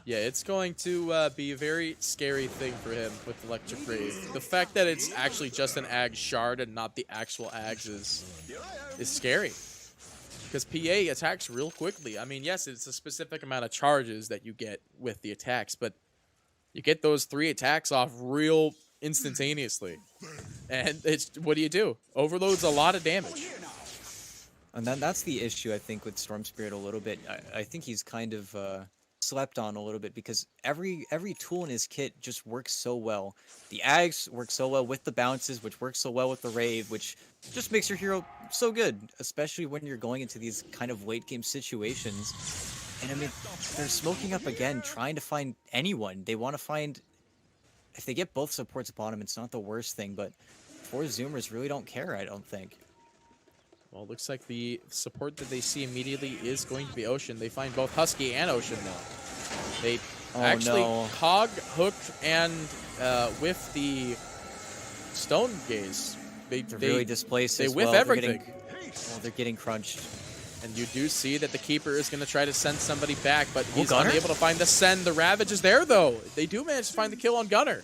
Yeah, it's going to be a very scary thing for him with Electric Rave. The fact that it's actually just an Ag Shard and not the actual Ags is scary. Because PA attacks real quickly. I mean, yes, it's a specific amount of charges that you get with the attacks, but you get those 3 attacks off real instantaneously. And what do? Overload's a lot of damage. And that's the issue, I think, with Storm Spirit a little bit. I think he's kind of... slept on a little bit, because every tool in his kit just works so well. The Ags work so well with the bounces, which works so well with the Rave, which just makes your hero so good, especially when you're going into these kind of late game situations. And I mean, they're smoking up again, trying to find anyone. They want to find, if they get both supports upon him, it's not the worst thing, but 4ZOOMERS really don't care, I don't think. Well, it looks like the support that they see immediately is going to be Ocean. They find both Husky and Ocean, though. They actually Cog, Hook, and whiff the Stone Gaze. They're really displaced. They whiff everything. They're getting crunched. And you do see that the Keeper is going to try to send somebody back, but he's unable to find the send. The Ravage is there, though. They do manage to find the kill on Gunner.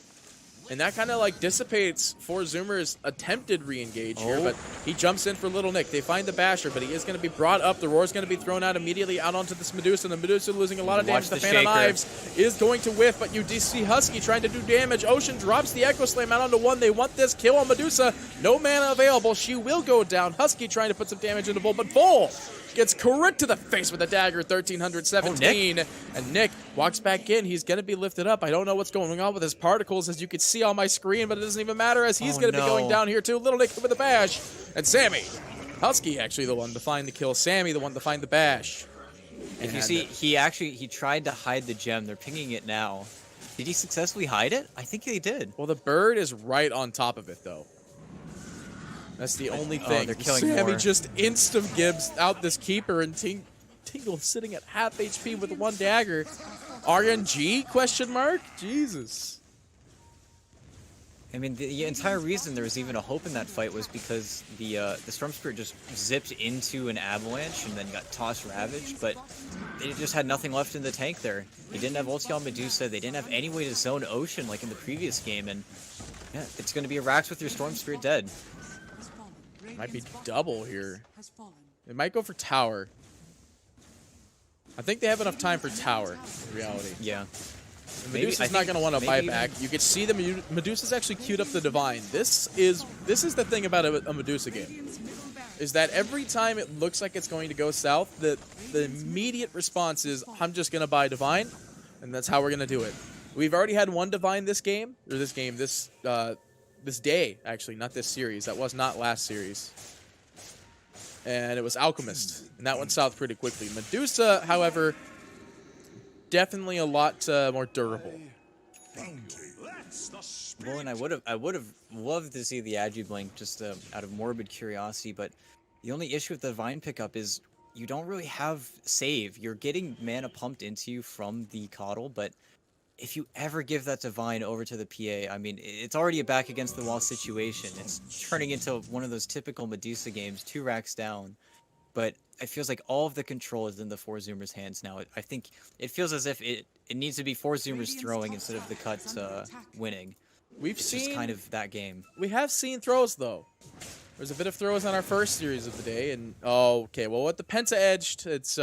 And that kind of like dissipates 4ZOOMERS' attempted re-engage here, but he jumps in for Little Nick. They find the Basher, but he is going to be brought up. The Roar's going to be thrown out immediately out onto this Medusa. The Medusa losing a lot of damage. The Fan of Knives is going to whiff, but you do see Husky trying to do damage. Ocean drops the Echo Slam out onto 1. They want this kill on Medusa. No mana available. She will go down. Husky trying to put some damage into Bull, but Bull gets correct to the face with a dagger, 1317. And Nick walks back in. He's going to be lifted up. I don't know what's going on with his particles, as you can see on my screen, but it doesn't even matter, as he's going to be going down here too. Little Nick with the bash. And Sammy. Husky actually the one to find the kill. Sammy the one to find the bash. If you see, he tried to hide the gem. They're pinging it now. Did he successfully hide it? I think he did. Well, the bird is right on top of it, though. That's the only thing. They're killing Sammy more. just insta-gibs out this Keeper, and Tingle sitting at half HP with 1 dagger. RNG, question mark? Jesus. I mean, the entire reason there was even a hope in that fight was because the Storm Spirit just zipped into an avalanche and then got tossed ravaged, but they just had nothing left in the tank there. They didn't have ulti on Medusa, they didn't have any way to zone Ocean like in the previous game, and yeah, it's going to be a Rax with your Storm Spirit dead. Might be double here. They might go for tower. I think they have enough time for tower, in reality. Yeah. Medusa's not going to want to buy back. You could see the Medusa's actually queued up the Divine. This is the thing about a Medusa game, is that every time it looks like it's going to go south, the immediate response is, I'm just going to buy Divine, and that's how we're going to do it. We've already had one Divine this game, or this day, actually, not this series. That was not last series. And it was Alchemist, and that went south pretty quickly. Medusa, however, definitely a lot more durable. Well, and I would have loved to see the Agi Blink just out of morbid curiosity, but the only issue with the Divine pickup is you don't really have save. You're getting mana pumped into you from the Coddle, but if you ever give that Divine over to the PA, I mean, it's already a back against the wall situation. It's turning into one of those typical Medusa games, 2 racks down. But it feels like all of the control is in the 4ZOOMERS' hands now. I think it feels as if it needs to be 4ZOOMERS throwing instead of the Cuts winning. It's just kind of that game. We have seen throws, though. There's a bit of throws on our first series of the day, and okay, well, with the Penta edged, it's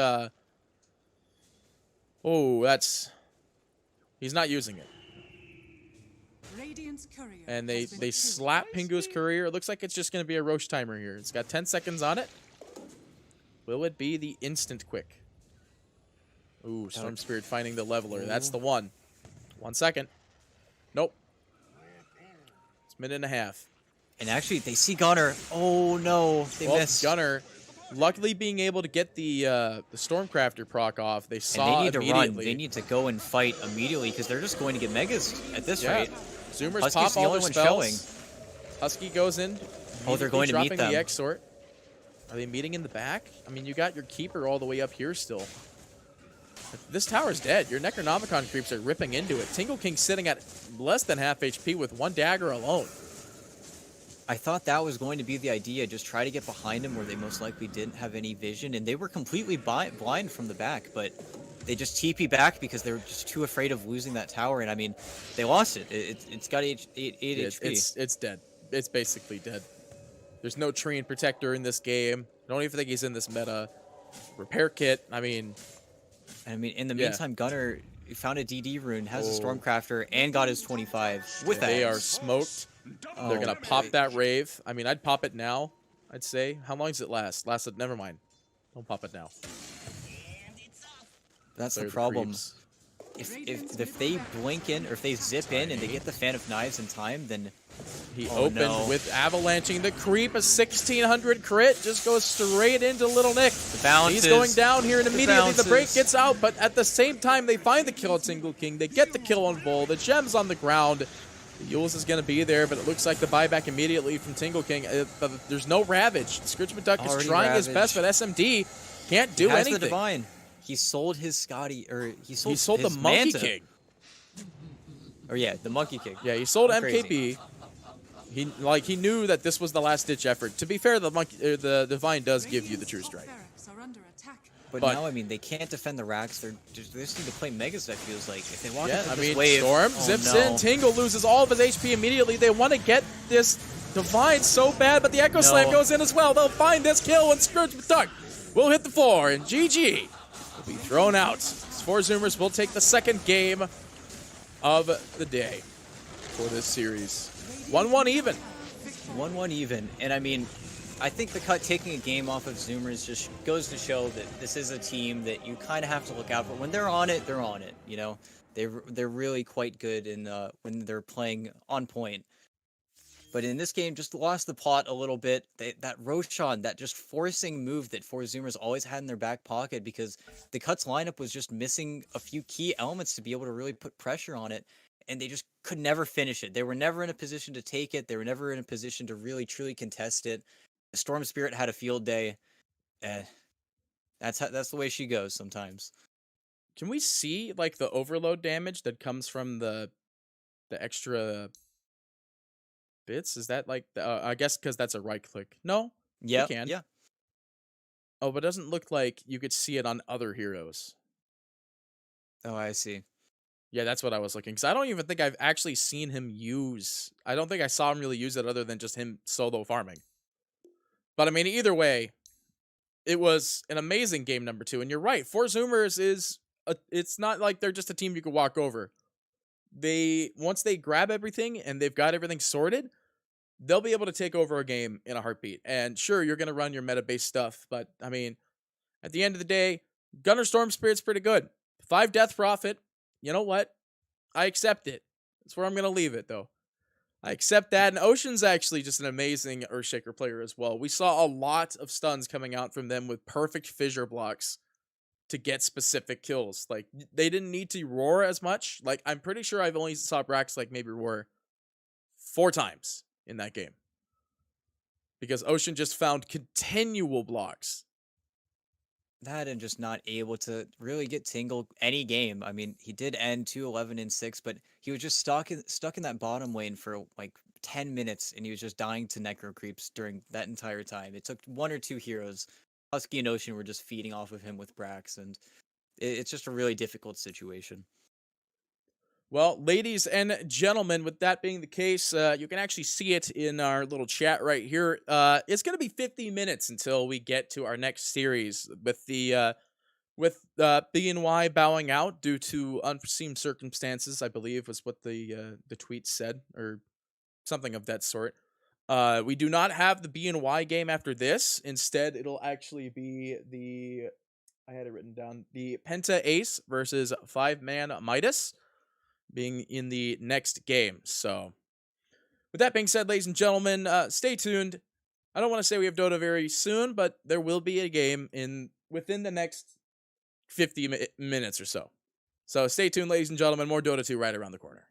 he's not using it. And they slap Pingu's Courier. It looks like it's just going to be a Roche timer here. It's got 10 seconds on it. Will it be the instant quick? Ooh, Storm Spirit finding the leveler. That's the one. 1 second. Nope. It's a minute and a half. And actually, they see Gunner. Oh no, they missed. Gunner, luckily being able to get the Stormcrafter proc off, they saw and they need immediately. to run. They need to go and fight immediately because they're just going to get megas at this rate. Zoomers Husky's pop the all only their one spells. showing. Husky goes in. Oh, they're going to meet them. The Exort. Are they meeting in the back? I mean, you got your Keeper all the way up here still. This tower's dead. Your Necronomicon creeps are ripping into it. Tingle King sitting at less than half HP with 1 dagger alone. I thought that was going to be the idea, just try to get behind them where they most likely didn't have any vision, and they were completely blind from the back, but they just TP back because they were just too afraid of losing that tower, and I mean, they lost it. It's got 8 HP. It's dead. It's basically dead. There's no Treant Protector in this game. I don't even think he's in this meta. Repair kit, I mean, in the meantime, Gunner found a DD rune, has a Stormcrafter, and got his 25 with that. They are smoked. They're going to pop that Rave. I mean, I'd pop it now, I'd say. How long does it last? Never mind. Don't pop it now. That's the problem. If they blink in, or if they zip in and they get the Fan of Knives in time, then... He opened with avalanching the creep. A 1600 crit just goes straight into Little Nick. He's going down here, and immediately the break gets out, but at the same time, they find the kill at Tingle King. They get the kill on Bull. The gem's on the ground. The Yules is going to be there, but it looks like the buyback immediately from Tingle King. There's no Ravage. Scrooge McDuck is trying his best, but SMD can't do anything. The Divine. He sold his Scotty, or he sold the Monkey King. Or yeah, the Monkey King. Yeah, he sold MKB. He knew that this was the last ditch effort. To be fair, the Divine does give you the true strike. But now, I mean, they can't defend the racks. They just need to play Megas, it feels like. If they want to I this mean, wave, Storm zips in. Tingle loses all of his HP immediately. They want to get this Divine so bad, but the Echo Slam goes in as well. They'll find this kill, and Scrooge McDuck will hit the floor, and GG will be thrown out. 4ZOOMERS will take the second game of the day for this series. 1-1 even. 1-1 even. And I mean, I think the Cut taking a game off of Zoomers just goes to show that this is a team that you kind of have to look out for. When they're on it, they're on it. You know, they're really quite good in when they're playing on point. But in this game, just lost the plot a little bit. That Roshan, that just forcing move that 4ZOOMERS always had in their back pocket, because the Cuts lineup was just missing a few key elements to be able to really put pressure on it. And they just could never finish it. They were never in a position to take it. They were never in a position to really, truly contest it. The Storm Spirit had a field day. That's the way she goes sometimes. Can we see like the overload damage that comes from the extra bits? Is that like, I guess because that's a right click. No, Yeah, can. yeah. Oh, but it doesn't look like you could see it on other heroes. Oh, I see. Yeah, that's what I was looking. Because I don't even think I've actually seen him use. I don't think I saw him really use it other than just him solo farming. But I mean, either way, it was an amazing game number 2. And you're right, 4ZOOMERS is it's not like they're just a team you could walk over. Once they grab everything and they've got everything sorted, they'll be able to take over a game in a heartbeat. And sure, you're going to run your meta-based stuff, but I mean, at the end of the day, Gunner Storm Spirit's pretty good. 5 Death Prophet, you know what? I accept it. That's where I'm going to leave it, though. I accept that. And Ocean's actually just an amazing Earthshaker player as well. We saw a lot of stuns coming out from them with perfect fissure blocks to get specific kills. Like, they didn't need to roar as much. Like, I'm pretty sure I've only saw Brax, like, maybe roar 4 times in that game. Because Ocean just found continual blocks. That and just not able to really get Tingle any game. I mean, he did end 2-11-6, but he was just stuck in that bottom lane for like 10 minutes, and he was just dying to necro creeps during that entire time. It took 1 or 2 heroes. Husky and Ocean were just feeding off of him with Brax, and it's just a really difficult situation. Well, ladies and gentlemen, with that being the case, you can actually see it in our little chat right here. It's going to be 50 minutes until we get to our next series with the BNY bowing out due to unforeseen circumstances, I believe was what the tweet said, or something of that sort. We do not have the BNY game after this. Instead, it'll actually be I had it written down, the Penta Ace versus 5-man Midas being in the next game. So with that being said, ladies and gentlemen, stay tuned. I don't want to say we have Dota very soon, but there will be a game within the next 50 minutes or so. So stay tuned, ladies and gentlemen. More Dota 2 right around the corner.